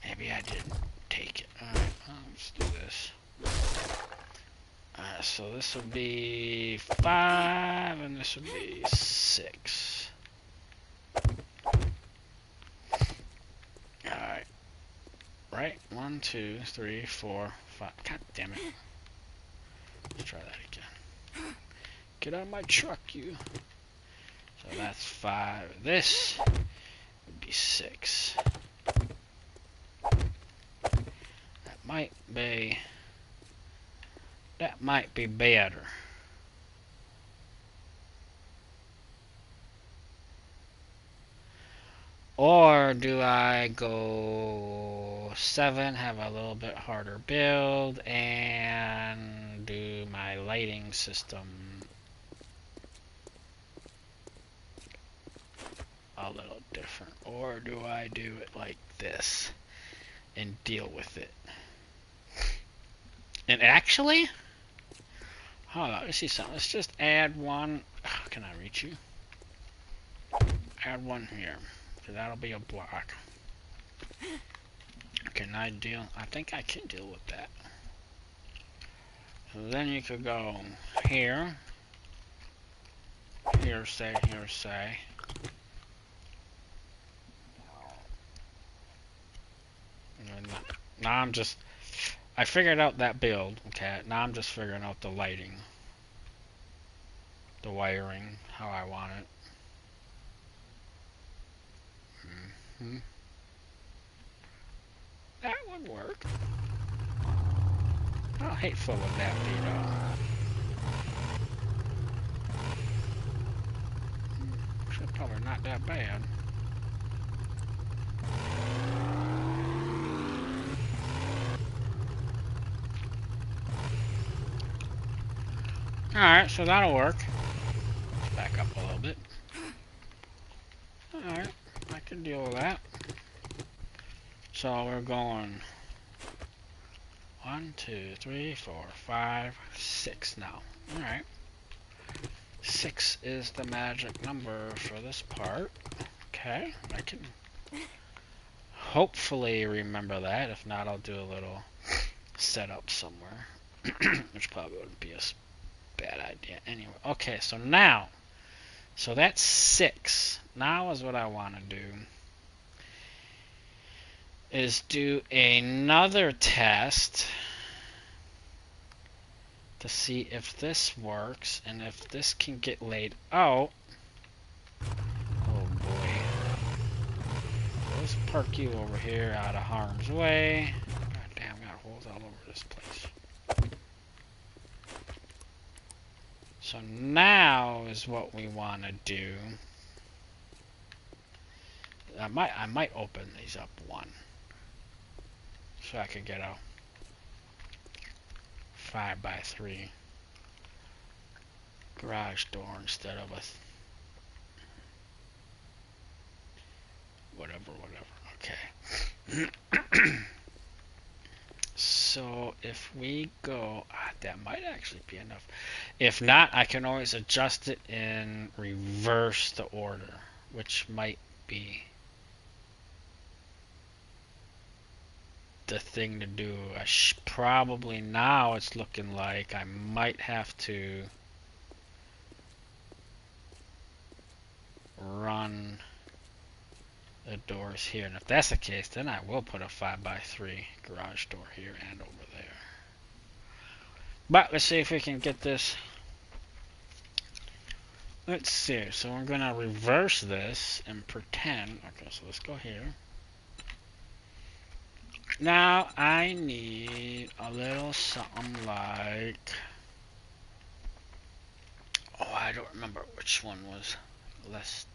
Maybe I didn't take it. Alright, let's do this. So this would be 5, and this would be 6. Alright. Right? 1, 2, 3, 4, 5. God damn it. Let's try that again. Get out of my truck, you. So that's 5. This would be 6. That might be better. Or do I go 7, have a little bit harder build, and do my lighting system a little different? Or do I do it like this and deal with it? And actually, hold on, let's see something. Let's just add one. Can I reach you? Add one here. So that'll be a block. Can I deal? I think I can deal with that. So then you could go here. Here, say, here, say. Now I'm just. I figured out that build. Okay, now I'm just figuring out the lighting. The wiring, how I want it. Hmm. That would work. How hateful would that be, though? Should probably not that bad. Alright, so that'll work. Let's back up a little bit. Alright, I can deal with that. So we're going 1, 2, 3, 4, 5, 6 now. Alright. 6 is the magic number for this part. Okay, I can hopefully remember that. If not, I'll do a little setup somewhere. Which probably wouldn't be a bad idea. Anyway, okay, so now, so that's 6. Now is what I want to do. Is do another test to see if this works and if this can get laid out. Oh boy. Let's park you over here out of harm's way. God damn, got holes all over this place. So now is what we want to do. I might open these up one. So I could get a 5x3 garage door instead of a whatever. Okay. So if we go, that might actually be enough. If not, I can always adjust it and reverse the order, which might be the thing to do. Probably now it's looking like I might have to run the doors here, and if that's the case, then I will put a 5x3 garage door here and over there. But let's see if we can get this. Let's see, so we're gonna reverse this and pretend. Okay, so let's go here. Now I need a little something like, oh, I don't remember which one was less.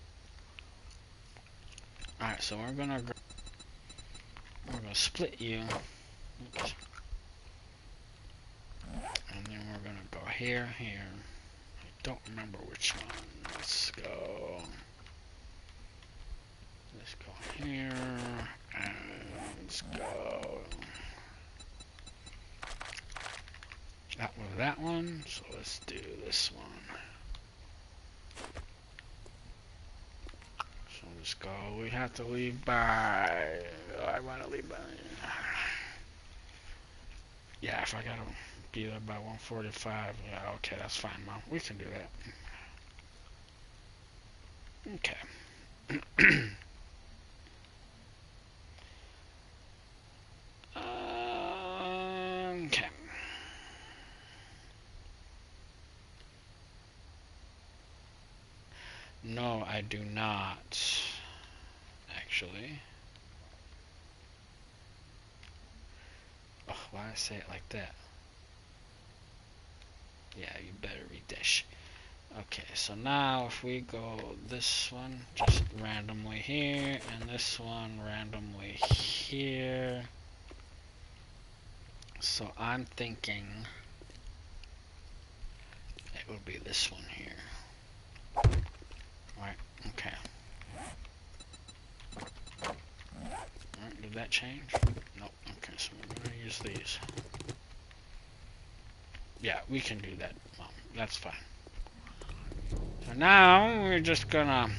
Alright, so we're gonna split you. Oops. And then we're gonna go here. I don't remember which one. Let's go here, and let's go. That was that one, so let's do this one. So let's go. We have to leave by. I want to leave by. Yeah, if I gotta be there by 1:45. Yeah, okay, that's fine, Mom. We can do that. Okay. Okay. No, I do not. Actually. Oh, why did I say it like that? Yeah, you better read that shit. Okay, so now if we go this one just randomly here, and this one randomly here. So I'm thinking it would be this one here. Right, okay. Alright, did that change? Nope. Okay, so we're gonna use these. Yeah, we can do that. Well, that's fine. So now we're just gonna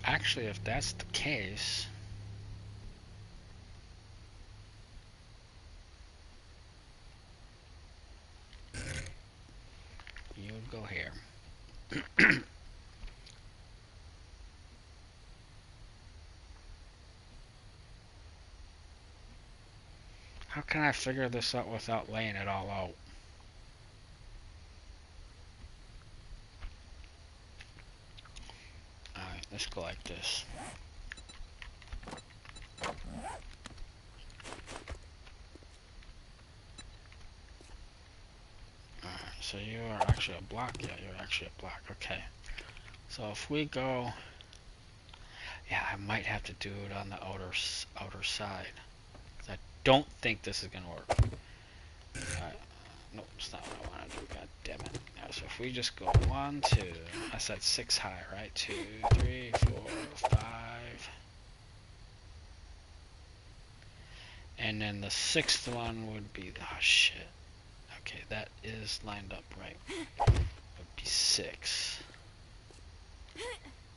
actually, if that's the case, you would go here. How can I figure this out without laying it all out? just go like this. Alright, so you are actually a block? Yeah, you're actually a block. Okay. So if we go... Yeah, I might have to do it on the outer side. I don't think this is going to work. Nope, it's not what I want to do. God damn it. Yeah, so if we just go 1, 2, I said 6 high, right? 2, 3, 4, 5. And then the 6th one would be, oh shit. Okay, that is lined up right. Would be 6.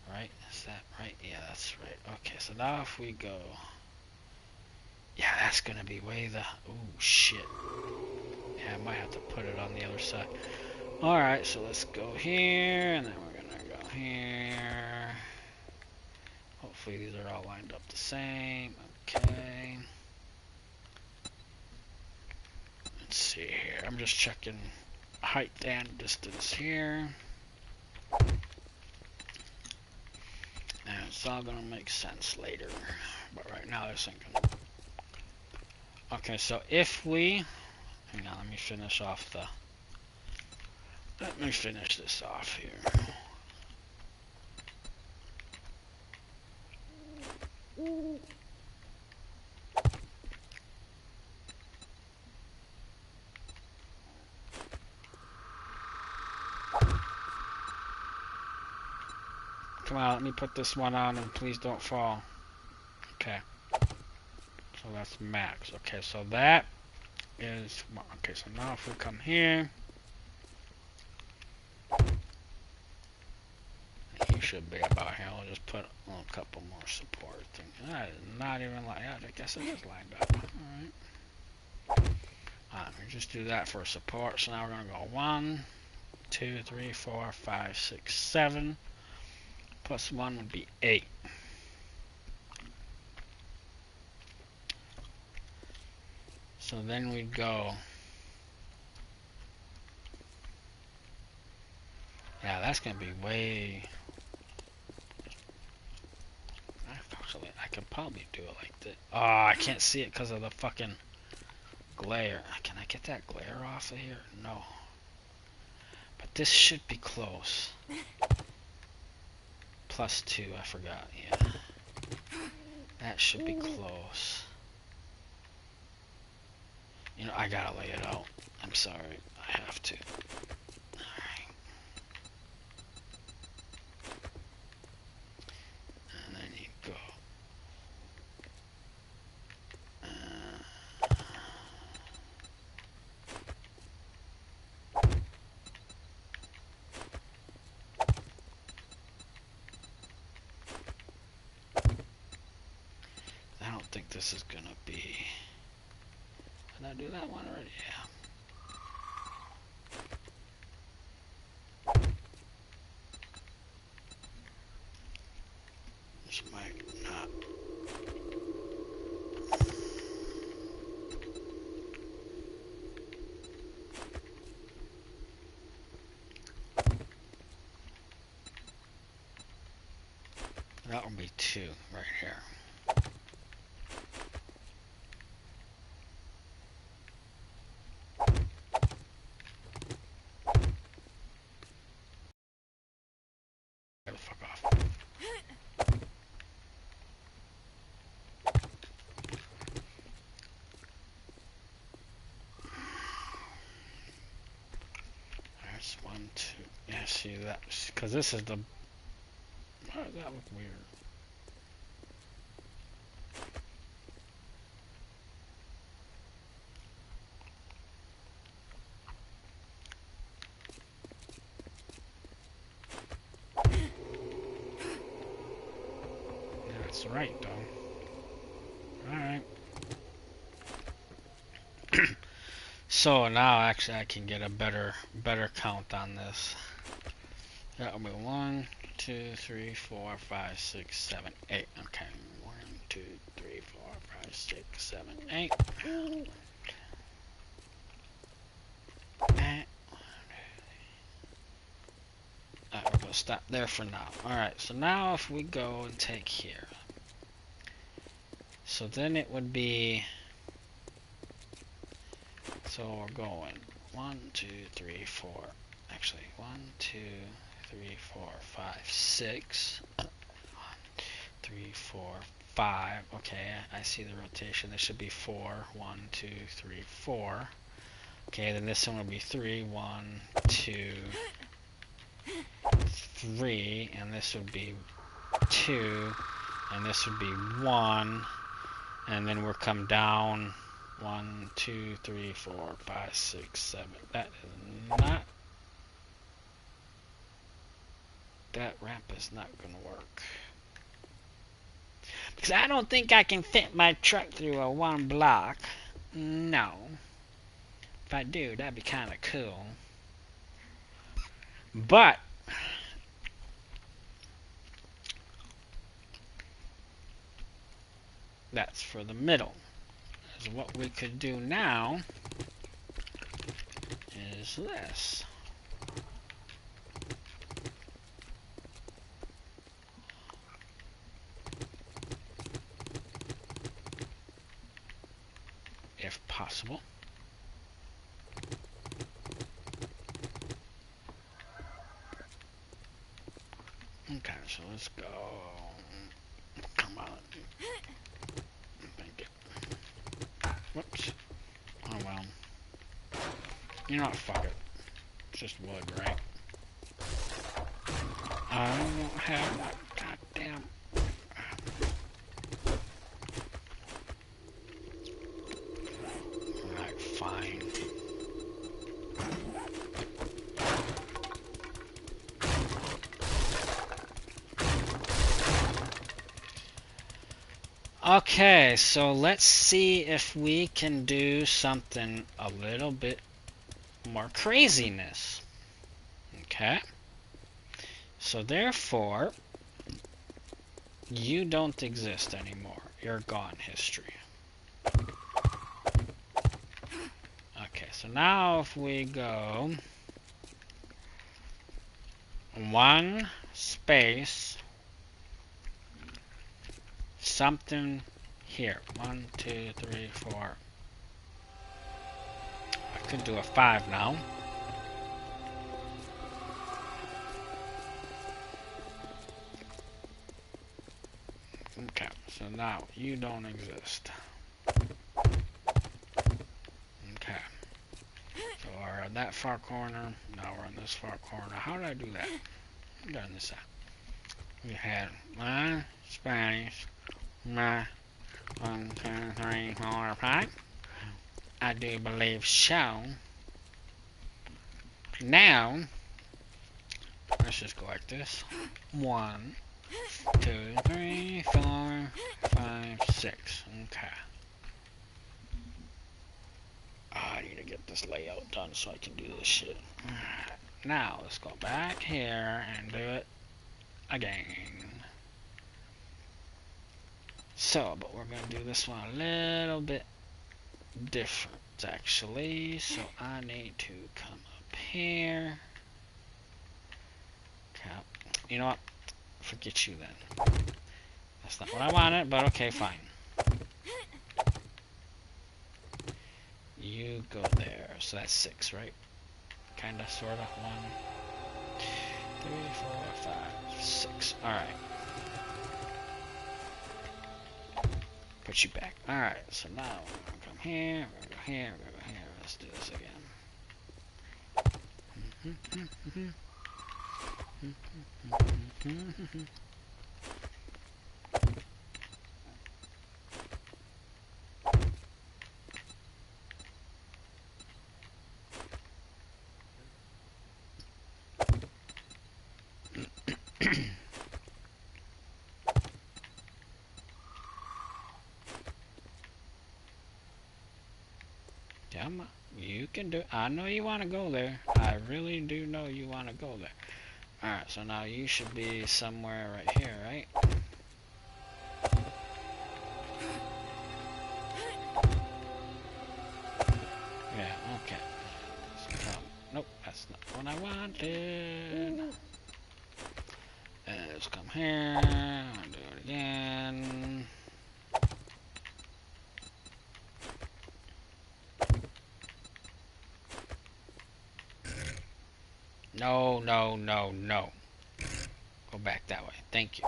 Right? Is that right? Yeah, that's right. Okay, so now if we go... Yeah, that's gonna be way the... Oh shit. Yeah, I might have to put it on the other side. Alright, so let's go here, and then we're gonna go here. Hopefully these are all lined up the same. Okay. Let's see here. I'm just checking height and distance here. And it's all gonna make sense later. But right now this ain't gonna... Okay, so if we... Hang on, let me finish off the... Let me finish this off here. Come on, let me put this one on and please don't fall. Okay. So that's max. Okay, so that is... Okay, so now if we come here... You should be about here. I'll just put a couple more support things. That is not even like... I guess it is lined up. Alright. Let me just do that for support. So now we're going to go 1, 2, 3, 4, 5, 6, 7. Plus 1 would be 8. So then we'd go... Yeah, that's going to be way... Actually, I could probably do it like this. Oh, I can't see it because of the fucking glare. Can I get that glare off of here? No. But this should be close. Plus 2, I forgot. Yeah. That should be close. You know, I gotta lay it out. I'm sorry. I have to. Alright. And then you go. I don't think this is gonna be... Did I do that one already? Yeah. This might not... That would be 2 right here. Get the fuck off. There's 1, 2. Yeah, see that? Because this is the... Why does that look weird? That's right, though. Alright. So now actually I can get a better count on this. That will be 1, 2, 3, 4, 5, 6, 7, 8. Okay. 1, 2, 3, 4, 5, 6, 7, 8. Alright, we're we'll stop there for now. Alright, so now if we go and take here. So then it would be... So we're going 1, 2, 3, 4. Actually, 1, 2, 3, 4, 5, 6. 1, 3, 4, 5. Okay, I see the rotation. This should be 4. 1, 2, 3, 4. Okay, then this one will be 3. 1, 2, 3. And this would be 2. And this would be 1. And then we'll come down 1, 2, 3, 4, 5, 6, 7. That is not... That ramp is not going to work. Because I don't think I can fit my truck through a one block. No. If I do, that'd be kind of cool. But... That's for the middle. So what we could do now is this. If possible. Okay, so let's go. Come on. Thank you. Whoops. Oh well. You know what, fuck it. It's just wood, right? I don't have that goddamn... Alright, fine. Okay, so let's see if we can do something a little bit more craziness. Okay? So therefore, you don't exist anymore. You're gone history. Okay, so now if we go 1 space something here. 1, 2, 3, 4. I could do a 5 now. Okay, so now you don't exist. Okay. So we're in that far corner. Now we're in this far corner. How did I do that? I'm doing this out. We had my Spanish, my 1, 2, 3, 4, 5. I do believe so. Now, let's just go like this. 1, 2, 3, 4, 5, 6. Okay. I need to get this layout done so I can do this shit. Alright. Now, let's go back here and do it again. So, but we're going to do this one a little bit different, actually. So, I need to come up here. Okay. You know what? Forget you then. That's not what I wanted, but okay, fine. You go there. So that's 6, right? Kinda, sorta. 1, 3, 4, 5, 6. Alright. Put you back. Alright, so now we're gonna come here, we're gonna go here, we're gonna go here. Let's do this again. You can do it. I know you want to go there. I really do know you want to go there. Alright, so now you should be somewhere right here, right? Yeah, okay. Nope, that's not what I wanted. Let's come here. Do it again. No, no, no, no. Go back that way. Thank you.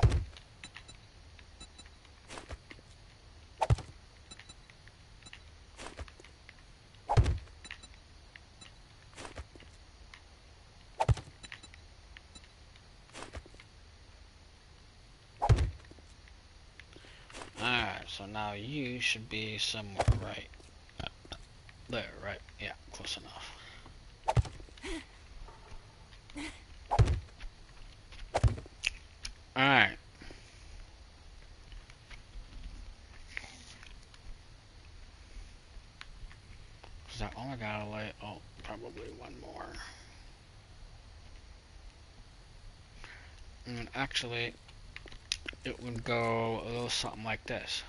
Alright, so now you should be somewhere right there, right? Yeah, close enough. Alright. Cause I only gotta lay, oh, probably one more. And actually, it would go a little something like this.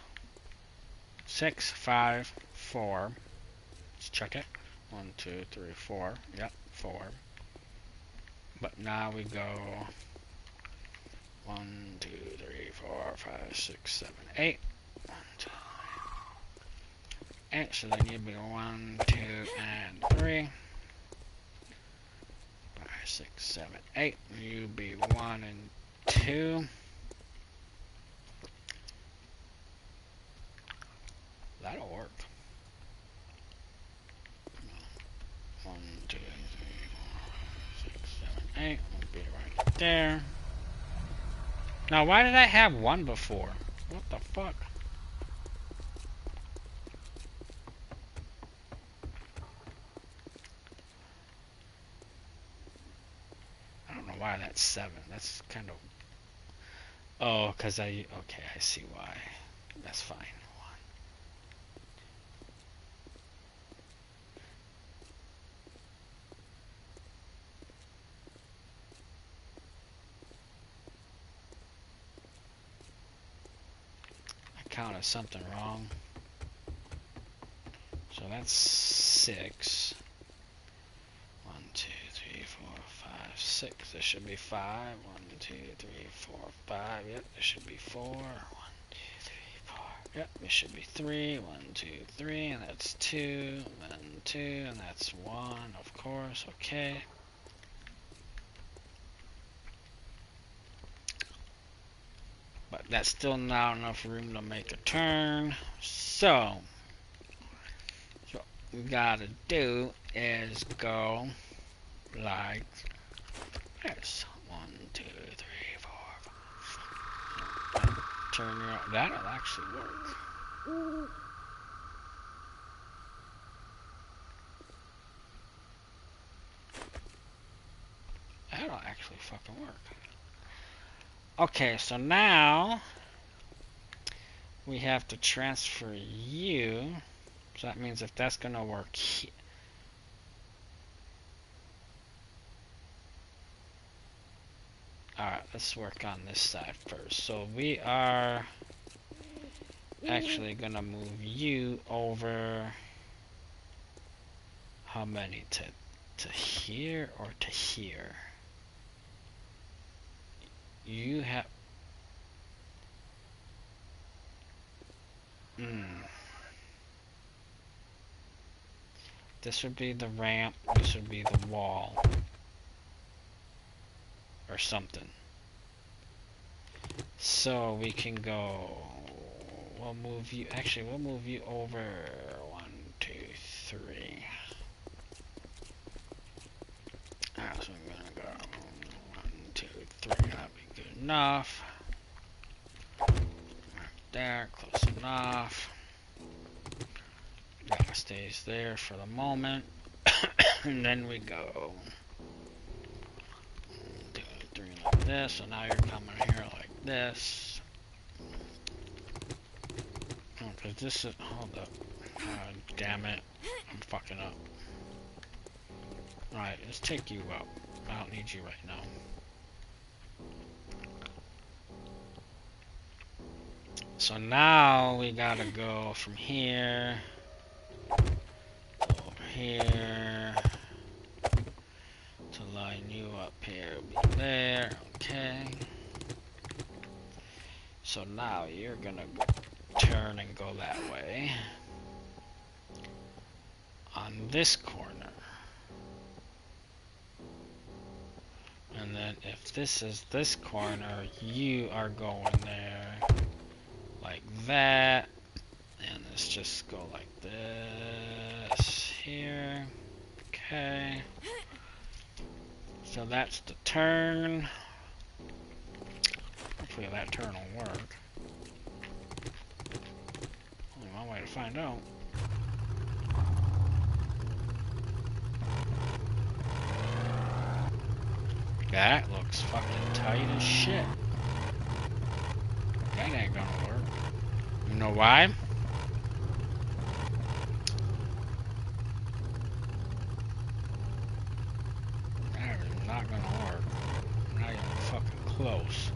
6, 5, 4. Let's check it. 1, 2, 3, 4. Yep, 4. But now we go 1, 2, 3, 4, 5, 6, 7, 8. 1, 2, 8. So then you'd be 1, 2, and 3. 5, 6, 7, 8. You'd be 1 and 2. That'll work. 1, 2, 3, 4, 5, 6, 7, 8. We'll be right there. Now, why did I have 1 before? What the fuck? I don't know why that's 7. That's kind of... Oh, because I... Okay, I see why. That's fine. Counted something wrong. So that's 6. 1, 2, 3, 4, 5, 6. There should be 5. 1, 2, 3, 4, 5. Yep, there should be 4. 1, 2, 3, 4. Yep, there should be 3. 1, 2, 3, and that's 2. And 2, and that's 1, of course. Okay. But that's still not enough room to make a turn. So what we gotta do is go like this. 1, 2, 3, 4, 5. Turn your... That'll actually work. That'll actually fucking work. Okay, so now we have to transfer you. So that means if that's gonna work here. Alright, let's work on this side first. So we are actually gonna move you over. How many? To here or to here? You have... This would be the ramp, this would be the wall. Or something. So we can go... We'll move you... Actually, we'll move you over... 1, 2, 3. Alright, so I'm gonna go... 1, 2, 3. That'll be good enough. Right there, close enough. That stays there for the moment. And then we go 1, 2, 3 like this. So now you're coming here like this. Oh, cause this is... Hold up. Damn it. I'm fucking up. Alright, let's take you up. I don't need you right now. So now we gotta go from here over here to line you up here, be there, okay. So now you're gonna turn and go that way. On this corner. And then if this is this corner, you are going there like that. And let's just go like this here. Okay. So that's the turn. Hopefully that turn will work. Only one way to find out. That looks fucking tight as shit. That ain't gonna work. You know why? That is not gonna work. Not even fucking close.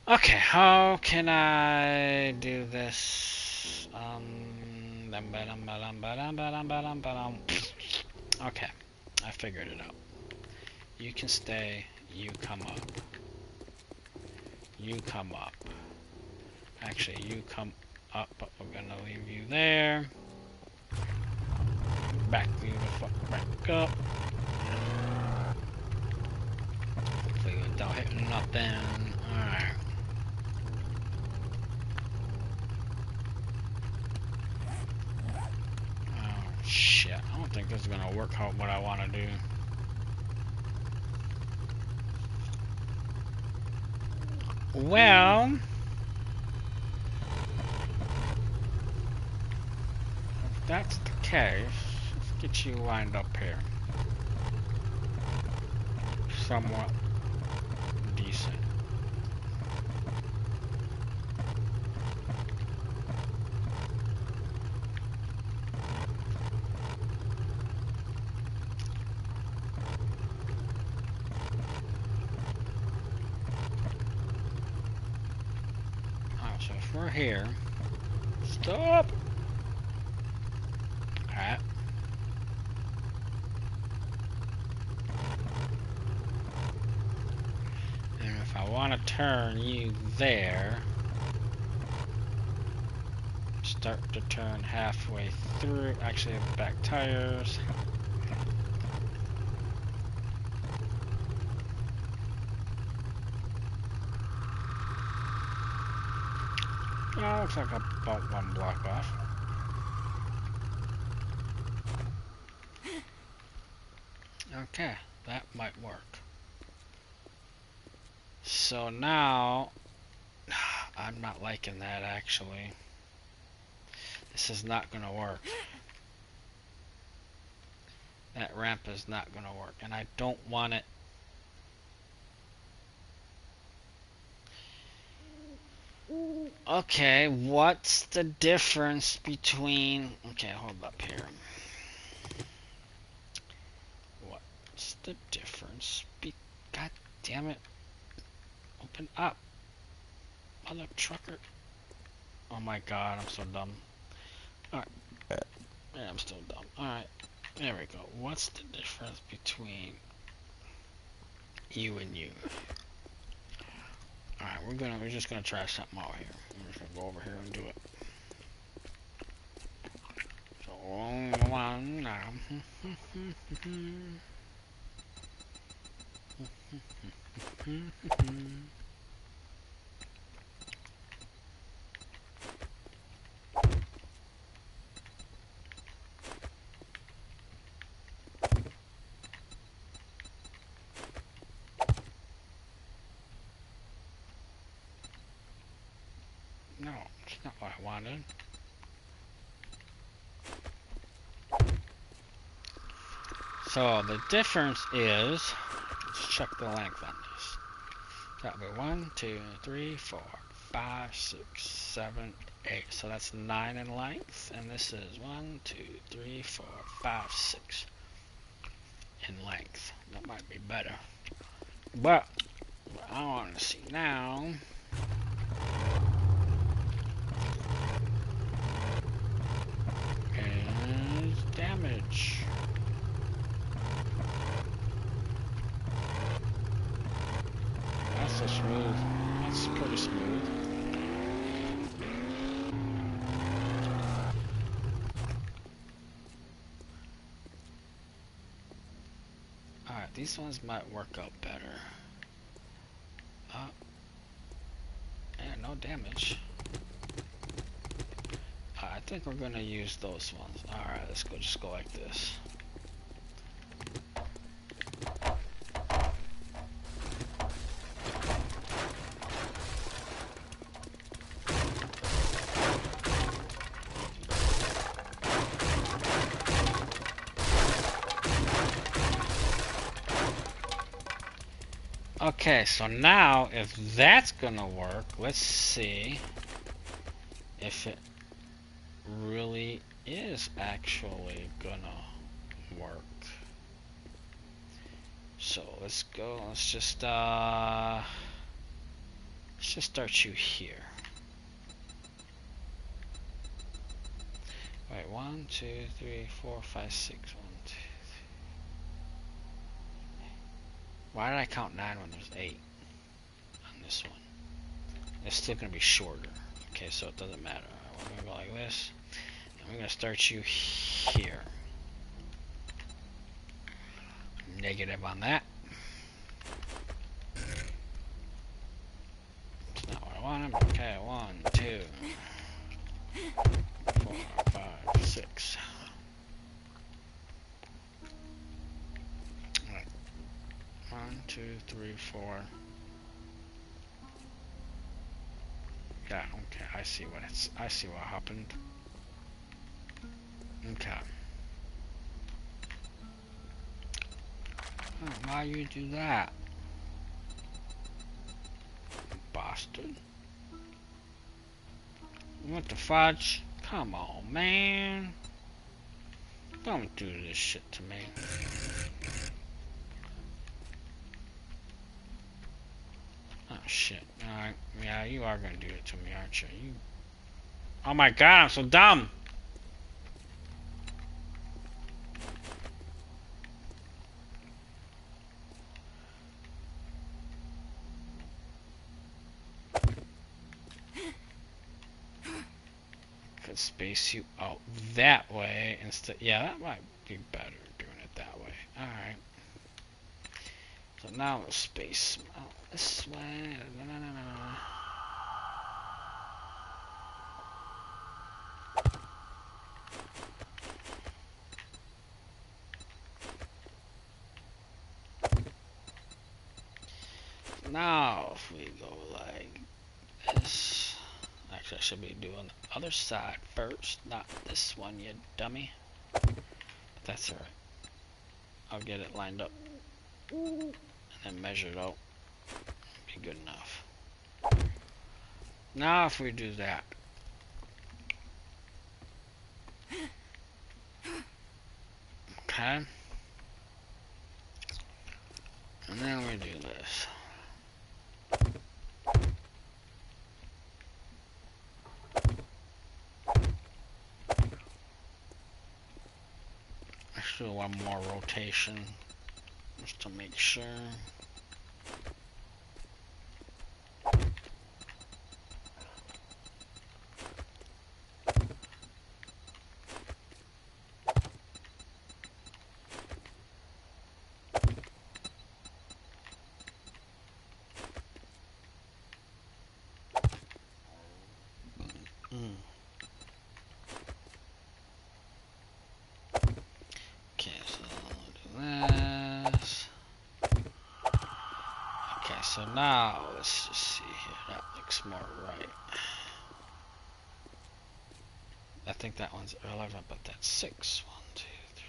Okay, how can I do this? Okay, I figured it out. You can stay, you come up. You come up. Actually, you come up, but we're gonna leave you there. Back you the fuck back up. Hopefully without hitting nothing. Alright. Oh shit. I don't think this is gonna work out what I wanna do. Well, if that's the case, let's get you lined up here. Somewhat decent. Alright, so if we're here, stop! Alright. And if I want to turn you there, start to turn halfway through. Actually, I have back tires. Oh, looks like I'm about one block off. Okay, that might work. So now, I'm not liking that actually. This is not gonna work. That ramp is not gonna work, and I don't want it. Okay, what's the difference between... Okay, hold up here. What's the difference? God damn it. Open up. Mother trucker. Oh my god, I'm so dumb. Alright. Yeah, I'm still dumb. Alright. There we go. What's the difference between you and you? Alright, we're just gonna try something out here. I'm just gonna go over here and do it. So one now. No, it's not what I wanted. So the difference is, let's check the length on this. That'll be 1, 2, 3, 4, 5, 6, 7, 8. So that's 9 in length, and this is 1, 2, 3, 4, 5, 6 in length. That might be better. But what I want to see now these ones might work out better. Yeah, no damage. I think we're gonna use those ones. Alright, let's go, just go like this. Okay, so now if that's gonna work, let's see if it really is actually gonna work. So let's go, let's just start you here. Wait, 1, 2, 3, 4, 5, 6, 1, 2. Why did I count 9 when there's 8 on this one? It's still gonna be shorter. Okay, so it doesn't matter. We're gonna go like this, and we're gonna start you here. Negative on that. It's not what I wanted. Okay, 1, 2, 4, 5, 6. Alright. 1, 2, 3, 4. Yeah, okay, I see what happened. Okay. Oh, why you do that? Bastard. What the fudge? Come on, man. Don't do this shit to me. Oh shit. Alright. Yeah, you are gonna do it to me, aren't you? Oh my god, I'm so dumb! Could space you out that way instead. Yeah, that might be better doing it that way. Alright. So now we'll space out this way. Now if we go like this. Actually, I should be doing the other side first, not this one, you dummy. But that's alright. I'll get it lined up and then measured out. Be good enough. Now if we do that. Okay. And then we do this. Let's do one more rotation just to make sure. Okay, so I'll do this. Okay, so now let's just see here. That looks more right. I think that one's 11, but that's 6. 1, 2, 3,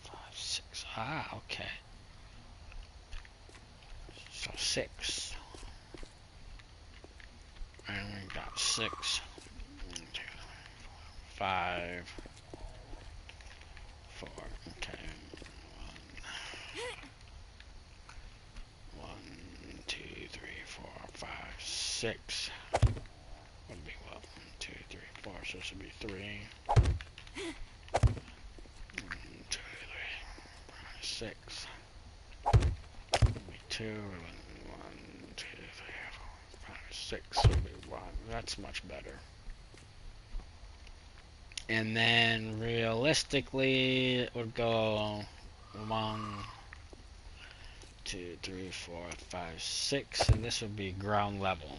4, 5, 6. Ah, okay. So 6. And we got 6. 1, 2, 3, 4, 5. 4. Okay. 1, 2, 3, 4, 5, 6. Would be what? 1, 2, 3, 4. So it should be 3. 1, 2, 3, 5, 6. Would be 2. 1, 2, 3, 4, 5, 6. Would be 1. That's much better. And then realistically, it would go 1, 2, 3, 4, 5, 6, and this would be ground level.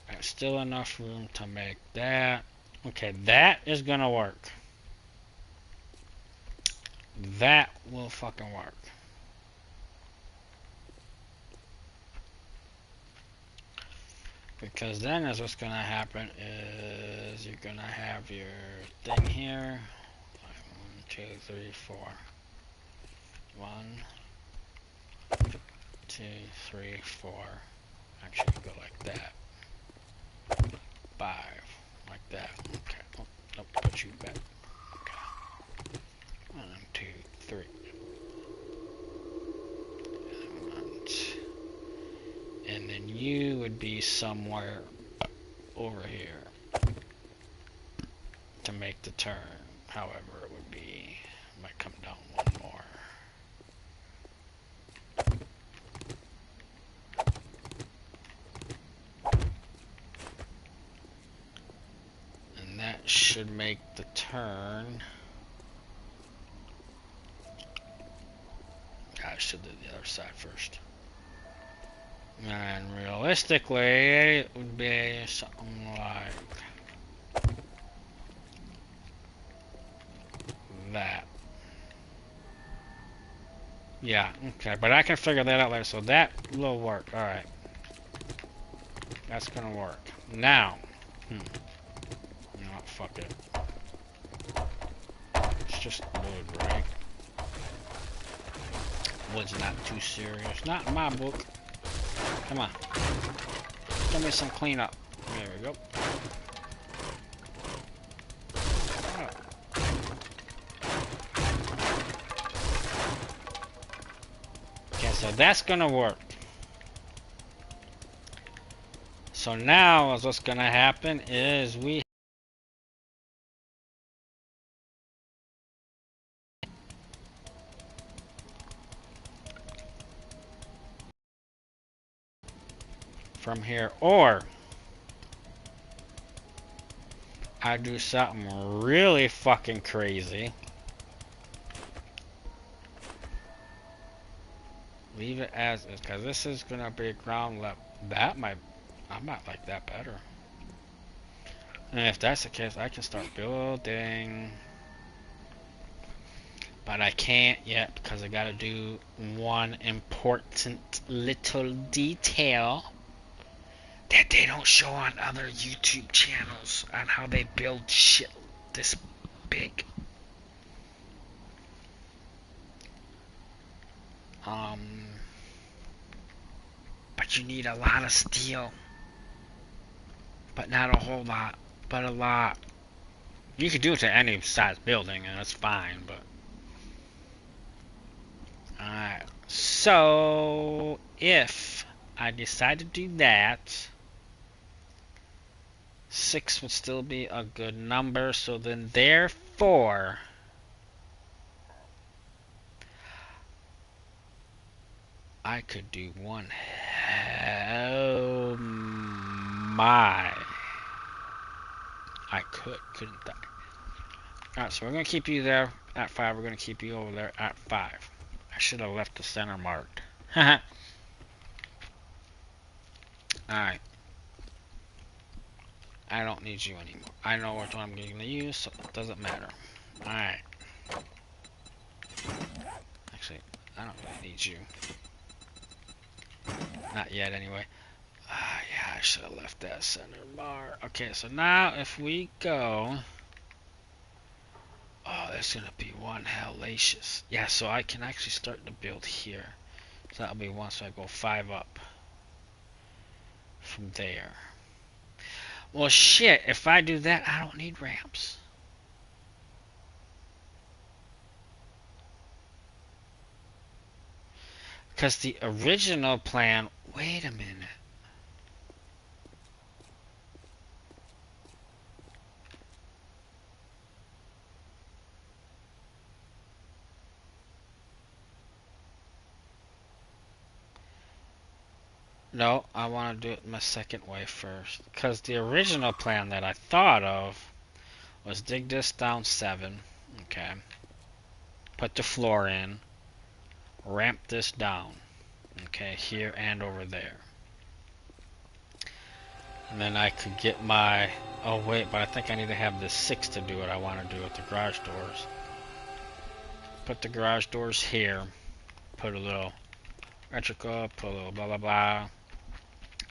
That's still enough room to make that. Okay, that is gonna work. That will fucking work. Because then is what's gonna happen is you're gonna have your thing here. 1, 2, 3, 4. 1, 2, 3, 4. Actually go like that. 5. Like that. Okay. Oh, nope, put you back. Okay. 1, 2, 3. And then you would be somewhere over here to make the turn. However, it would be, might come down one more. And that should make the turn. I should do the other side first. And realistically, it would be something like that. Yeah, okay, but I can figure that out later, so that will work. Alright. That's gonna work. Now, no, fuck it. It's just wood, right? Wood's not too serious. Not in my book. Come on. Give me some cleanup. There we go. Oh. Okay, so that's gonna work. So now what's gonna happen is we from here, or I do something really fucking crazy. Leave it as is, because this is gonna be ground level. That might, I might like that better. And if that's the case, I can start building. But I can't yet because I gotta do one important little detail that they don't show on other YouTube channels on how they build shit this big. But you need a lot of steel. But not a whole lot, but a lot. You could do it to any size building and that's fine, but alright. So if I decide to do that, 6 would still be a good number, so then therefore I could do one. Oh my. I couldn't I? Alright, so we're going to keep you there at 5. We're going to keep you over there at 5. I should have left the center marked. Alright. I don't need you anymore. I know what one I'm going to use, so it doesn't matter. Alright. Actually, I don't really need you. Not yet, anyway. Yeah, I should have left that center bar. Okay, so now if we go... Oh, that's going to be one hellacious. Yeah, so I can actually start to build here. So that'll be 1, so I go 5 up. From there. Well, shit, if I do that, I don't need ramps. Because the original plan... Wait a minute. No, I want to do it my second way first. Because the original plan that I thought of was dig this down 7. Okay. Put the floor in. ramp this down. Okay, here and over there. And then I could get my... Oh wait, but I think I need to have the 6 to do what I want to do with the garage doors. Put the garage doors here. Put a little electrical, put a little blah blah blah.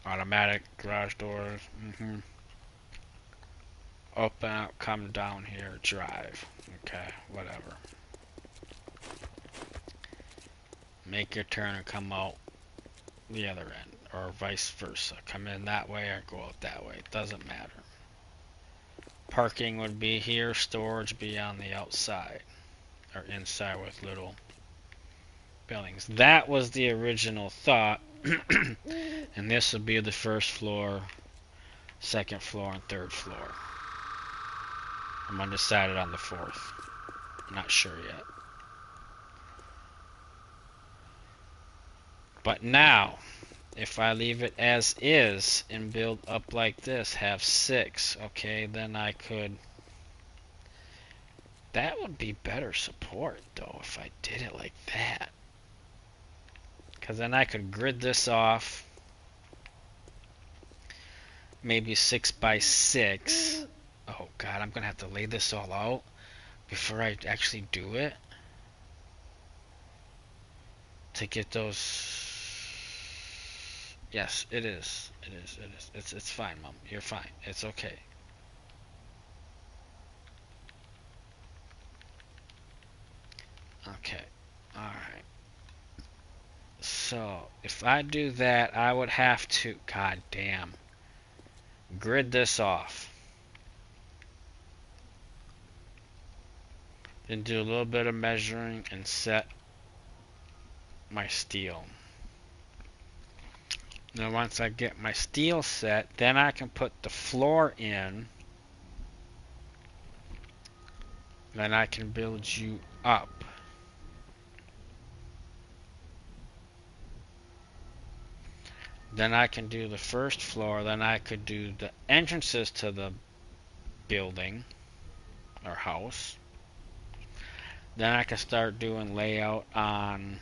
Automatic garage doors. Open out, come down here, drive. Okay, whatever. Make your turn and come out the other end, or vice versa. Come in that way or go out that way. It doesn't matter. Parking would be here, storage be on the outside or inside with little buildings. That was the original thought. And this would be the first floor, second floor, and third floor. I'm undecided on the fourth. Not sure yet. But now, if I leave it as is and build up like this, have 6, okay, then I could... That would be better support, though, if I did it like that. Because then I could grid this off. Maybe 6 by 6. Oh, God, I'm going to have to lay this all out before I actually do it. To get those... Yes, it is. It is. It is. It's fine, Mom. You're fine. It's okay. Okay. Alright. So, if I do that, I would have to... God damn. Grid this off. Then do a little bit of measuring and set my steel. Now once I get my steel set, then I can put the floor in. Then I can build you up. Then I can do the first floor. Then I could do the entrances to the building or house. Then I can start doing layout on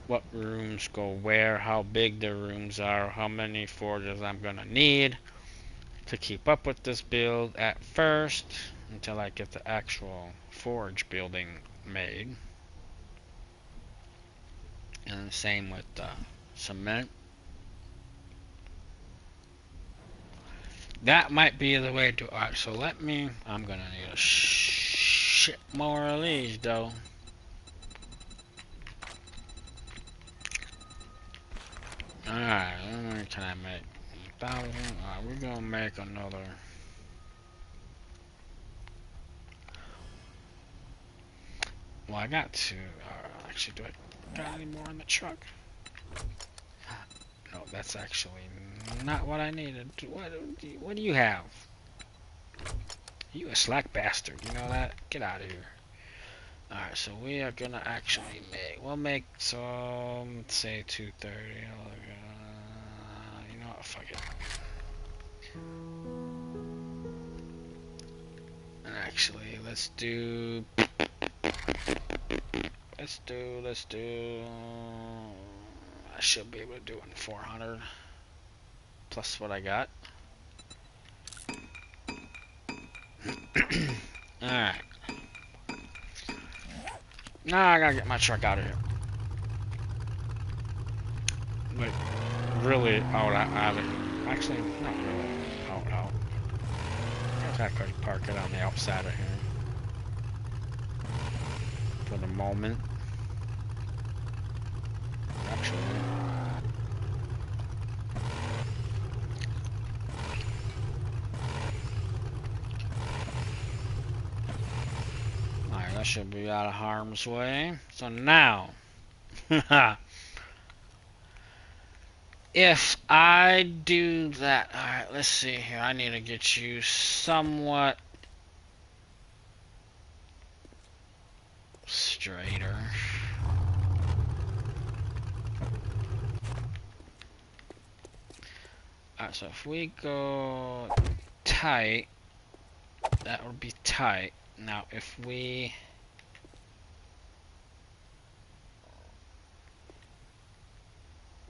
what rooms go where, how big the rooms are, how many forges I'm gonna need to keep up with this build at first until I get the actual forge building made. And the same with cement. That might be the way to... Alright, so let me... I'm gonna need a shit more of these, though. Alright, how many can I make? 1,000? Alright, we're gonna make another... Well, I got two. Actually, do I got any more in the truck? No, that's actually not what I needed. What do you have? You a slack bastard, you know that? Get out of here. Alright, so we are gonna actually make... We'll make some... Let's say 230. You know what? Fuck it. And actually, let's do... Let's do... I should be able to do it in 400 plus what I got. Alright. Now I gotta get my truck out of here. Like, really out of here. Actually, not really out. I could park it on the outside of here. For the moment. Actually. Alright, that should be out of harm's way. So now, if I do that, alright, let's see here. I need to get you somewhat straighter. Alright, so if we go tight, that would be tight. Now if we...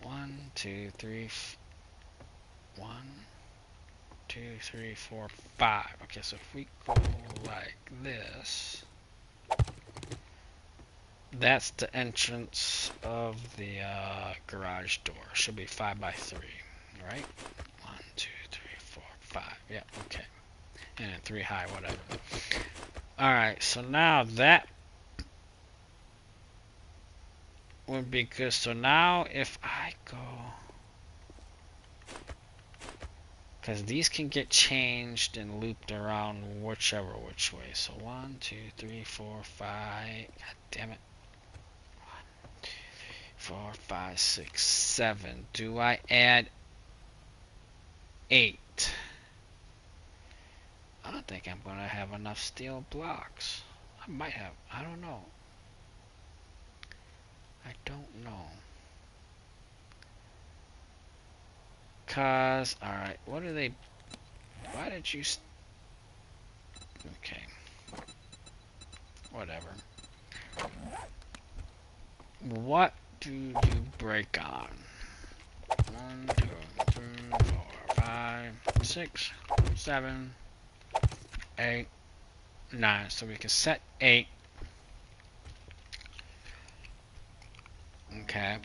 One, two, three, 1, 2, 3, 4, 5. Okay, so if we go like this, that's the entrance of the garage door. Should be 5 by 3, right? 1, 2, 3, 4, 5. Yeah, okay. And then 3 high, whatever. Alright, so now that would be good. So now if I go... Because these can get changed and looped around whichever which way. So 1, 2, 3, 4, 5. God damn it. 4, 5, 6, 7. Do I add 8? I don't think I'm going to have enough steel blocks. I might have. I don't know. I don't know. Cause, alright, what are they... Why did you... Okay. Whatever. What do you break on? 1, 2, 3, 4, 5, 6, 7, 8, 9. So we can set 8. Okay.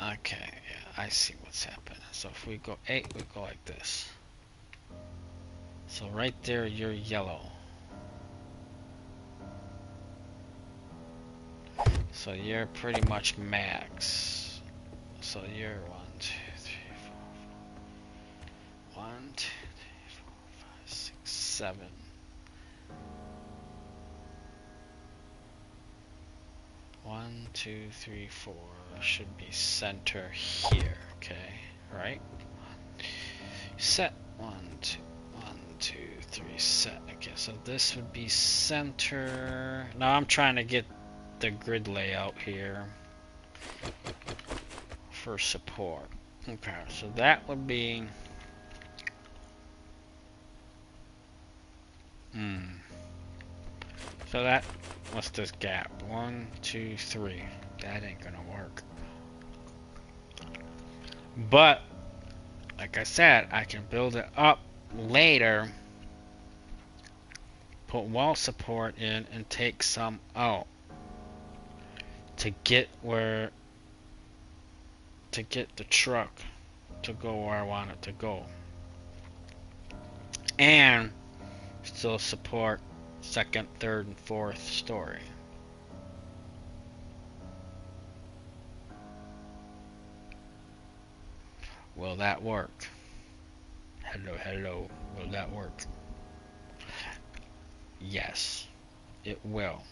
Okay, yeah, I see what's happening. So if we go 8, we go like this. So right there, you're yellow. So you're pretty much max. So you're 1, 2, 3, 4, 1, 2, 3, 4, 5, 6, 7. 1, 2, 3, 4 should be center here, okay, right? Set 1, 2, 1, 2, 3, set. Okay, so this would be center. Now I'm trying to get the grid layout here for support. Okay, so that would be so that, what's this gap? 1, 2, 3. That ain't gonna work. But like I said, I can build it up later, put wall support in, and take some out to get the truck to go where I want it to go, and still support second, third, and fourth story. Will that work? Hello, will that work? Yes, it will.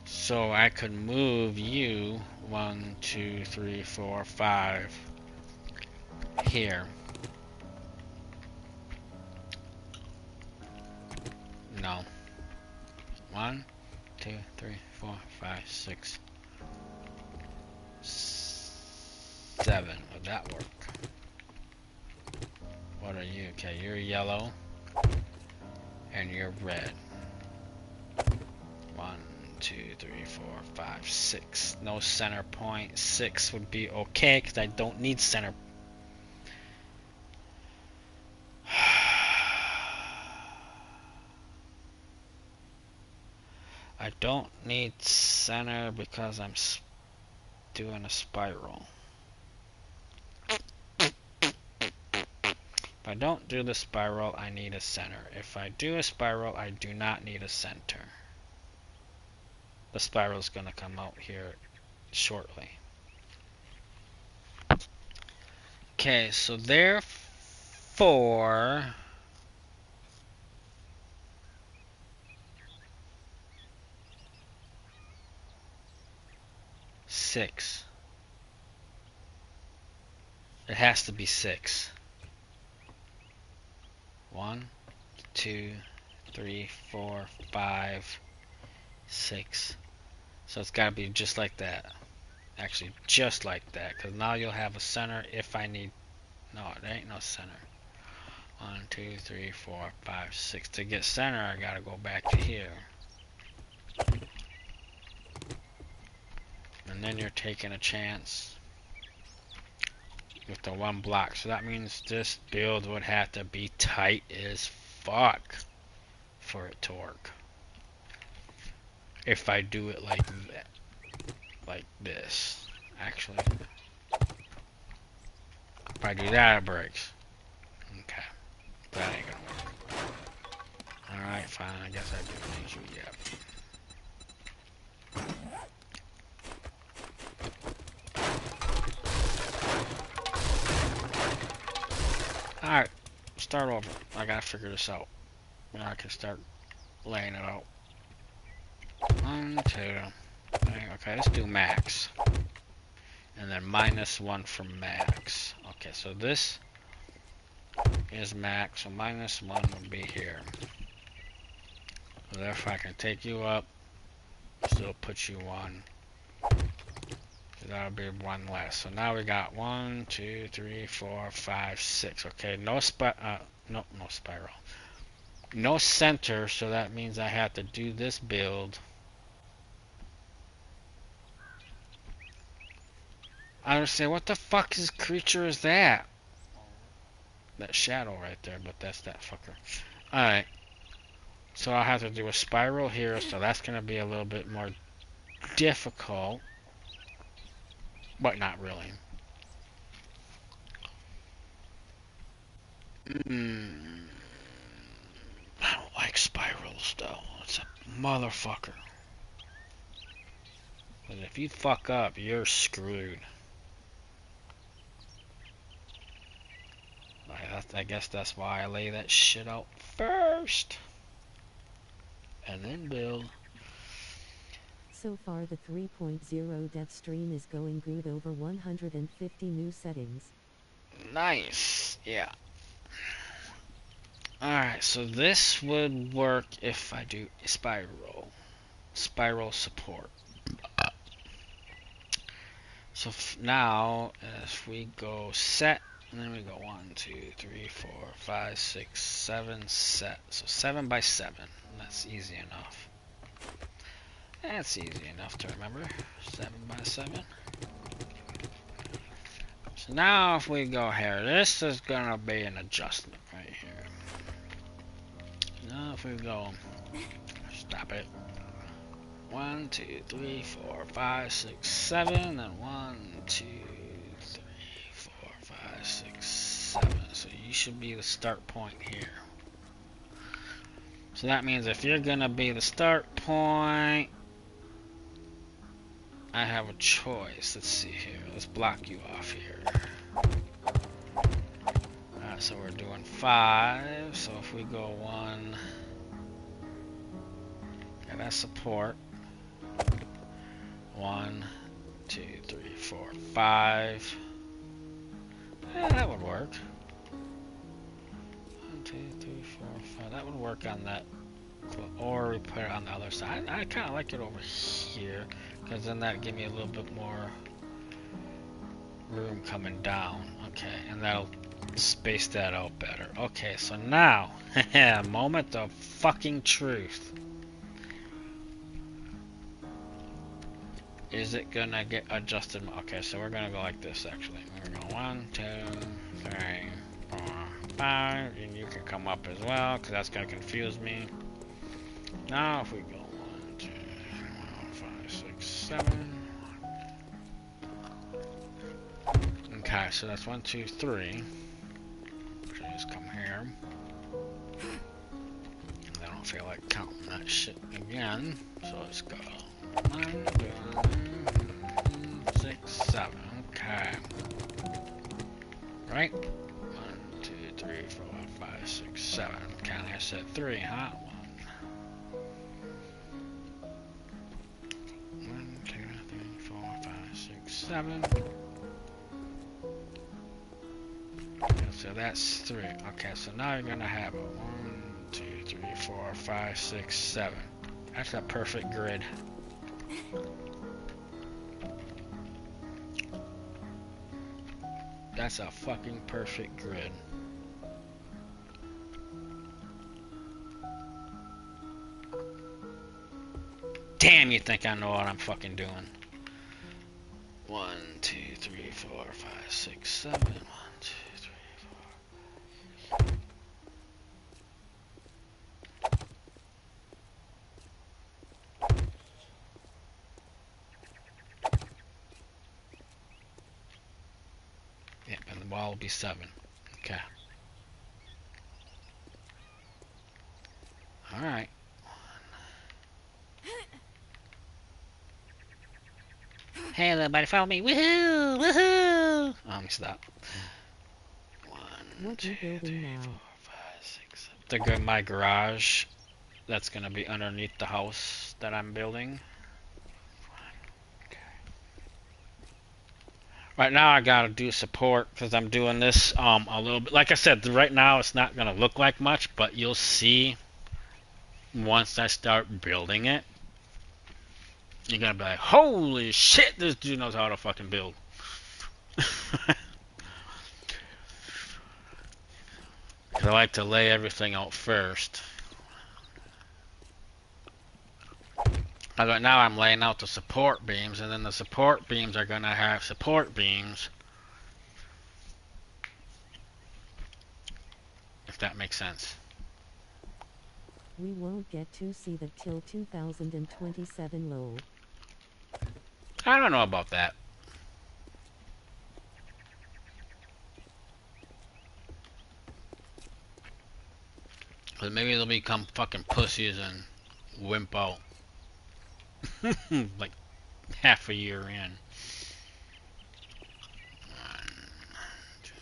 So I could move you 1, 2, 3, 4, 5 here. No. 1, 2, 3, 4, 5, 6, 7. Would that work? What are you? Okay, you're yellow. And you're red. 1, 2, 3, 4, 5, 6. No center point. 6 would be okay because I don't need center. I don't need center because I'm doing a spiral. If I don't do the spiral, I need a center. If I do a spiral, I do not need a center. The spiral is going to come out here shortly. Okay, so therefore, six. It has to be 6. 1, 2, 3, 4, 5, 6. So it's got to be just like that. Actually, just like that, because now you'll have a center if I need. No, there ain't no center. 1, 2, 3, 4, 5, 6. To get center, I gotta go back to here. And then you're taking a chance with the one block. So that means this build would have to be tight as fuck for it to work. If I do it like that. Like this. Actually. If I do that, it breaks. Okay. That ain't gonna work. Alright, fine. I guess I do need you. Yeah. Alright, start over. I gotta figure this out. Now I can start laying it out. 1, 2. Okay, let's do max. And then -1 from max. Okay, so this is max, so -1 would be here. So therefore I can take you up, still put you on. So that'll be 1 less. So now we got 1, 2, 3, 4, 5, 6. Okay, no spiral. No center, so that means I have to do this build. I would say, what the fuck is creature is that? That shadow right there, but that's that fucker. Alright. So I'll have to do a spiral here, so that's going to be a little bit more difficult. But not really. I don't like spirals, though. It's a motherfucker. But if you fuck up, you're screwed. I guess that's why I lay that shit out first. And then build. So far the 3.0 dev stream is going good, over 150 new settings. Nice. Yeah. Alright, so this would work if I do spiral. Spiral support. So now, if we go set, and then we go 1, 2, 3, 4, 5, 6, 7, set. So 7 by 7. That's easy enough. That's easy enough to remember. 7 by 7. So now if we go here, this is gonna be an adjustment right here. Now if we go, stop it. 1, 2, 3, 4, 5, 6, 7, and 1, 2, 3, 4, 5, 6, 7. So you should be the start point here. So that means if you're gonna be the start point, I have a choice. Let's see here. Let's block you off here. Alright, so we're doing 5. So if we go 1, and that's support. 1, 2, 3, 4, 5. Yeah, that would work. 1, 2, 3, 4, 5. That would work on that. Or we put it on the other side. I kind of like it over here, because then that give me a little bit more room coming down. Okay, and that'll space that out better. Okay, so now, moment of fucking truth. Is it gonna get adjusted? Okay, so we're gonna go like this actually. We're going 1, 2, 3, 4, 5, and you can come up as well, because that's gonna confuse me. Now if we go 1, 2, 3, 4, 5, 6, 7. Okay, so that's 1, 2, 3. Just come here. I don't feel like counting that shit again, so let's go. 1, 2, 6, 7. Okay. Right? 1, 2, 3, 4, 5, 6, 7. Okay, I said 3, huh? 1, 2, 3, 4, 5, 6, 7. Okay, so that's 3. Okay, so now you're gonna have a 1, 2, 3, 4, 5, 6, 7. That's a perfect grid. That's a fucking perfect grid. Damn, you think I know what I'm fucking doing. 1, 2, 3, 4, 5, 6, 7. 1, 2, 3, 4. Yep, and the wall will be 7. Okay. Alright. Hey, everybody, follow me. Woohoo! Woohoo! Oh, let me stop. 1, What 2, you 3, building 4, now? 5, 6, 7. My garage. That's gonna be underneath the house that I'm building. Okay. Right now, I gotta do support because I'm doing this a little bit. Like I said, right now it's not gonna look like much, but you'll see once I start building it. You're gonna be like, holy shit, this dude knows how to fucking build. Because I like to lay everything out first. Right now I'm laying out the support beams, and then the support beams are gonna have support beams. If that makes sense. We won't get to see that till 2027 lol. I don't know about that. But maybe they'll become fucking pussies and wimp out. Like half a year in. 1, 2.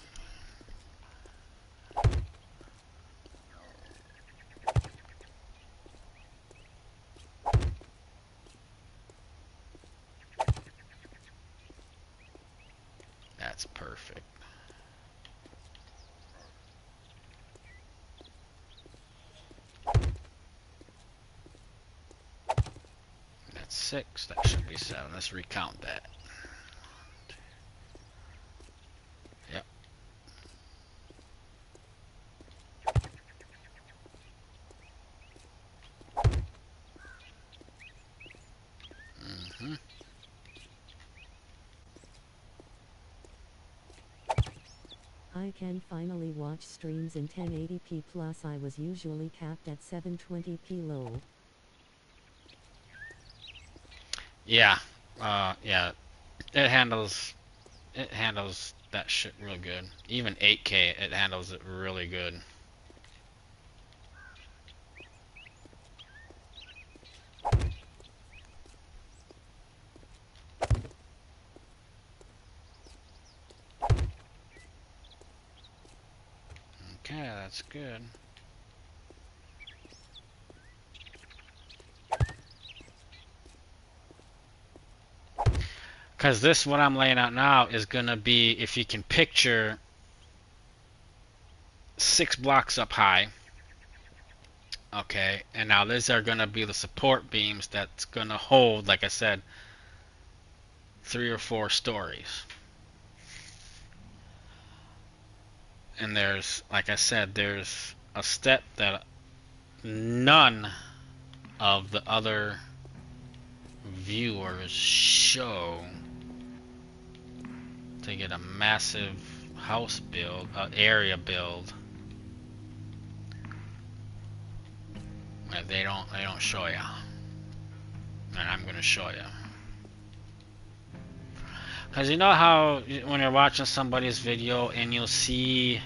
That's perfect. That's 6. That should be 7. Let's recount that. Yep. Mm-hmm. I can finally watch streams in 1080p plus. I was usually capped at 720p lol. Yeah. Yeah. It handles that shit real good. Even 8K, it handles it really good. Okay, that's good. Because this, what I'm laying out now, is going to be, if you can picture, 6 blocks up high. Okay, and now these are going to be the support beams that's going to hold, like I said, 3 or 4 stories. And there's, like I said, there's a step that none of the other viewers show to get a massive house build, area build. They don't show you, and I'm gonna show you. Cause you know how when you're watching somebody's video and you'll see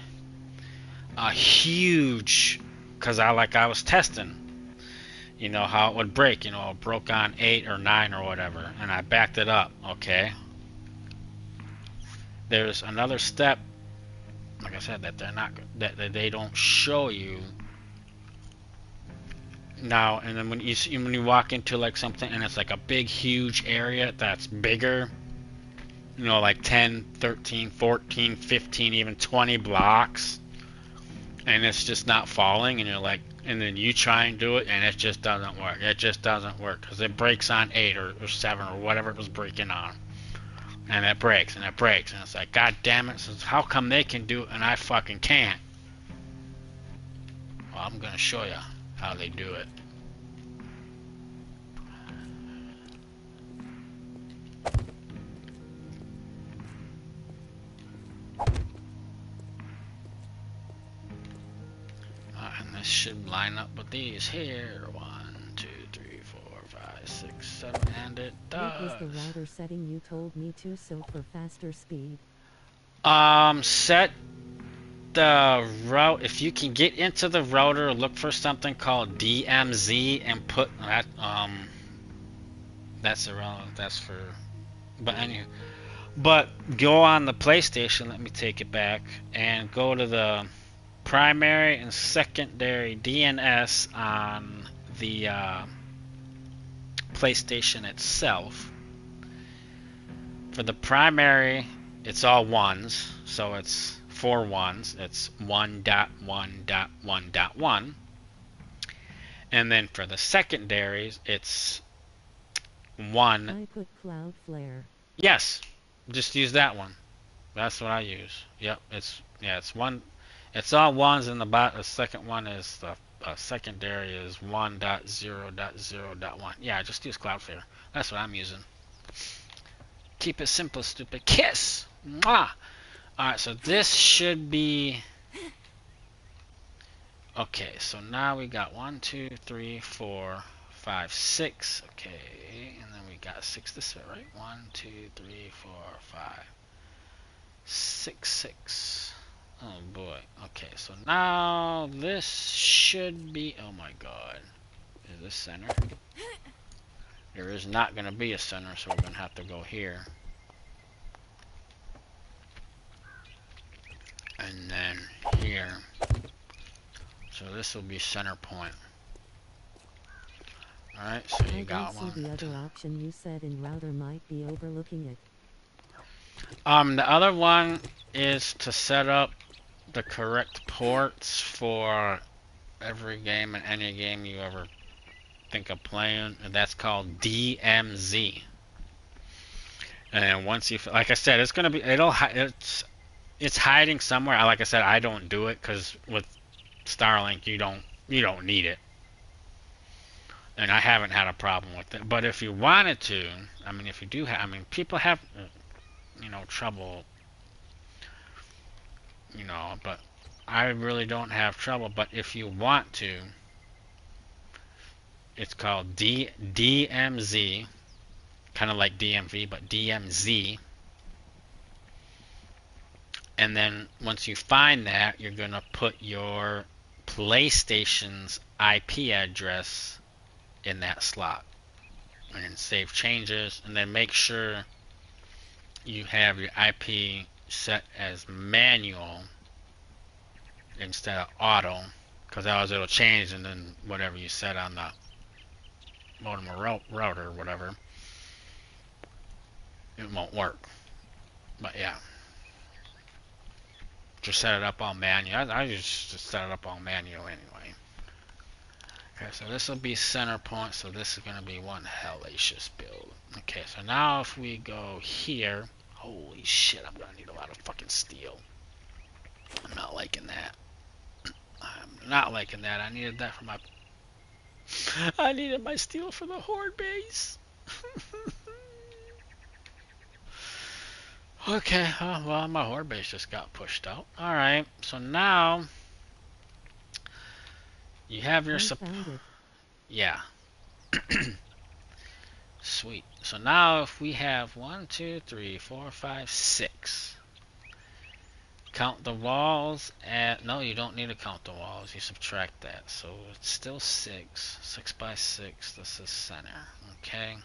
a huge, cause I was testing, you know how it would break, you know, it broke on 8 or 9 or whatever, and I backed it up. Okay. There's another step, like I said, that they're not, that they don't show you. Now, and then when you walk into like something and it's like a big huge area that's bigger, you know, like 10, 13, 14, 15, even 20 blocks, and it's just not falling, and you're like, and then you try and do it and it just doesn't work. It just doesn't work because it breaks on 8 or 7 or whatever it was breaking on. And it breaks, and it breaks, and it's like, God damn it, so how come they can do it and I fucking can't? Well, I'm gonna show you how they do it. And this should line up with these here. 1, 2, 3, 4, 5, 6, 7, and it does. What was the router setting you told me to so for faster speed? Set the route. If you can get into the router, look for something called DMZ and put that. That's irrelevant. That's for. But anyway, but go on the PlayStation. Let me take it back and go to the primary and secondary DNS on the PlayStation itself. For the primary, it's all ones, so it's 4 ones. It's 1.1.1.1. And then for the secondaries, it's 1. I put Cloudflare. Yes, just use that one. That's what I use. Yep, it's one. It's all ones, and the second one is the secondary is 1.0.0.1. Yeah, just use Cloudflare. That's what I'm using. Keep it simple, stupid. Kiss! Mwah! Alright, so this should be... Okay, so now we got 1, 2, 3, 4, 5, 6. Okay, and then we got 6 this way, right? 1, 2, 3, 4, 5, 6, 6. Oh boy. Okay, so now this should be... Oh my god. Is this center? There is not going to be a center, so we're going to have to go here. And then here. So this will be center point. Alright, so you got one. The other option you said in router might be overlooking it. The other one is to set up the correct ports for every game and any game you ever think of playing, and that's called DMZ. And once you, like I said, it's gonna be, it's hiding somewhere. Like I said, I don't do it because with Starlink, you don't need it, and I haven't had a problem with it. But if you wanted to, I mean, if you do have, I mean, people have, trouble, but I really don't have trouble. But if you want to, it's called DMZ, kind of like DMV, but DMZ. And then once you find that, you're going to put your PlayStation's IP address in that slot. And save changes, and then make sure you have your IP set as manual instead of auto, because otherwise it'll change, and then whatever you set on the modem or router or whatever, it won't work. But yeah, just set it up all manual. I just set it up all manual anyway. Okay, so this will be center point, so this is going to be one hellacious build. Okay, so now if we go here, holy shit, I'm going to need a lot of fucking steel. I'm not liking that. I'm not liking that. I needed that for my... I needed my steel for the horde base. Okay, well, my horde base just got pushed out. Alright, so now... You have your support. Yeah. Sweet. So now if we have 1, 2, 3, 4, 5, 6. Count the walls at... No, you don't need to count the walls. You subtract that. So it's still 6. 6 by 6. This is center. Okay.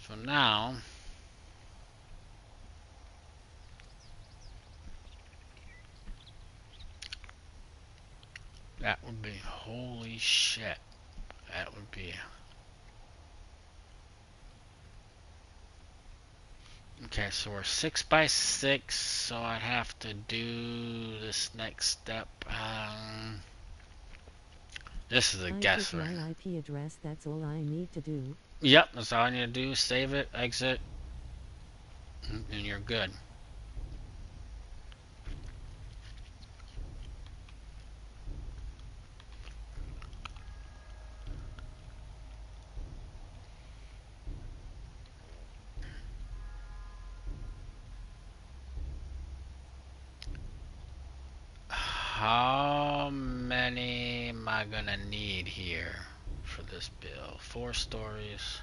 So now... That would be... Holy shit. That would be... Okay, so we're 6 by 6, so I have to do this next step. This is a guess, right? My IP address, that's all I need to do. Yep, that's all I need to do. Save it, exit, and you're good. How many am I gonna need here for this build? 4 stories.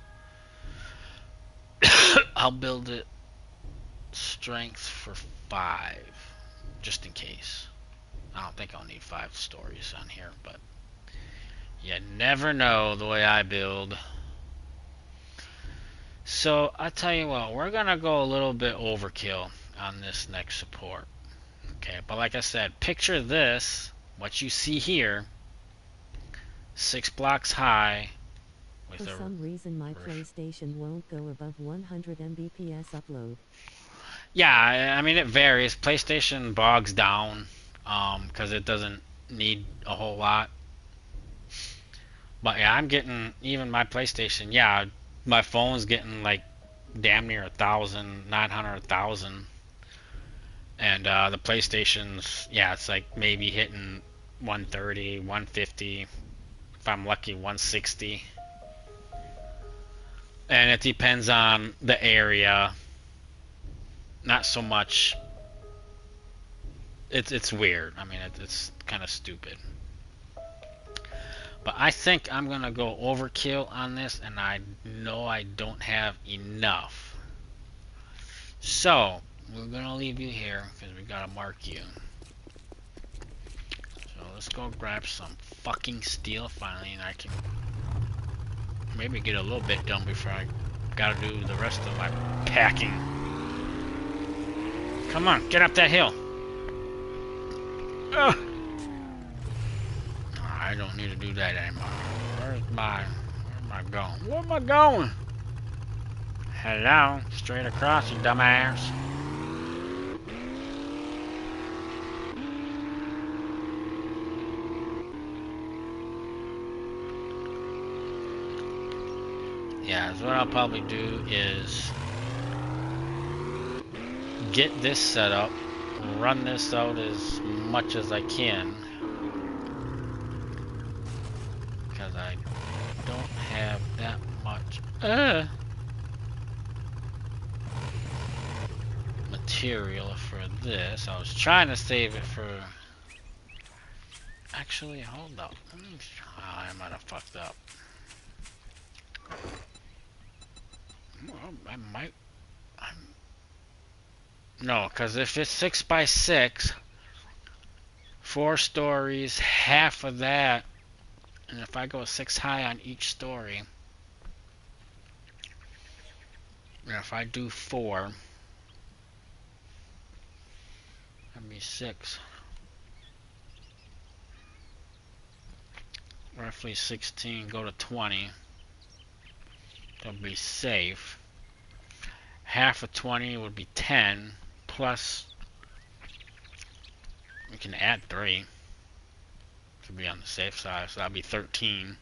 I'll build it strength for 5, just in case. I don't think I'll need 5 stories on here, but you never know the way I build. So I tell you what, we're gonna go a little bit overkill on this next support. Okay, but like I said, picture this, what you see here, 6 blocks high with For a some reason my PlayStation won't go above 100 Mbps upload. yeah, I mean it varies. PlayStation bogs down because it doesn't need a whole lot. But yeah, I'm getting even my PlayStation. Yeah, my phone's getting like damn near 1,000, 900, 1,000, and the PlayStation's yeah, it's like maybe hitting 130, 150. If I'm lucky, 160. And it depends on the area. Not so much. It's weird. I mean, it's kind of stupid. But I think I'm gonna go overkill on this, and I know I don't have enough. So we're gonna leave you here because we gotta mark you. So let's go grab some fucking steel finally, and I can maybe get a little bit done before I gotta do the rest of my packing. Come on, get up that hill. Ugh. I don't need to do that anymore. Where am I going? Where am I going? Hello, straight across, you dumbass. Yeah, so what I'll probably do is get this set up, run this out as much as I can, because I don't have that much material for this. I was trying to save it for... Actually, hold up. Oh, I might have fucked up. Well, I might... No, because if it's 6 by 6, 4 stories, half of that, and if I go 6 high on each story, and if I do 4, that'd be 6. Roughly 16, go to 20. That'll be safe. Half of 20 would be 10, plus we can add 3 to be on the safe side, so that'll be 13.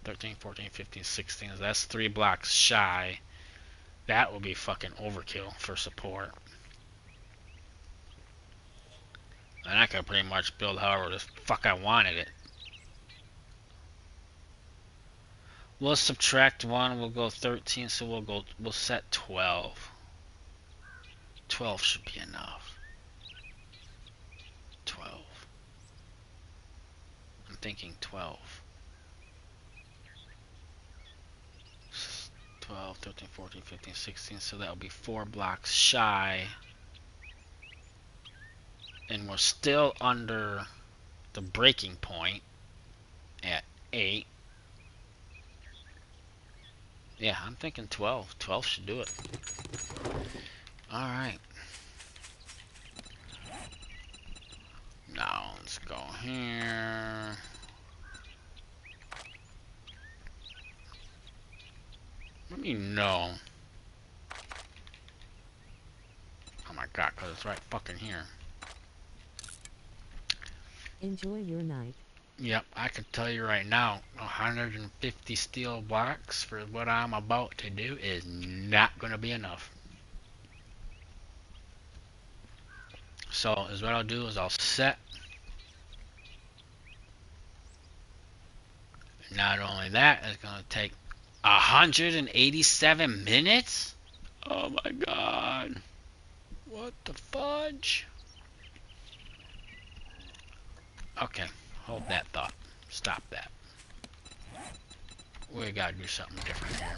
13, 14, 15, 16, so that's 3 blocks shy. That would be fucking overkill for support. And I could pretty much build however the fuck I wanted it. We'll subtract 1, we'll go 13, so we'll set 12. 12 should be enough. 12. I'm thinking 12. 12, 13, 14, 15, 16, so that'll be 4 blocks shy. And we're still under the breaking point at 8. Yeah, I'm thinking 12. 12 should do it. Alright. Now, let's go here. Let me know. Oh my god, because it's right fucking here. Enjoy your night. Yep, I can tell you right now, 150 steel blocks for what I'm about to do is not going to be enough. So, is what I'll do is I'll set. Not only that, it's going to take 187 minutes? Oh my god. What the fudge? Okay, hold that thought. Stop that. We gotta do something different here.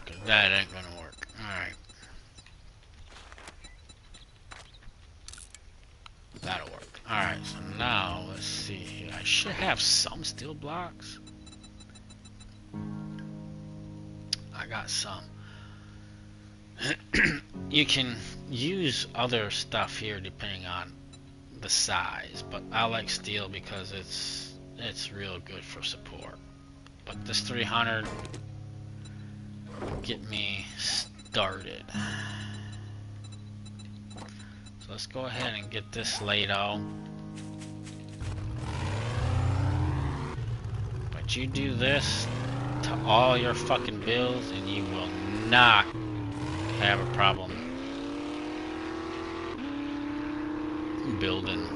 Because that ain't gonna work. Alright. That'll work. Alright, so now let's see here. I should have some steel blocks. I got some. You can use other stuff here depending on the size, but I like steel because it's real good for support. But this 300 will get me started. So let's go ahead and get this laid out. But you do this to all your fucking builds and you will not have a problem building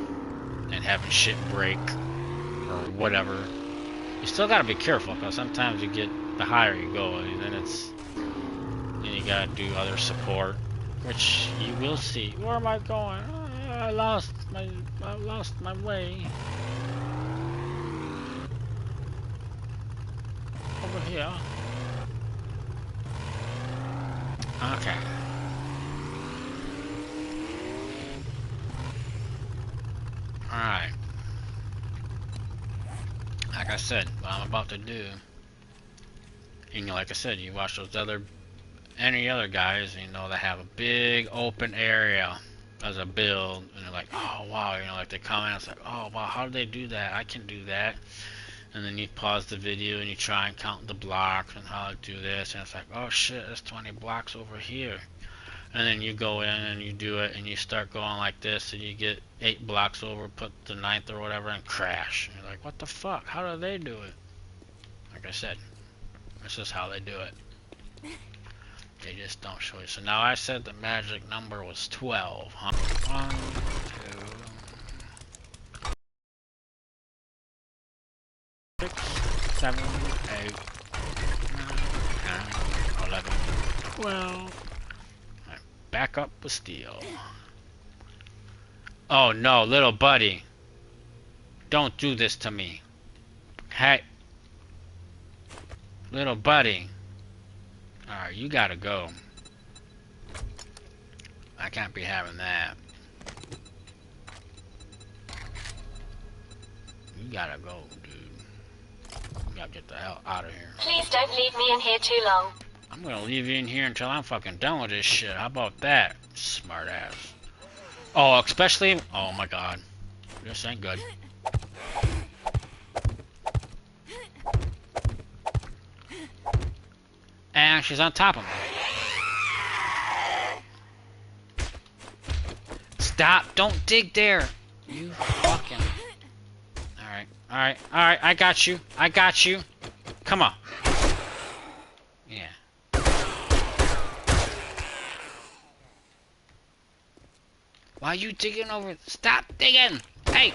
and having shit break or whatever. You still gotta be careful because sometimes you get, the higher you go, and then you gotta do other support, which you will see. Where am I going? Oh, I lost my way. Over here. Okay. Alright. Like I said, what I'm about to do, you know, like I said, you watch those any other guys, you know, that have a big open area as a build, and they're like, oh wow, you know, like they comment, it's like, oh wow, how do they do that? I can do that. And then you pause the video and you try and count the blocks and how to do this, and it's like, oh shit, there's 20 blocks over here. And then you go in and you do it and you start going like this and you get 8 blocks over, put the 9th or whatever, and crash. And you're like, what the fuck? How do they do it? Like I said, this is how they do it. They just don't show you. So now I said the magic number was 12. 1, 2, 6, 7, 8, 9, 10, 11, 12. Right, back up with steel. Oh no, little buddy. Don't do this to me. Hey. Little buddy. Alright, you gotta go. I can't be having that. You gotta go, dude. You gotta get the hell out of here. Please don't leave me in here too long. I'm gonna leave you in here until I'm fucking done with this shit. How about that? Smart ass. Oh, especially... Oh my god. This ain't good. And she's on top of me. Stop! Don't dig there! You fucking... Alright, alright, alright, I got you. I got you. Come on. Yeah. Why are you digging over? Stop digging! Hey!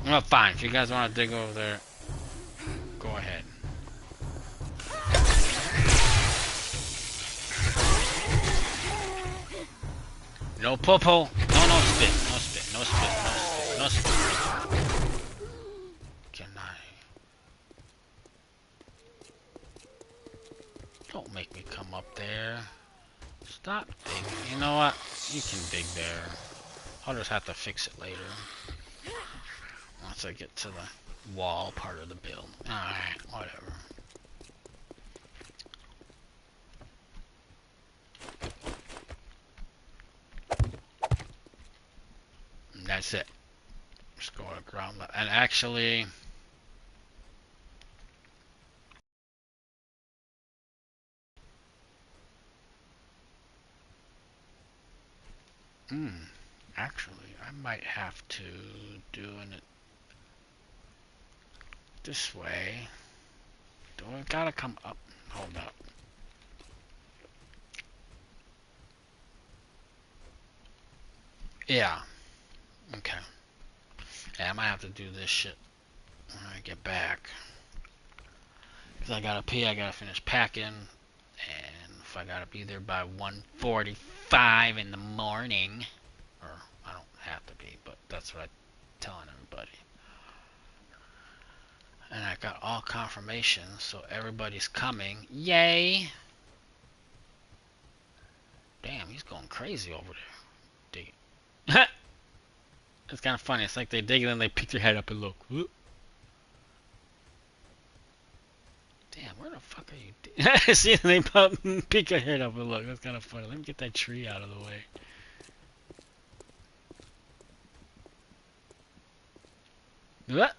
Well, fine. If you guys want to dig over there, go ahead. No popo. No, no spit. No spit. No spit. No spit. No spit. Can I? Don't make me come up there. Stop digging. You know what? You can dig there. I'll just have to fix it later. Once I get to the wall part of the build. Alright, whatever. And that's it. Just go to ground level. And actually... Actually, I might have to do it this way. Do I gotta come up? Hold up. Yeah. Okay. Yeah, I might have to do this shit when I get back. Because I gotta pee, I gotta finish packing. And if I gotta be there by 1:45 in the morning. Or, I don't have to be, but that's what I'm telling everybody. And I got all confirmation, so everybody's coming. Yay! Damn, he's going crazy over there. Dig. It's kind of funny. It's like they dig and then they pick their head up and look. Whoop. Damn, where the fuck are you? See, they pick their head up and look. That's kind of funny. Let me get that tree out of the way.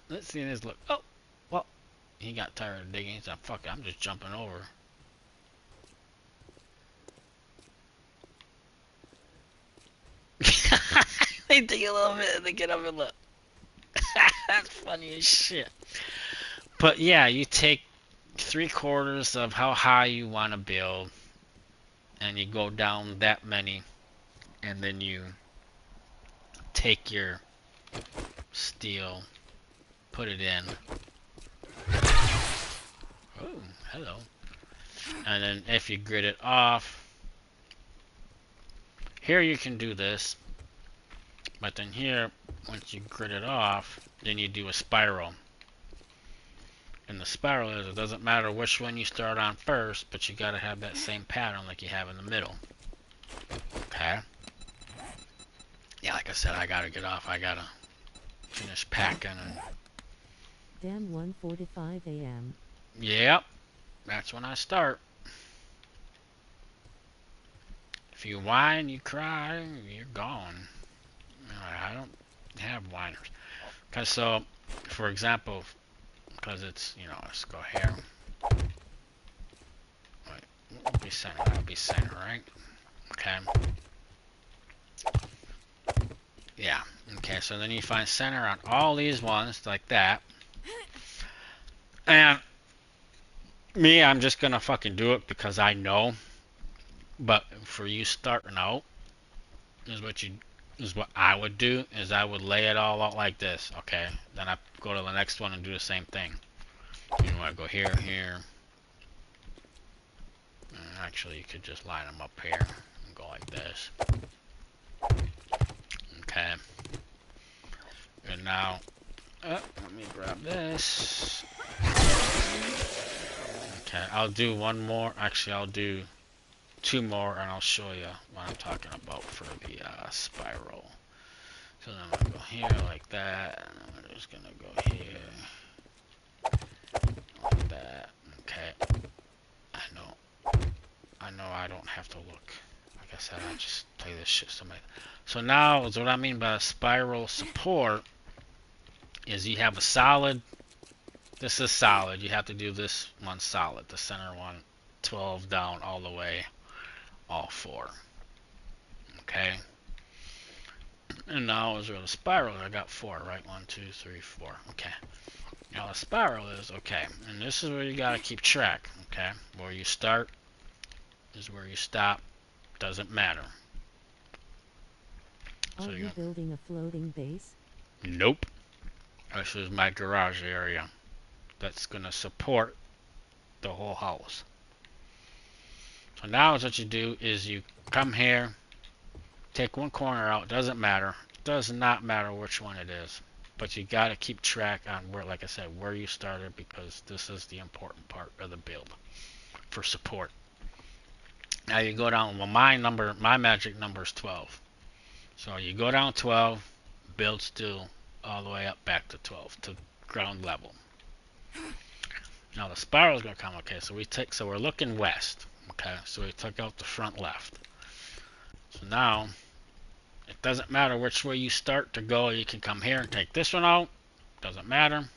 Let's see this look. Oh, well, he got tired of digging. He said, fuck it, I'm just jumping over. They dig a little bit and they get up and look. That's funny as shit. But yeah, you take 3/4 of how high you want to build and you go down that many, and then you take your steel, put it in. Oh, hello. And then if you grid it off, here you can do this, but then here, once you grid it off, then you do a spiral. And the spiral is, it doesn't matter which one you start on first, but you gotta have that same pattern like you have in the middle. Okay? Yeah, like I said, I gotta get off. I gotta finish packing and... Damn, 1:45 a.m. Yep, that's when I start. If you whine, you cry, you're gone. I don't have whiners. Cause so, for example, because it's, you know, let's go here. Wait, it'll be center. That'll be center, right? Okay. Yeah. Okay. So then you find center on all these ones like that. And me, I'm just gonna fucking do it because I know. But for you starting out, is what I would do, is I would lay it all out like this. Okay. Then I go to the next one and do the same thing. You want to go here, here. Actually, you could just line them up here and go like this. Okay. And now, let me grab this. Okay, I'll do one more. Actually, I'll do 2 more, and I'll show you what I'm talking about for the spiral. So then I'm gonna go here like that, and then we're just gonna go here like that. Okay. I know I don't have to look. Like I said, I just play this shit somebody. So now, what I mean by spiral support is you have a solid. This is solid. You have to do this one solid. The center one, 12 down all the way, all 4. Okay. And now is where the spiral. I got 4, right? 1, 2, 3, 4. Okay. Now the spiral is okay, and this is where you gotta keep track. Okay. Where you start is where you stop. Doesn't matter. Are you building a floating base? Nope. This is my garage area. That's gonna support the whole house. So now what you do is you come here, take one corner out. Doesn't matter. Does not matter which one it is. But you gotta keep track on where, like I said, where you started, because this is the important part of the build for support. Now you go down. Well, my magic number is 12. So you go down 12, build still all the way up back to 12 to ground level. Now the spiral is gonna come. Okay, so we're looking west. Okay, so we took out the front left. So now it doesn't matter which way you start to go. You can come here and take this one out. Doesn't matter.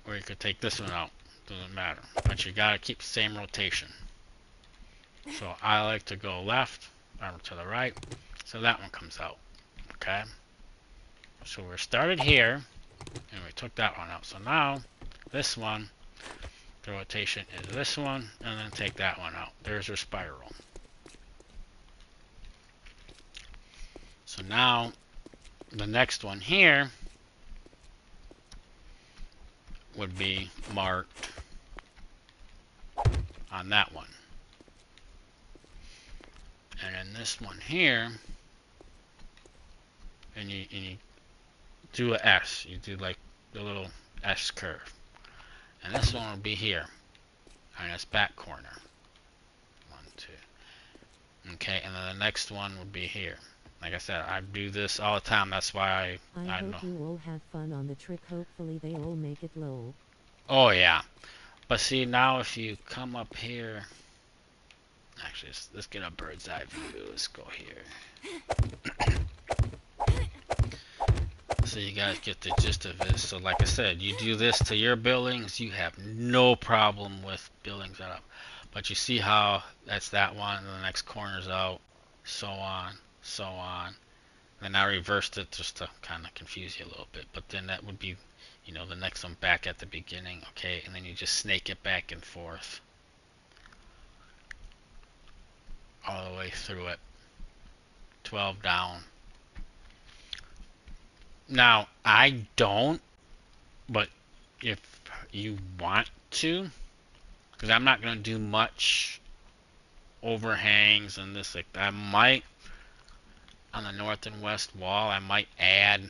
Or you could take this one out. Doesn't matter. But you gotta keep the same rotation. So I like to go left or to the right. So that one comes out. Okay. So we started here, and we took that one out. So now, this one, the rotation is this one, and then take that one out. There's your spiral. So now, the next one here would be marked on that one. And then this one here, and you do a S. You do like the little S curve. And this one will be here, on this back corner. 1, 2. Okay, and then the next one would be here. Like I said, I do this all the time. That's why I I hope know. you all have fun on the trick. Hopefully they all make it low. Oh yeah. But see, now if you come up here, actually, let's get a bird's eye view. Let's go here. So you guys get the gist of it. So like I said, you do this to your buildings, you have no problem with buildings that up. But you see how that's that one, and the next corner's out, so on, so on. Then I reversed it just to kind of confuse you a little bit. But then that would be, you know, the next one back at the beginning, okay? And then you just snake it back and forth all the way through it. 12 down. Now, I don't, but if you want to, because I'm not going to do much overhangs and this, like, I might, on the north and west wall, I might add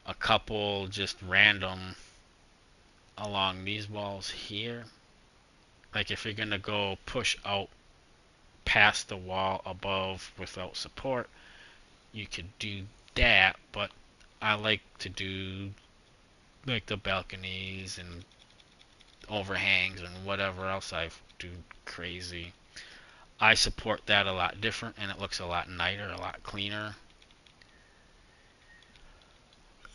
a couple just random along these walls here. Like if you're going to go push out past the wall above without support, you could do that, but I like to do like the balconies and overhangs and whatever else I do crazy. I support that a lot different, and it looks a lot nicer, a lot cleaner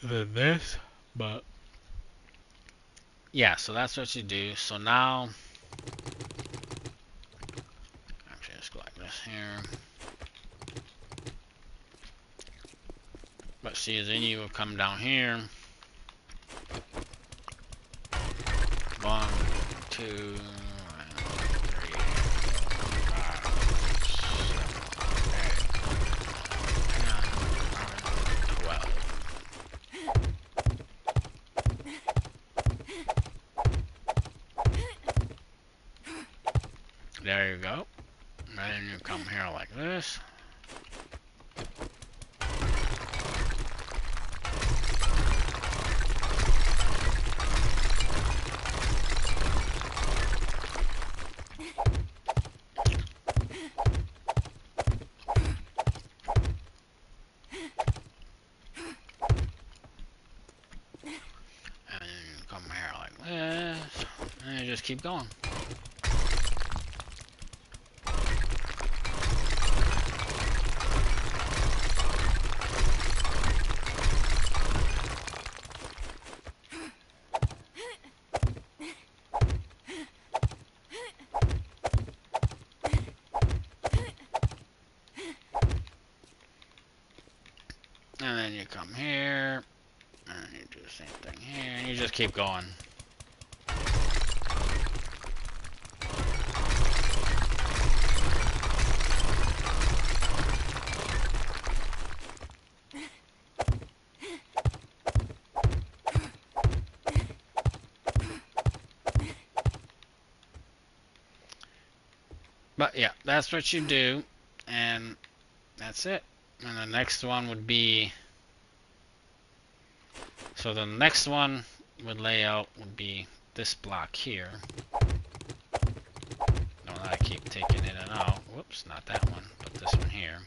than this. But yeah, so that's what you do. So now, actually, let's go like this here. But see, then you will come down here. 1, 2, 3, 5, 6, 7, 8, 9, 10, 11, 12. There you go. And then you come here like this. And then you come here like this. And you just keep going. And then you come here, and you do the same thing here, and you just keep going. But yeah, that's what you do, and that's it. And the next one would be, so the next one would layout would be this block here. No, I keep taking in and out. Whoops, not that one, but this one here.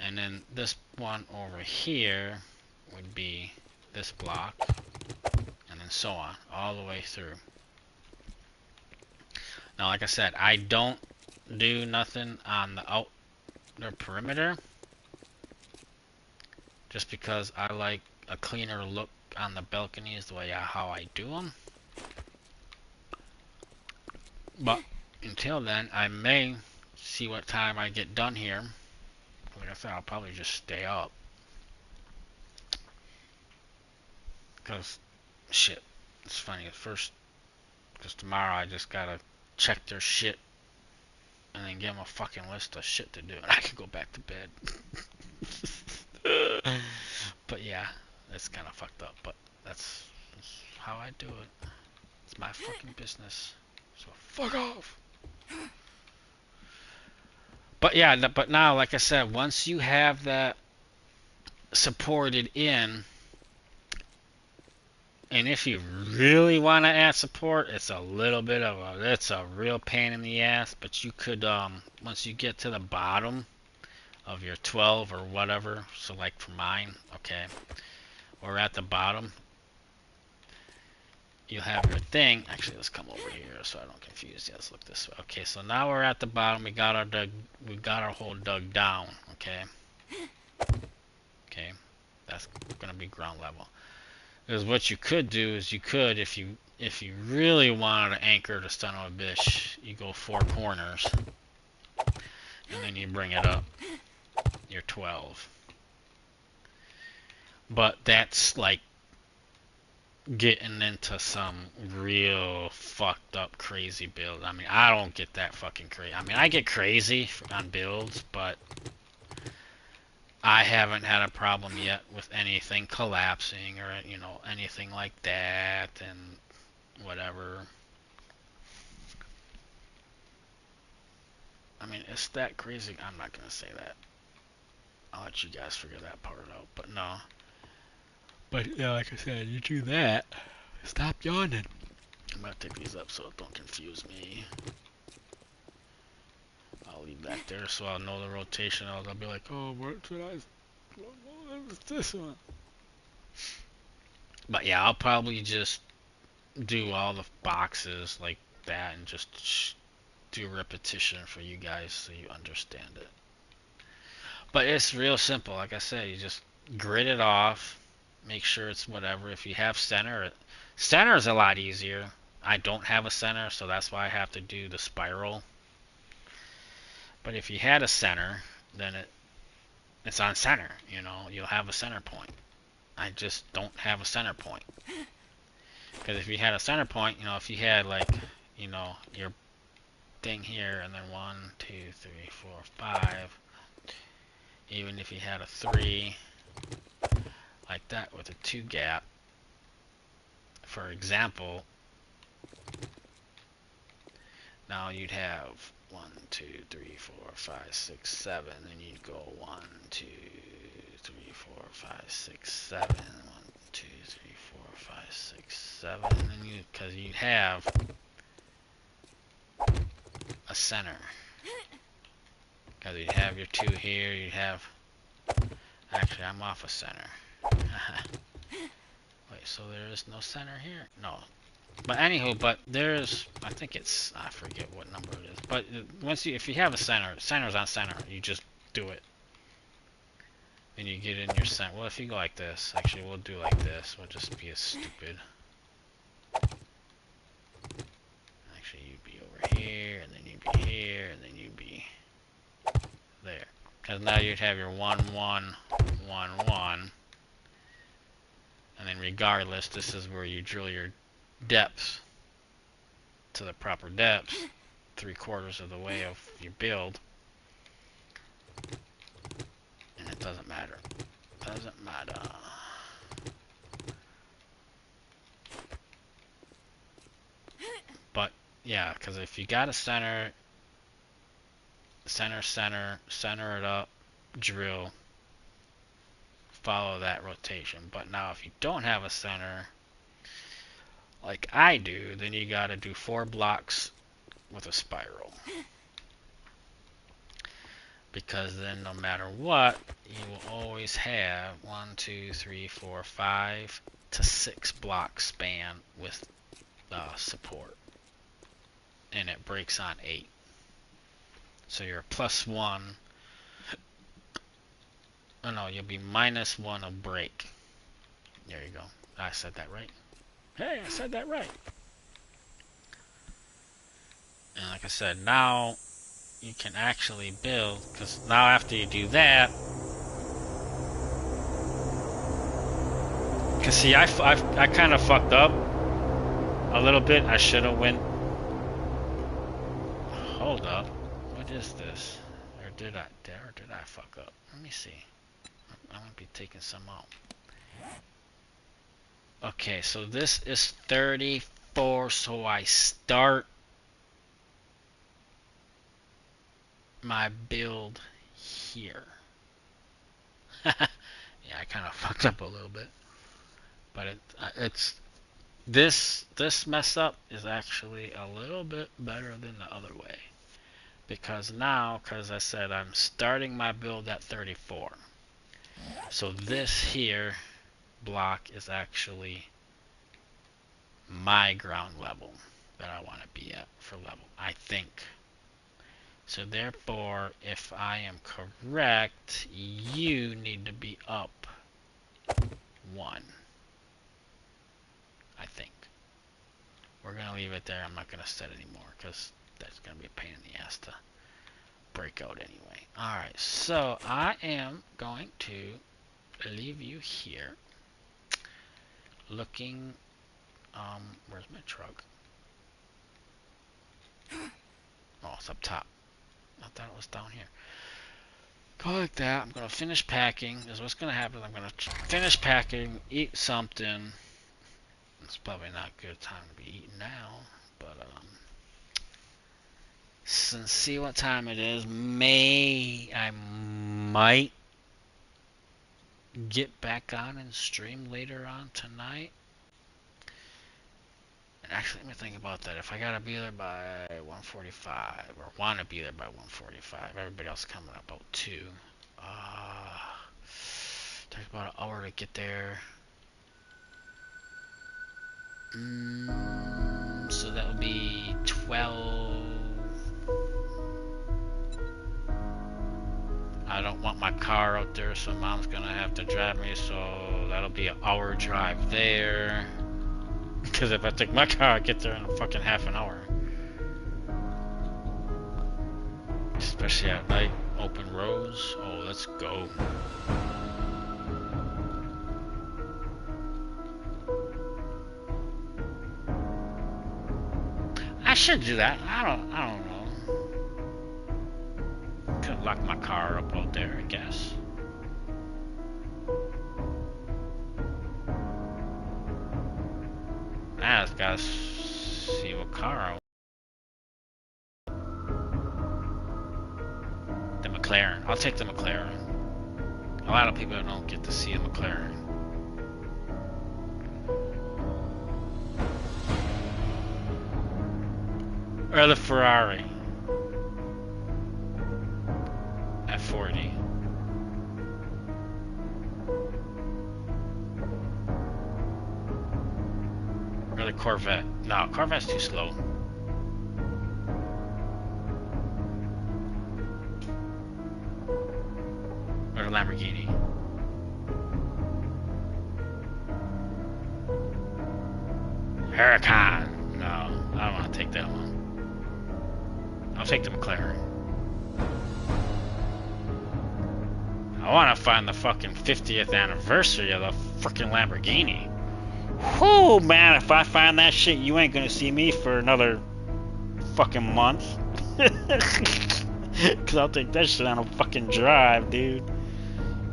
And then this one over here would be this block, and then so on, all the way through. Now, like I said, I don't do nothing on the outer perimeter, just because I like a cleaner look on the balconies the way how I do them. But until then, I may see what time I get done here. Like I said, I'll probably just stay up. Because, shit, it's funny. At first, because tomorrow I just gotta check their shit and then give them a fucking list of shit to do, and I can go back to bed. But yeah, it's kind of fucked up, but that's how I do it. It's my fucking business. So fuck off. But yeah, but now, like I said, once you have that supported in, and if you really want to add support, it's it's a real pain in the ass. But you could, once you get to the bottom of your 12 or whatever, so like for mine, okay, we're at the bottom. You have your thing. Actually, let's come over here so I don't confuse you. Let's look this way. Okay, so now we're at the bottom. We got our hole dug down. Okay. Okay, that's gonna be ground level. Because what you could do is you could, if you really wanted to anchor the son of a bitch, you go 4 corners, and then you bring it up. You're 12. But that's like getting into some real fucked up crazy build. I mean, I don't get that fucking crazy. I mean, I get crazy on builds, but I haven't had a problem yet with anything collapsing or, you know, anything like that and whatever. I mean, it's that crazy. I'm not gonna say that. I'll let you guys figure that part out. But no. But yeah, like I said, you do that. Stop yawning. I'm gonna take these up so it don't confuse me. I'll leave that there so I'll know the rotation. I'll be like, oh, what should I? What was this one? But yeah, I'll probably just do all the boxes like that and just do repetition for you guys so you understand it. But it's real simple. Like I said, you just grid it off. Make sure it's whatever. If you have center, center is a lot easier. I don't have a center, so that's why I have to do the spiral. But if you had a center, then it's on center. You know, you'll have a center point. I just don't have a center point. Because if you had a center point, you know, if you had like, you know, your thing here and then 1, 2, 3, 4, 5. Even if you had a 3 like that with a 2 gap, for example, now you'd have 1, 2, 3, 4, 5, 6, 7, and you'd go 1, 2, 3, 4, 5, 6, 7, 1, 2, 3, 4, 5, 6, 7, and then because you'd have a center, because you'd have your 2 here, you'd have, actually I'm off a center. Wait, so there is no center here? No. But anywho, but there's, I think it's, I forget what number it is. But once you, if you have a center, center's on center, you just do it. And you get in your center. Well, if you go like this, actually we'll do like this. We'll just be as stupid. Actually, you'd be over here, and then you'd be here, and then you'd be there. Because now you'd have your 1, 1, 1, 1. And then regardless, this is where you drill your depths to the proper depths, 3/4 of the way of your build, and it doesn't matter. Doesn't matter. But yeah, because if you got a center, center it up, drill, follow that rotation. But now if you don't have a center, like I do, then you got to do 4 blocks with a spiral. Because then no matter what, you will always have 1, 2, 3, 4, 5 to 6 block span with support. And it breaks on 8. So you're +1. Oh no, you'll be -1 of break. There you go. I said that right. Hey, I said that right. And like I said, now you can actually build, because now after you do that, because see, I kind of fucked up a little bit. I should have went. Hold up, what is this? Or did I fuck up? Let me see. I'm gonna be taking some out. Okay, so this is 34, so I start my build here. Yeah, I kind of fucked up a little bit, but it's this mess up is actually a little bit better than the other way, because now, because I said I'm starting my build at 34, so this here block is actually my ground level that I want to be at for level, I think. So therefore, if I am correct, you need to be up 1, I think. We're going to leave it there. I'm not going to set anymore because that's going to be a pain in the ass to break out anyway. Alright, so I am going to leave you here looking, where's my truck? Oh, it's up top. I thought it was down here. Go like that. I'm going to finish packing. This is what's going to happen. I'm going to finish packing, eat something. It's probably not a good time to be eating now, but since see what time it is. I might get back on and stream later on tonight. And actually, let me think about that. If I gotta be there by 1:45, or want to be there by 1:45, everybody else coming up about 2. Takes about an hour to get there. So that would be 12. I don't want my car out there, so mom's gonna have to drive me, so that'll be an hour drive there. Because if I take my car, I get there in a fucking half an hour. Especially at night, open roads. Oh, let's go. I should do that. I don't know. Could lock my car up out there, I guess. I just gotta see what car I want. The McLaren. I'll take the McLaren. A lot of people don't get to see a McLaren. Or the Ferrari. F40. Or the Corvette. No, Corvette's too slow. Or the Lamborghini. Huracan. No, I don't want to take that one. I'll take the McLaren. I want to find the fucking 50th anniversary of the fucking Lamborghini. Whoo, man, if I find that shit, you ain't gonna see me for another fucking month. Cause I'll take that shit on a fucking drive, dude.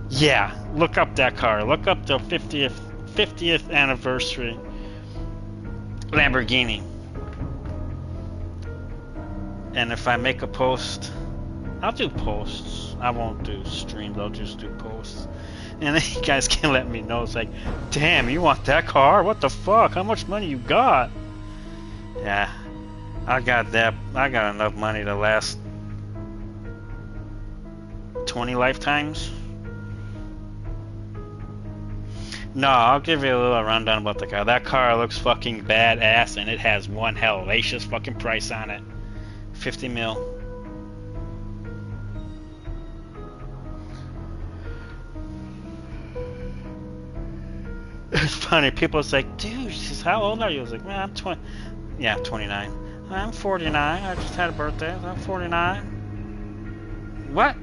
Yeah, look up that car. Look up the 50th anniversary Lamborghini. And if I make a post, I'll do posts. I won't do streams, I'll just do posts. And then you guys can let me know. It's like, damn, you want that car? What the fuck? How much money you got? Yeah, I got that. I got enough money to last 20 lifetimes. No, I'll give you a little rundown about the car. That car looks fucking badass, and it has one hellacious fucking price on it. 50 mil. It's funny, people say, dude, how old are you? I was like, man, I'm 20. Yeah, 29. I'm 49. I just had a birthday. I'm 49. What?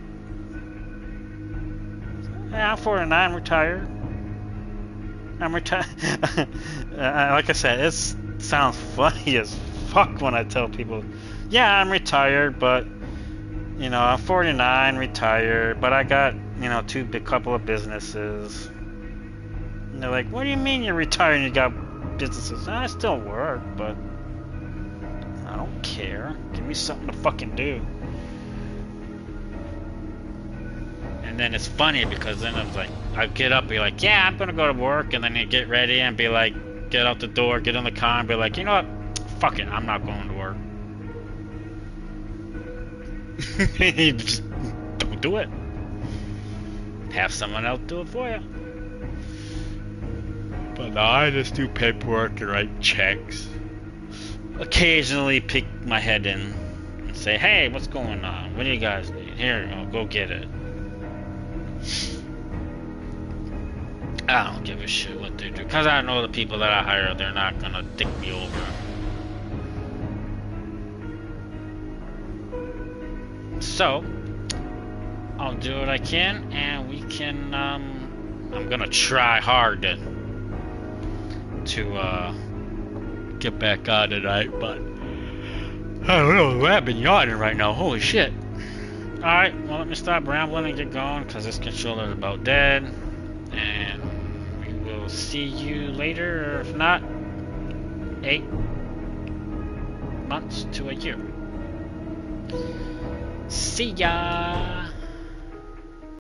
Yeah, I'm 49, I'm retired. I'm retired. Like I said, it sounds funny as fuck when I tell people, yeah, I'm retired, but, you know, I'm 49, retired, but I got, you know, couple of businesses. And they're like, what do you mean you're retired and you got businesses? I still work, but I don't care. Give me something to fucking do. And then it's funny because then it's like, I get up and be like, yeah, I'm gonna go to work, and then you get ready and be like, get out the door, get in the car and be like, you know what? Fuck it, I'm not going to work. You just don't do it. Have someone else do it for you. But no, I just do paperwork and write checks. Occasionally pick my head in and say, hey, what's going on? What do you guys need? Here, I'll go get it. I don't give a shit what they do, because I know the people that I hire, they're not gonna dick me over. So, I'll do what I can, and we can, I'm gonna try hard to get back on tonight, but I don't know, I've been yawning right now, holy shit. Alright, well, let me stop rambling and get going, because this controller's about dead, and we will see you later, or if not, 8 months to a year. See ya!